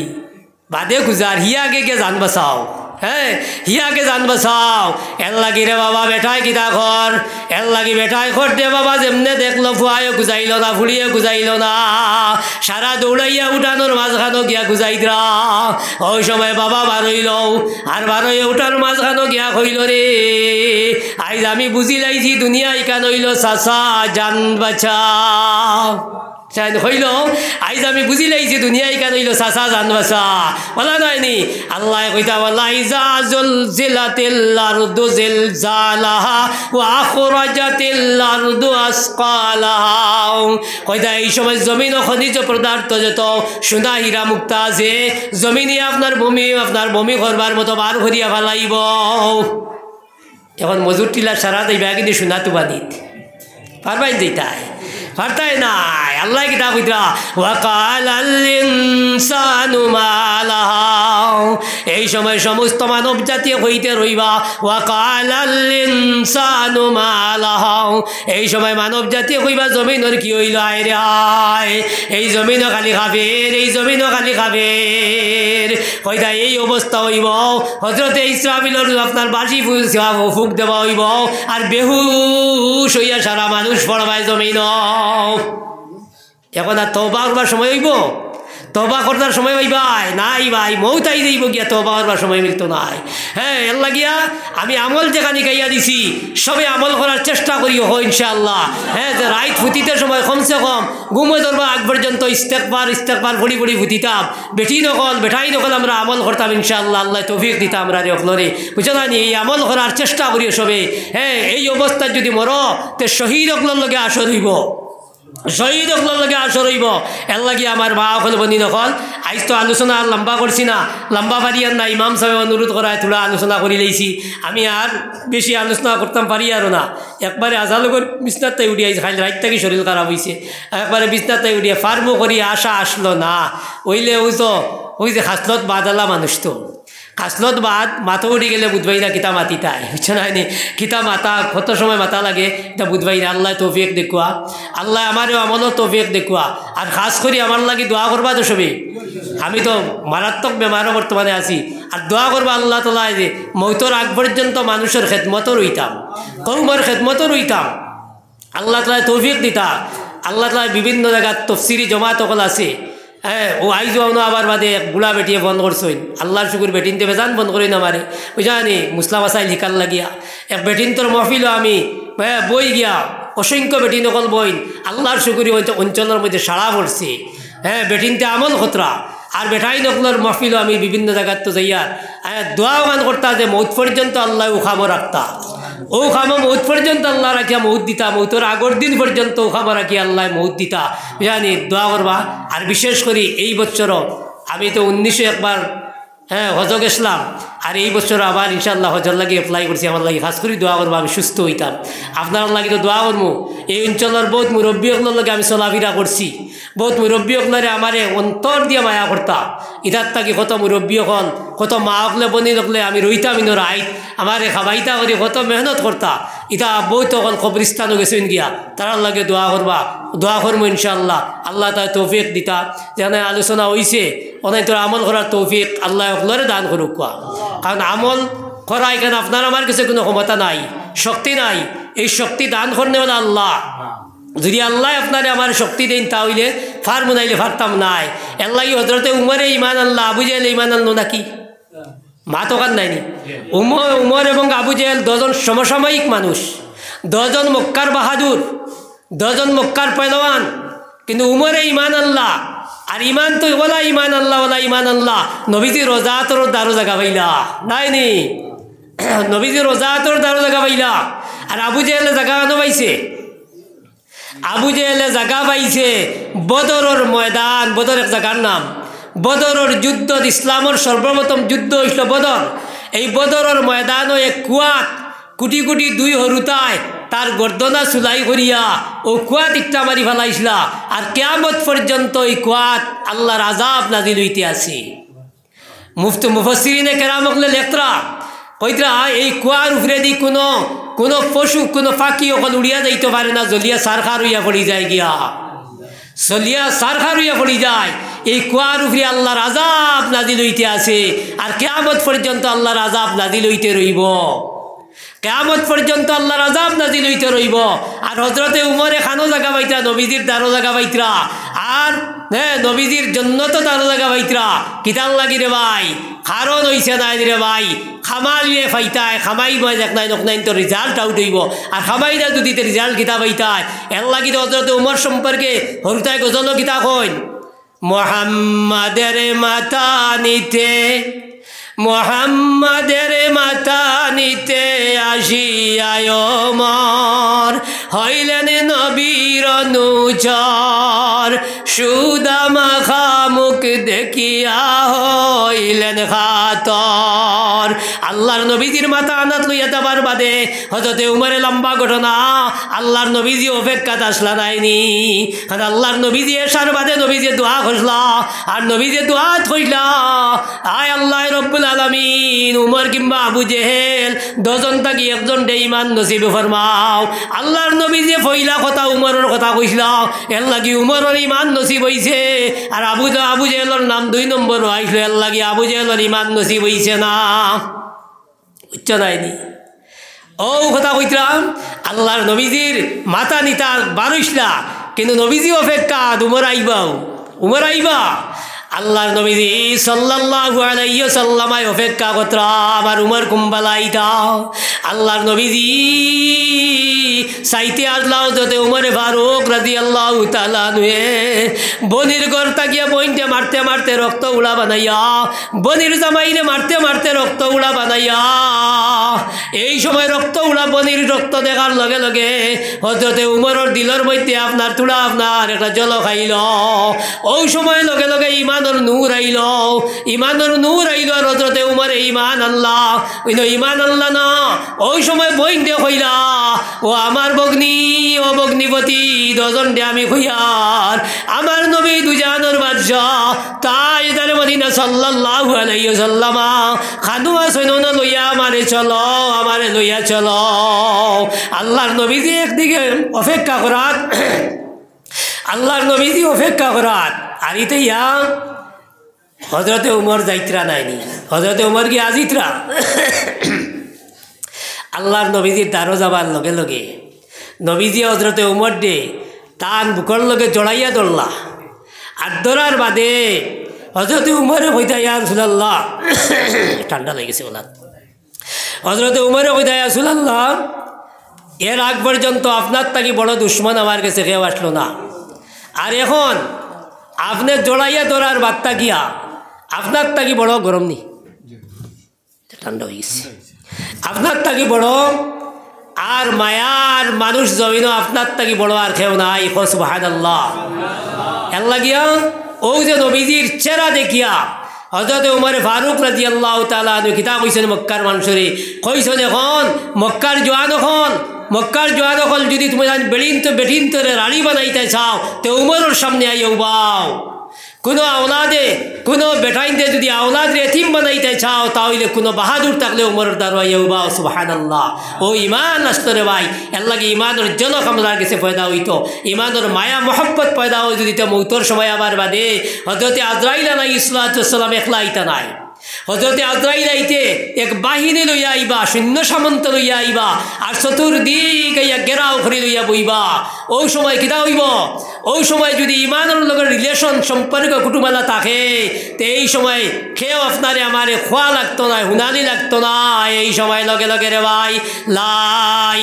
বাদে কুজার হিয়া আগে গিয়ে জান বাঁচাও হ্যাঁ হিয়াকে জান বাঁচাও এর লাগি রে বাবা বেটাই কিতা ঘর এর লাগি বেটাই ঘর দে বাবা যেমনে দেখলো ফুয়ায় গুজাইল না ফুলিয়ে গুজাইল না সারা দৌড়াইয়া উঠানোর মাঝখানো গিয়া গুজাই দ্রা ওই সময় বাবা বারইল আর বারইয়া উঠানোর মাঝখানো গিয়া কইল রে আইজ আমি বুঝি লাইছি দুনিয়া ইকান হইল চাচা জান বাঁচাও হইল আইজ আমি বুঝি লাইছি দুনিয়ায় কেন হইল চাচা জান বাঁচা বলা যায়নি আল্লাহ কইতা বলা ইজা জুলজিলাতিল আরদু জিলজালাহা ওয়া আখরাজাতিল আরদু আসকালাহা কইতা এই সময় জমিন ও খনিজ পদার্থ যত সোনা হীরা মুক্তা আছে জমিনে আপনার ভূমি করবার মতো বার করিয়া ফেলাইব এখন মজুর টিলা সারা দেবা কিন্তু সোনা তুবানিত পারবাই দিতাই পারতাই নাই আল্লাহ কিতাব কইতা ওয়াকালাল ইনসানু মা লাহা এই সময় সমস্ত মানব জাতি হইতে রইবা ওয়াকালাল ইনসানু মা লাহা এই সময় মানব জাতি কইবা জমিনের কি হইল আয় রে আয় এই জমিনও খালি খাবের এই জমিনও খালি খাবের কইতা এই অবস্থা হইব হযরতে ইসরাফিলের আপনার বাঁশি ফুক দেওয়া হইব আর বেহুশ হইয়া সারা মানুষ পড়বায় জমিন এখন আর তওবা করবার সময় হইব তওবা করবার সময় হইবাই নাই ভাই মৌতাই যাইব গিয়া তওবা করবার সময় মিলতো নাই হ্যাঁ এর লাগিয়া আমি আমল যেখানে গাইয়া দিছি সবে আমল করার চেষ্টা করিও হয় ইনশাআল্লাহ হ্যাঁ যে রাইত ফুটিতে সময় কমসে কম ঘুমে ধরবা আগ পর্যন্ত ইস্তেকবার ভরি ভরি ফুটিতাম বেটাই নকল আমরা আমল করতাম ইনশাআল্লাহ আল্লাহ তৌফিক দিতাম আমরা রে অকলরে বুঝছো না এই আমল করার চেষ্টা করিও সবে হ্যাঁ এই অবস্থায় যদি মরো তে শহীদ অকলর লগে আসর হইব শহীদ অকলর লগে আসর হইব এর লাগি আমার মা অকল বনি নকল আইজ তো আলোচনা আর লম্বা করছি না লম্বা পারিয়ার না ইমাম সাহেব অনুরোধ করায় থোড়া আলোচনা করি লইছি আমি আর বেশি আলোচনা করতাম পারি আর না একবারে আজালগর বিছনার তাই উঠিয়ে খাইল রাত থেকে শরীর খারাপ হয়েছে একবারে বিছনার তাই উঠিয়ে ফার্মও করি আশা আসলো না ওইলে ওই যে খাসলত বাদালা মানুষ তো খাসলত বাদ মাথা উঠে গেলে বুধবাই না কিতা মাতিতাই বুঝছো না কিতা মাতা কত সময় মাথা লাগে এটা বুধবাই না আল্লাহ তৌফিক দেখুয়া আল্লাহ আমারও আমলও তৌফিক দেখুয়া আর খাস করি আমার লাগি দোয়া করবা তো সবই আমি তো মারাত্মক বেমারও বর্তমানে আছি আর দোয়া করবা আল্লাহ তাআলা যে মৌতর আগ পর্যন্ত মানুষের খেদমতও রইতাম কৌমের খেদমতও রইতাম আল্লাহ তাআলা তৌফিক দিতা আল্লাহ তাআলা বিভিন্ন জায়গার তফসিরি জমাত সকল আছে হ্যাঁ ও আইজ আবার বাদে এক বুড়া বেটিয়ে বন্ধ করছইন আল্লাহর শুকুর বেটিনতে বেজান বন্ধ করি না মারে বুঝানি মুসলাম আসাই লিখার লাগিয়া এক বেটিন তোর মহফিলও আমি হ্যাঁ বই গিয়া অসংখ্য বেটিন অকল বইন আল্লাহর শুকুরি অঞ্চলের মধ্যে সাড়া পড়ছে হ্যাঁ বেটিনতে আমল খতরা আর বেটাই নকলর মহফিলও আমি বিভিন্ন জায়গার তো যাইয়া দোয়াও গান করতা যে মৌত পর্যন্ত আল্লাহ উখামো রাখতা ও খামো মৌত পর্যন্ত আল্লাহ রাখিয়া মৌত দিতা মৌতর আগর দিন পর্যন্ত ও খামো রাখিয়া আল্লাহ মৌত দিতা জানি দোয়া করবা আর বিশেষ করে এই বছরও আমি তো 1900 একবার হ্যাঁ হজ গেছিলাম আর এই বছর আবার ইনশাআল্লাহ হজর লাগি এপ্লাই করছি আমার লাগে খাস করে দোয়া করবো আমি সুস্থ হইতাম আপনার লাগে তো দোয়া করবো এই অঞ্চলের বহুত মুরব্বীগুলোর লগে আমি চলাফেরা করছি বহুত মুরব্বীগুলোরে আমারে অন্তর দিয়ে মায়া করতাম ইতার থাকি কত মুরব্বী হল কত মা হকলে বনি হকলে আমি রইতাম ইনোর আইত আমারে খাবাইতা করি কত মেহনত করতা ইতা বহুত হল কবরিস্তানও গেছেন গিয়া তার লাগে দোয়া করবা দোয়া করবো ইনশাআল্লাহ আল্লাহ তাই তৌফিক দিতা যেন আলোচনা হয়েছে অনেক তোর আমল করার তৌফিক আল্লাহ হকলরে দান করুক কারণ আমল করা এখানে আপনার আমার কাছে কোনো ক্ষমতা নাই শক্তি নাই এই শক্তি দান করতে হলে আল্লাহ যদি আল্লাহ আপনারে আমার শক্তি দেন তাহলে ফার মুনাইলে ফারতাম নাই আল্লাহ হজরতে উমরে ইমান আল্লাহ আবু জেহেল ইমান আনলো নাকি মা তো কান নাইনি উমর এবং আবু জেহেল দুজন সমসাময়িক মানুষ দুজন মক্কার বাহাদুর দুজন মক্কার পেহলওয়ান কিন্তু উমরে ইমান আল্লাহ আর ইমান তো ওলা ইমান আল্লাহ নবীজি রোজাতর দারো জায়গা পাইলা নাইনি নবীজি রোজাতর দারো জায়গা পাইলা আর আবু জেহেলে জায়গা আনো পাইছে আবু জেহেলে জায়গা পাইছে বদরের ময়দান বদর এক জায়গার নাম বদরের যুদ্ধ ইসলামের সর্বপ্রথম যুদ্ধ হইল বদর এই বদরের ময়দানও এক কুটি কুটি দুই হরুতায় তার গর্দনা চুলাই করিয়া ও কুয়াত ইট্টা মারি ফেলাইছিলা আর কিয়ামত পর্যন্ত এই কুয়াত আল্লাহর আযাব নাজিল হইতে আছে। মুফাসসিরিনে কেরাম হলে লেখরা কইতরা এই কুয়ার উপরে দি কোনো পশু কোনো পাখি ওখানে উড়িয়া যাইতে পারে না, জলিয়া সারখার হইয়া পড়ি যায় গিয়া, জলিয়া সারখার হইয়া পড়ি যায়। এই কুয়ার উপরে আল্লাহর আযাব নাজিল হইতে আছে আর কিয়ামত পর্যন্ত আল্লাহর আযাব নাজিল হইতে রইব, কিয়ামত পর্যন্ত আল্লাহর আযাব নাজিল হইতে রইব। আর হযরতে উমরে খানো জায়গা পাইতরা, নবীজির দারো জায়গা পাইতরা, আর নবীজির জন্য তো দারো জায়গা পাইতরা। কিতাল লাগি রে ভাই, কারণ হইছে নাই রে ভাই, খামাইলে ফাইতায় খামাই বয় দেখ নাই নক নাই তো রেজাল্ট আউট হইব। আর খামাইরা যদি তে রেজাল্ট কিতা পাইতায় এর লাগি হযরতে উমর সম্পর্কে হরুতায় গজল কিতা কইন, মুহাম্মাদের মাথা নিতে, মুহাম্মাদের মাথা নিতে আসিয়ায় ওমর, হইলেন নবীর অনুচর, সুদামাখা মুখ দেখিয়া হইলেন খাতর। আল্লাহর নবীজির মাথা আনাত লইয়া যাবার বাদে হযরতে উমরে লম্বা ঘটনা, আল্লাহর নবীজি অপেক্ষাত আসলা নাইনি। আর আল্লাহর নবীজি এসার বাদে নবীজি দোয়া করলা, আর নবীজি দোয়া কইলা, আয় আল্লাহ রব্বুল আলামিন উমর কিংবা আবু জেহেল দজন থাকি একজন ডে ইমান নসিব ফরমাও। আল্লাহর নবী যে ফইলা কথা উমরের কথা কইসলা, এর লাগি উমরের ইমান নসিব হইছে। আর আবু জেহেলের নাম 2 নম্বর আইসলো, এর লাগি আবু জেহেলের ইমান নসিব হইছে না। বুঝছো নাইনি? ও কথা কইতরাম আল্লাহর নবীজির মাথা নিতা বারইসলা, কিন্তু নবীজি অপেক্ষা উমর আইবা। আল্লাহর নবীজি সাল্লাল্লাহু আলাইহি ওয়াসাল্লাম অপেক্ষা করতরা, আমার উমর কুম্বালাইতা। আল্লাহর নবীজি সাইতে আসলাও যতে উমরে ফারুক রাদিয়াল্লাহু তাআলা নুয়ে বনির ঘর তাকিয়া বইনতে মারতে মারতে রক্ত উড়া বানাইয়া, বনির জামাইরে মারতে মারতে রক্ত উড়া বানাইয়া। এই সময় রক্ত উড়া বনির রক্ত দেখার লগে লগে হযরতে উমরের দিলের মধ্যে আপনার তুড়া আপনার একটা জল খাইল। ওই সময় লগে লগে ইমানের নূর আইল, ইমানের নূর আইল। আর হযরতে উমরে ইমান আল্লাহ, ইমান আল্লাহ না। ওই সময় বইন দে হইলা, ও আমার বগ্নি, ও বগ্নিপতি দজন দে আমি হইয়ার, আমার নবী দুজানোর বাদশাহ তাজদারে মদিনা সাল্লাল্লাহু আলাইহি ওয়াসাল্লাম খানুয়া সৈননা লইয়া আমারে চলো, আমারে লইয়া চলো। আল্লাহর নবীজি একদিকে অপেক্ষা করাত, আল্লাহর নবীজি অপেক্ষা করাত, আর ইতে ইয়া হযরতে উমর যাইত্রা নাইনি। হযরতে উমর কি আজিত্রা আল্লাহর নবীজির দ্বারো যাবার লগে লগে নবীজি হযরতে উমর দে তান বুকর লগে জড়াইয়া ধরলা। আর ধরার বাদে হযরতে উমরে কইতা, ইয়া রাসূলুল্লাহ, ঠান্ডা লেগেছে ওলা। হযরতে উমরে কইতা, ইয়া রাসূলুল্লাহ, এর আগ পর্যন্ত আপনার থাকি বড় দুশ্মন আমার কাছে কেউ আসলো না, আর এখন আপনি জড়াইয়া ধরার বার্তা গিয়া আপনার থাকি বড় গরম নি, ঠান্ডা হয়ে গেছে, আপনার থাকি বড় আর মায়ার মানুষ জমিন আপনার থাকি বড় আর কেউ নাই। সুবহানাল্লাহ। এর লাগিয়া ও যে নবীজির চেহারা দেখিয়া হযরতে উমর ফারুক রাদিয়াল্লাহু তাআলা আনহু কিতাব কইছেন মক্কার মানুষরে, কইছেন এখন মক্কার জোয়ান হল যদি তুমি বেড়িন তো বেঠিন তোরে রানী বানাইতে চাও তো উমরের সামনে আইও বাও। কোনো আওলাদে কোনো বেটাইনতে যদি আওলাদ এতিম বানাইতে চাও তাহলে কোনো বাহাদুর থাকলে উমরের দারোয়াইও বাও। সুবহানাল্লাহ। ও ইমান আসতরে ভাই, এর লাগে ইমানের জনক আমাদের কাছে পয়দা হইতো, ইমানের মায়া মহব্বত পয়দা হয়ে যদি মৌতর সময় আবার বাদে হযরতে আজরাইল আলাইহিস সালাম একলা আইতা নাই। হযরতে আজরাইল আইতে এক বাহিনী লইয়া আইবা, সৈন্য সামন্ত লইয়া আইবা, আর চতুর্দিক ইয়া গেরাও করে লইয়া বইবা। ওই সময় কিতা হইব, ওই সময় যদি ইমানের লগের রিলেশন সম্পর্ক কুটুমালা থাকে তো এই সময় খেয়েও আপনারে আমারে খোয়া লাগতো না, হুনানি লাগতো না। এই সময় লগে লগে রে ভাই লা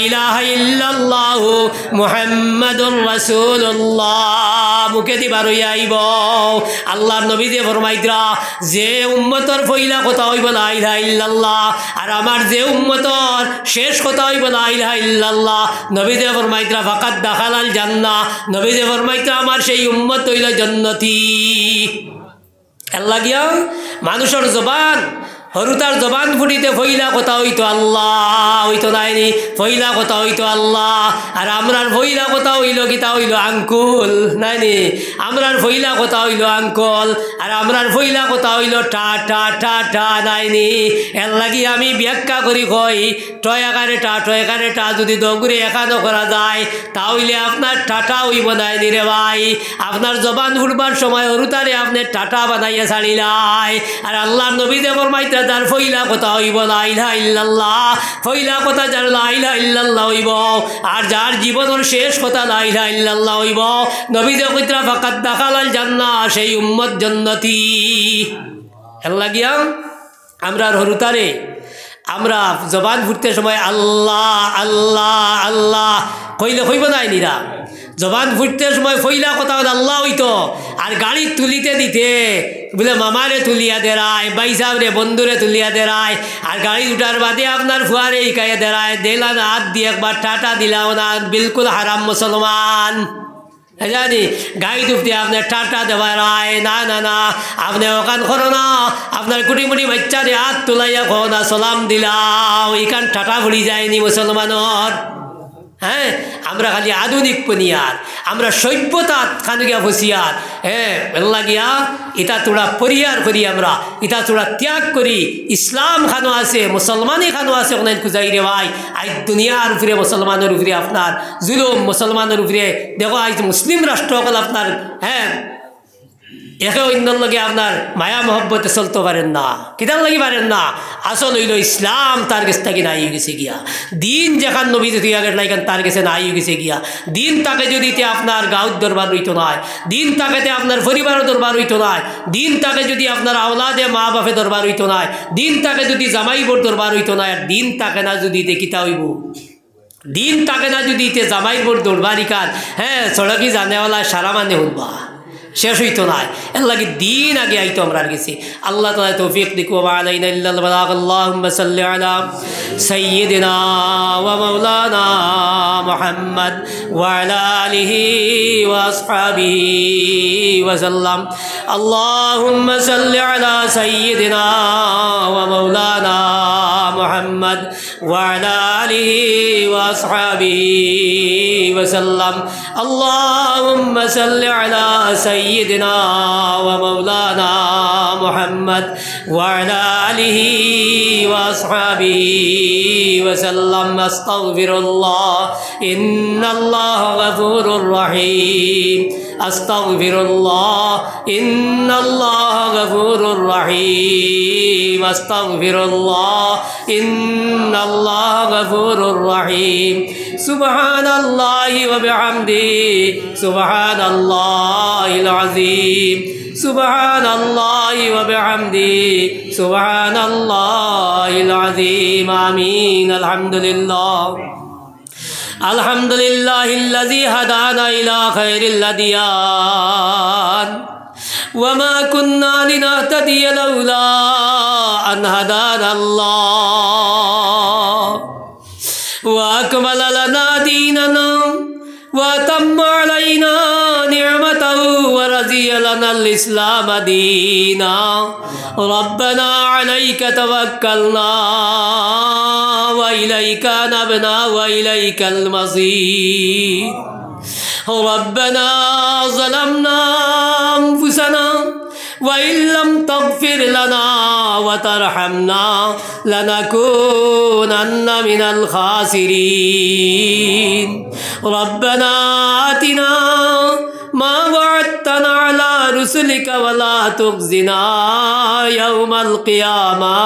ইলাহা ইল্লাল্লাহু মুহাম্মাদুর রাসূলুল্লাহ মুখে দিবার হইয়া আইব। আল্লাহর নবী যে ফরমাইতরা, যে উম্মতর পয়লা কথা হইব লা ইলাহা ইল্লাল্লাহ, আর আমার যে উম্মতর শেষ কথা হইব লা ইলাহা ইল্লাল্লাহ, নবী যে ফরমাইতরা ফাকাদ দাখালাল জান্নাহ, নবী যে ফরমাইতরা আমার সেই উম্মত হইল জান্নতি। আল্লাহ গিয়া মানুষের জবান হরুতার জবান ফুটিতে ফইলা কথা হইতো আল্লাহ হইতো নাইনি, ফইলা কথা হইতো আল্লাহ। আর আমরার ফইলা কথা হইল কিতা হইল আঙ্কুল নাইনি, আমরার ফইলা কথা হইল আঙ্কল, আর আমরার ফইলা কথা হইল টা টা টা টা নাইনি। এর লাগি আমি ব্যাখ্যা করি কই টয়কারে টা যদি দগুরে একানো করা যায় তাহলে আপনার টাটা হইব নাইনি রে ভাই। আপনার জবান ফুটবার সময় হরুতারে আপনি টাটা বানাইয়া ছাড়িলাই। আর আল্লাহর নবী দেবর মাইতে যার ফইলা কথা হইব লা ইলাহা ইল্লাল্লাহ, ফইলা কথা যার লা ইলাহা ইল্লাল্লাহ হইব, আর যার জীবনের শেষ কথা লা ইলাহা ইল্লাল্লাহ হইব। নবী যে কইতরা ফাকাত দাখালাল জান্নাহ, সেই উম্মত জান্নাতি। এর লাগিয়া আমরা হরুতারে আমরা জবান ফুটতে সময় আল্লাহ আল্লাহ আল্লাহ কইলে হইব নাই নিরা। জবান ফুটতে সময় ফইলা কথা আল্লাহ হইতো, আর গাড়ি তুলিতে দিতে বলে মামারে তুলিয়া দেরায়, বাইসাবরে বন্ধুরে তুলিয়া দেরায়, আর গাড়ি উঠার বাদে আপনার ফুয়ারে ইকাইয়া দেরায়, দিলা না হাত দিয়ে একবার টাটা দিলাও না, বিলকুল হারাম মুসলমান জানি। গাড়ি তুপতে আপনার টাটা দেওয়ার না না না, আপনি ওখান করো না, আপনার কুটি মুটি বাচ্চারে হাত তুলাইয়া কো না সালাম দিলাও, এখান টাটা ফুড়ি যায়নি মুসলমানর। হ্যাঁ, আমরা খালি আধুনিক পনিয়ার, আমরা সভ্যতা খানুগিয়া ফসিয়ার। হ্যাঁ, লাগিয়া এটা তোরা পরিহার করি, আমরা এটা তোরা ত্যাগ করি। ইসলাম খানো আছে, মুসলমানই খানো আছে, অনেক খুঁজাই রে ভাই। আজ দুনিয়ার উপরে মুসলমানের উপরে আপনার জুলুম, মুসলমানের উপরে দেখো আজ মুসলিম রাষ্ট্রসকল আপনার হ্যাঁ একে অন্যর লগে আপনার মায়া মহব্বতে চলতে পারেন না, কিতার লাগি পারেন না। আসল হইল ইসলাম তার কাছে থাকি নাই হয়ে গেছে গিয়া, দিন যেখান নবী লাইখান তার কাছে নাই হয়ে গেছে গিয়া। দিন তাকে যদি আপনার গাঁত দরবার হইতো নয়, দিন তাকে আপনার পরিবারের দরবার হইতো নয়, দিন তাকে যদি আপনার আওলাদে মা বাপে দরবার হইতো নয়, দিন তাকে যদি জামাইবোর দরবার হইতো নয়, আর দিন তাকে না যদি কিতা হইব, দিন তাকে না যদি জামাইবোর দরবারি কান হ্যাঁ সড়কি জানেওয়ালা সারা মানে হইবা শেষ হইতো না। এর লাগে দিন আগে আইতো আমরা গেছি। আল্লাহ তাআলা তৌফিক দিক ওয়া আলাইনা ইল্লাল বালাগ। আল্লাহুম্মা সাল্লি আলা সাইয়্যিদিনা ওয়া মাওলানা মুহাম্মদ ওয়া আলা আলিহি ওয়া আসহাবিহি ওয়া সাল্লাম। আল্লাহুম্মা সাল্লি আলা সাইয়্যিদিনা ওয়া মাওলানা মুহাম্মদ ওয়া আলা আলিহি ওয়া আসহাবিহি ওয়া সাল্লাম। আল্লাহুম্মা সাল্লি আলা سيدنا ومولانا محمد وعلى آله وأصحابه وسلم. أستغفر الله إن الله غفور رحيم. أستغفر الله إن الله غفور رحيم. أستغفر الله إن الله غفور رحيم. سبحان الله وبحمده سبحان الله العظيم. سبحان الله وبحمده سبحان الله العظيم. آمين. الحمد لله. الحمد لله الذي هدانا إلى خير الأديان وما كنا لنهتدي لولا أن هدانا الله وأكمل لنا ديننا وأتم علينا نعمته ورضي لنا الإسلام دينا. ربنا عليك توكلنا وإليك نبنا وإليك المصير. ربنا ظلمنا أنفسنا وإن لم تغفر لنا وترحمنا لنكونن من الخاسرين. ربنا آتنا ما وعدتنا على رسلك ولا تخزنا يوم القيامة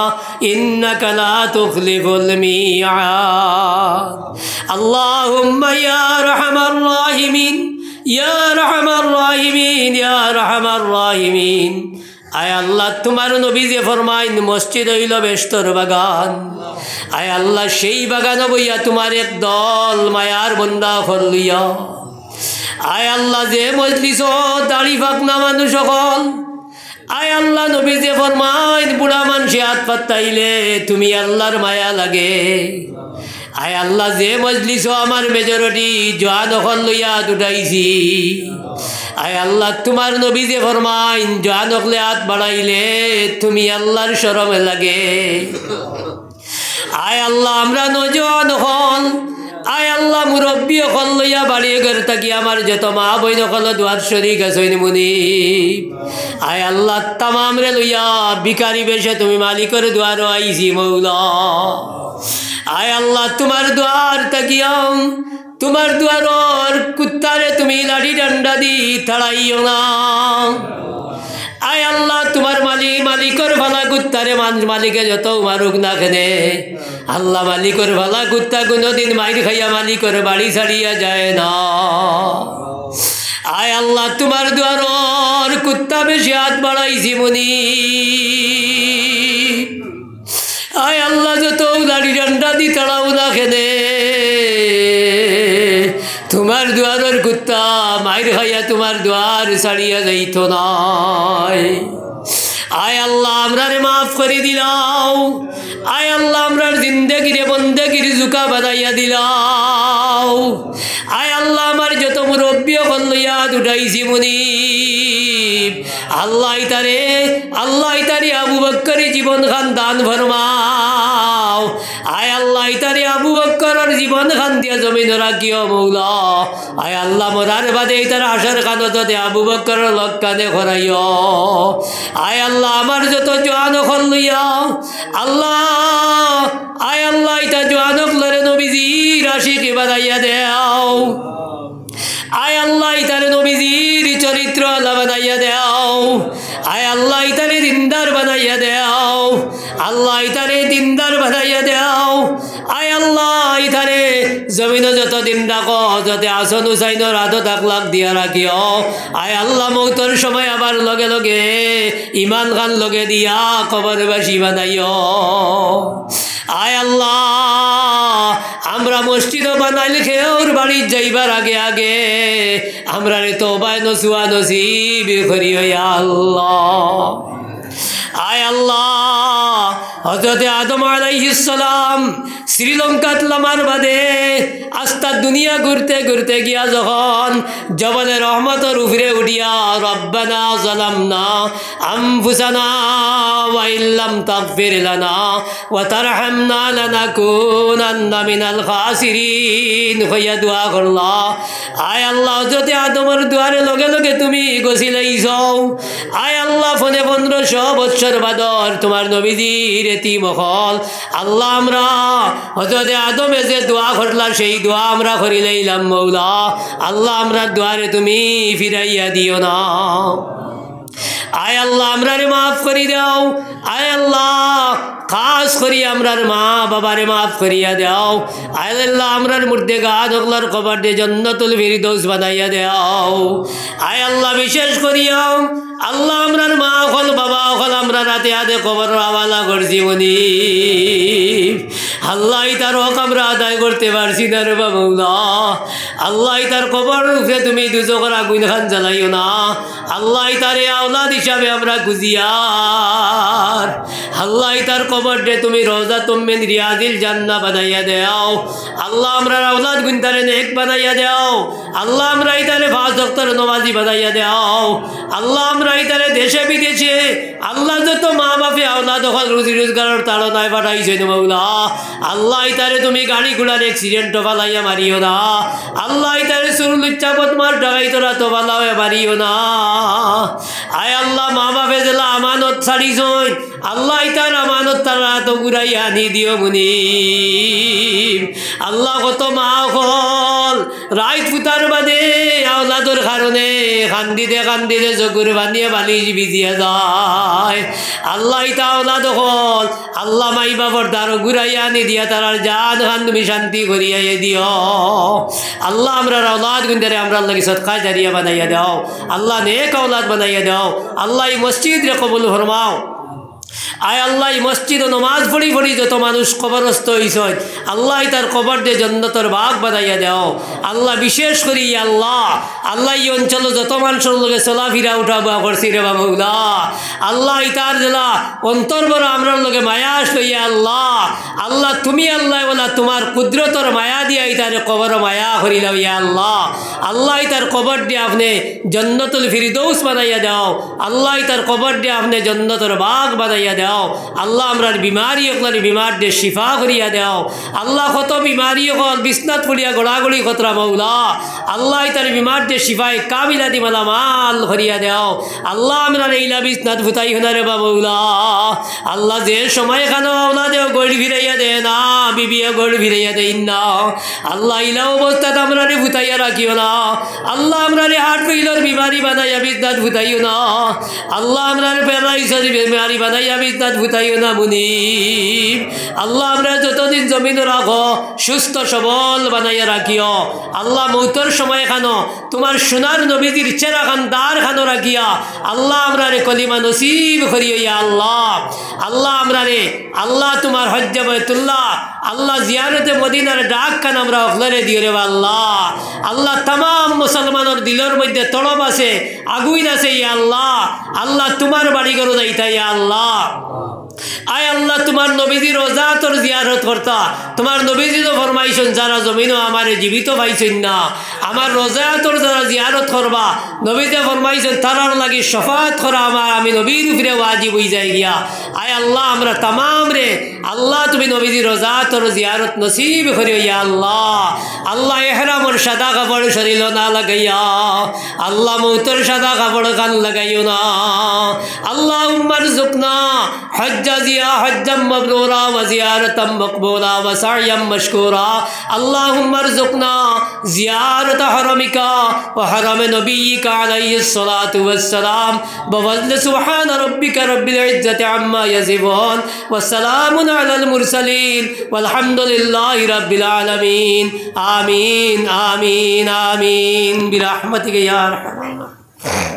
إنك لا تخلف الميعاد. اللهم يا أرحم الراحمين يا أرحم الراحمين يا أرحم الراحمين. আয় আল্লাহ তোমার নবী যে ফরমাইন মসজিদ হইল বেশতর বাগান, আয় আল্লাহ সেই বাগান বইয়া তোমার এক দল মায়ার বন্দা হলিয়া। আয় আল্লাহ যে মজলিস দাড়ি ফাঁকনা মানুষ সকল, আয় আল্লাহ নবী যে ফরমাইন বুড়া মানুষে হাত পাতাইলে তুমি আল্লাহর মায়া লাগে। আয় আল্লাহ যে মজলিস আমার মেজরিটি জোয়ান হল লইয়া উঠাইছি, আয় আল্লাহ তোমার নবী যে ফরমাইন জোয়ান হকলে হাত বাড়াইলে তুমি আল্লাহর শরমে লাগে। আয় আল্লাহ আমরা নজওয়ান হল, আয় আল্লাহ মুরব্বী হল লইয়া বাড়ি ঘর থাকি আমার যত মা বইন হল দুয়ার শরীক আছে মুনি। আয় আল্লাহ তামাম রে লইয়া ভিখারি বেশে তুমি মালিকের দুয়ার আইছি মৌলা। আয় আল্লাহ তোমার দুয়ার তাকিয়াম, তোমার দুয়ারর কুত্তারে তুমি লাঠি ডান্ডা দি থাড়াইও না। আয় আল্লাহ তোমার মালিকর ভালা কুত্তারে মালিকে যত মারুক না খেনে, আল্লাহ মালিকর ভালা কুত্তা কোনোদিন মাইর খাইয়া মালিকর বাড়ি ছাড়িয়া যায় না। আয় আল্লাহ তোমার দুয়ারর কুত্তা বেশি হাত বাড়াইছি মুনি। আয় আল্লাহ যত লাঠি ডান্ডা দি তাড়াও না খেনে, তোমার দুয়ারের কুত্তা মাইর খাইয়া তোমার দুয়ার ছাড়িয়া যাইত নাই। আয় আল্লাহ আমরারে মাফ করে দিলাও। আয় আল্লাহ আমরার জিন্দেগিরে বন্দেগির জুকা বানাইয়া দিলাও। আয় আল্লাহ আমার যত মুরব্বী হল লইয়া উঠাইছি মুনি। আল্লাহ ইতারে আবু বক্করের জীবন খান দান ফরমাও। আয় আল্লাহ ইতারে আবু বক্করের জীবন খান দিয়া জমিন রাখিও মৌলা। আয় আল্লাহ মরার বাদে ইতার আশার কানতে আবু বক্করের লক কানে খরাইও। আয় আল্লাহ আমার যত জোয়ান হল লইয়া আল্লাহ, আয় আল্লাহ ইতা জোয়ান হলরে নবীজির আশিকি বানাইয়া দেও। আয় আল্লাহ ইতারে নবীজির চরিত্র আল্লাহ বানাইয়া দেও। আয় আল্লাহ ইতারে দিনদার বানাইয়া দেও। আল্লাহ ইতারে দিনদার বানাইয়া দেও। আয় আল্লাহ ইতারে জমিন যত দিন রাখো যতে আসন হুসাইনের আদত আকলাক দিয়া রাখিও। আয় আল্লাহ মৌতর সময় আবার লগে লগে ইমান খান লগে দিয়া কবরবাসী বানাইও। আয় আল্লাহ আমরা মসজিদ বানাইলে খেওর বাড়ির যাইবার আগে আগে আমরা রে তওবা নসুয়া নসিব করিও ইয়া আল্লাহ। আয় আল্লাহ হযরত আদম আলাইহিস সালাম শ্রীলঙ্কাত লামার বাদে আস্তা দুনিয়া ঘুরতে ঘুরতে গিয়া যখন জবলে রহমতের উপরে উঠিয়া রব্বানা যালামনা আনফুসানা ওয়া ইল্লাম তাগফির লানা ওয়া তারহামনা লানাকুনান্না মিনাল খাসিরিন হইয়া দোয়া করলা। আয় আল্লাহ হযরত আদমের দুয়ারে লগে লগে তুমি গছিলাইছ। আয় আল্লাহ 1500 বছর বাদর তোমার নবীজির এতিম হল। আল্লাহ আমরা হযরত আদমে যে দোয়া করলা সেই দোয়া আমরা করি লইলাম মৌলা। আল্লাহ আমরা দুয়ারে তুমি ফিরাইয়া দিও না। আয় আল্লাহ আমরারে মাফ করি দাও। আয় আল্লাহ খাস করি আমরার মা বাবারে মাফ করিয়া দাও। আয় আল্লাহ আমরার মুর্দে গাদ হকলার কবর দিয়ে জান্নাতুল ফিরদৌস বানাইয়া দাও। আয় আল্লাহ বিশেষ করিয়াও আল্লাহ আমরার মা হল বাবা হল আমরা রাতে হাতে কবর হাওয়ালা করছি মনি। আল্লাহ তার হক আমরা আদায় করতে পারছি না রে বাবা। আল্লাহ তার কবর উপরে তুমি দুজকের আগুন খান জ্বালাইও না। আল্লাহ তারে আওলাদ হিসাবে আমরা গুজিয়ার। আল্লাহ তার কবর দে তুমি রওজা তুমি রিয়াজিল জান্নাহ বানাইয়া দেও। আল্লাহ আমরা আওলাদ গুনতারে নেক বানাইয়া দেও। আল্লাহ আমরা ইতারে 5 ওয়াক্তের নামাজি বানাইয়া দেও। আল্লাহ আমরা ইতারে দেশে বিদেশে আল্লাহ যত মা বাপে আওলাদ হল রুজি রোজগারের তাড়নায় পাঠাইছে মাওলা। আল্লাহ ইতারে তুমি গাড়ি ঘোড়ার অ্যাক্সিডেন্ট ফালাইয়া মারিও না। আল্লাহ ইতারে সুরলুচ্চা বদমার ডাকাইতরা তো ফালাইয়া মারিও না। আয় আল্লাহ মা বাপে যেলা আমানত ছাড়িছই আল্লাহ ইতার আমানত তারা তো ঘুরাইয়া আনি দিও মুনি। আল্লাহ কত মা হল রাইত ফুটার বাদে আওলাদর কারণে কান্দিতে কান্দিতে চকুর বানিয়ে বালিশ ভিজিয়া যায়। আল্লাহ ইতা আওলাদ হল আল্লাহ মাই বাবার দ্বারা ঘুরাইয়া আনি দিয়া তারার জান খান তুমি শান্তি করিয়াই দিও। আল্লাহ আমরা আওলাদ গুনদারে আমরা আল্লাহকে সদকা জারিয়া বানাইয়া দাও। আল্লাহ নেক আওলাদ বানাইয়া দাও। আল্লাহ এই মসজিদ রে কবুল ফরমাও। আয় আল্লাহ মসজিদ নমাজ পড়ি পড়ি যত মানুষ কবরস্থ হইছেন আল্লাহ তার কবর দিয়ে জান্নাতের বাগ বানাইয়া দাও আল্লাহ বিশেষ করি আল্লাহ আল্লাহ এই অঞ্চল যত মানুষের লগে চলাফিরা উঠা বা করছি রে বাবুলা আল্লাহ তার জেলা অন্তর বড় আমরার লগে মায়া আসলইয়া আল্লাহ আল্লাহ তুমি আল্লাহ বলা তোমার কুদরতর মায়া দিয়া তার কবর মায়া করিলাম ইয়া আল্লাহ আল্লাহ তার কবর দিয়ে আপনি জান্নাতুল ফিরদৌস বানাইয়া দাও আল্লাহ তার কবর দিয়ে আপনি জান্নাতের বাগ বানাইয়া দাও আল্লাহ আমরার বিমারি ওগুলার বিমার দিয়ে শিফা করিয়া দাও আল্লাহ কত বিমারি হল বিছনাত পড়িয়া গোড়াগড়ি খতরা মৌলা আল্লাহ তার বিমার দিয়ে শিফায় কামিলা দি মালামাল করিয়া দাও আল্লাহ আমরার এইলা বিছনাত ভুতাই হনারে বা মৌলা আল্লাহ যে সময় খানো আল্লাহ দেও গড়ি ফিরাইয়া দে না বিবিয়া গড়ি ফিরাইয়া দেই না আল্লাহ ইলা অবস্থাত আমরারে ভুতাইয়া রাখিও না আল্লাহ আমরারে হার্ট ফেইলর বিমারি বানাইয়া বিছনাত ভুতাইও না আল্লাহ আমরারে প্যারালাইসিস বিমারি বানাইয়া বিছনাত ভুতাইও না মুনিব আল্লাহ আমরা যতদিন জমিন রাখো সুস্থ সবল বানাইয়া রাখিও আল্লাহ মৌতর সময় খানো তোমার সোনার নবীজির চেরা খান দার খানো রাখিয়া আল্লাহ আমরারে কলিমা নসিব করিও ইয়া আল্লাহ আল্লাহ আমরারে আল্লাহ তোমার হজ্জে বাইতুল্লাহ আল্লাহ জিয়ারতে মদিনার ডাক খান আমরা অখলারে দিও রে আল্লাহ আল্লাহ तमाम মুসলমানের দিলের মধ্যে তড়প আছে আগুন আছে ইয়া আল্লাহ আল্লাহ তোমার বাড়ি করো যাইতা ইয়া আল্লাহ আয় আল্লাহ তোমার নবীজি রোজা তোর জিয়ারত করতা তোমার নবীজি তো ফরমাইছেন যারা জমিনও আমারে জীবিত পাইছেন না আমার রোজা তোর যারা জিয়ারত করবা নবীজি ফরমাইছেন তারার লাগি শফাত করা আমার আমি নবীর উপরে ওয়াজিব হয়ে যায় গিয়া আয় আল্লাহ আমরা तमाम রে আল্লাহ তুমি নবীজি রোজা তোর জিয়ারত নসিব করিও ইয়া আল্লাহ আল্লাহ ইহরামর সাদা কাপড় শরীর না লাগাইয়া আল্লাহ মৌতর সাদা কাপড় কান লাগাইও না আল্লাহুম্মা রযুকনা হজ্জা জিয়া হজ্জাম মাবরুরা ওয়া জিয়ারাতাম মাকবুলা ওয়া সাইয়াম মাশকুরা আল্লাহুম্মা রযুকনা জিয়ারাত হারামিকা ওয়া হারাম নবিয়িকা আলাইহিস সালাতু ওয়াস সালাম বওয়াজল সুবহান রাব্বিকা রাব্বিল ইজ্জাতি আম্মা ইয়াসিফুন ওয়া সালামুন আলাল মুরসালিন ওয়ালহামদুলিল্লাহি রাব্বিল আলামিন আমিন আমিন আমিন বিরহমাতিকা ইয়া আরহামার রাহিমিন।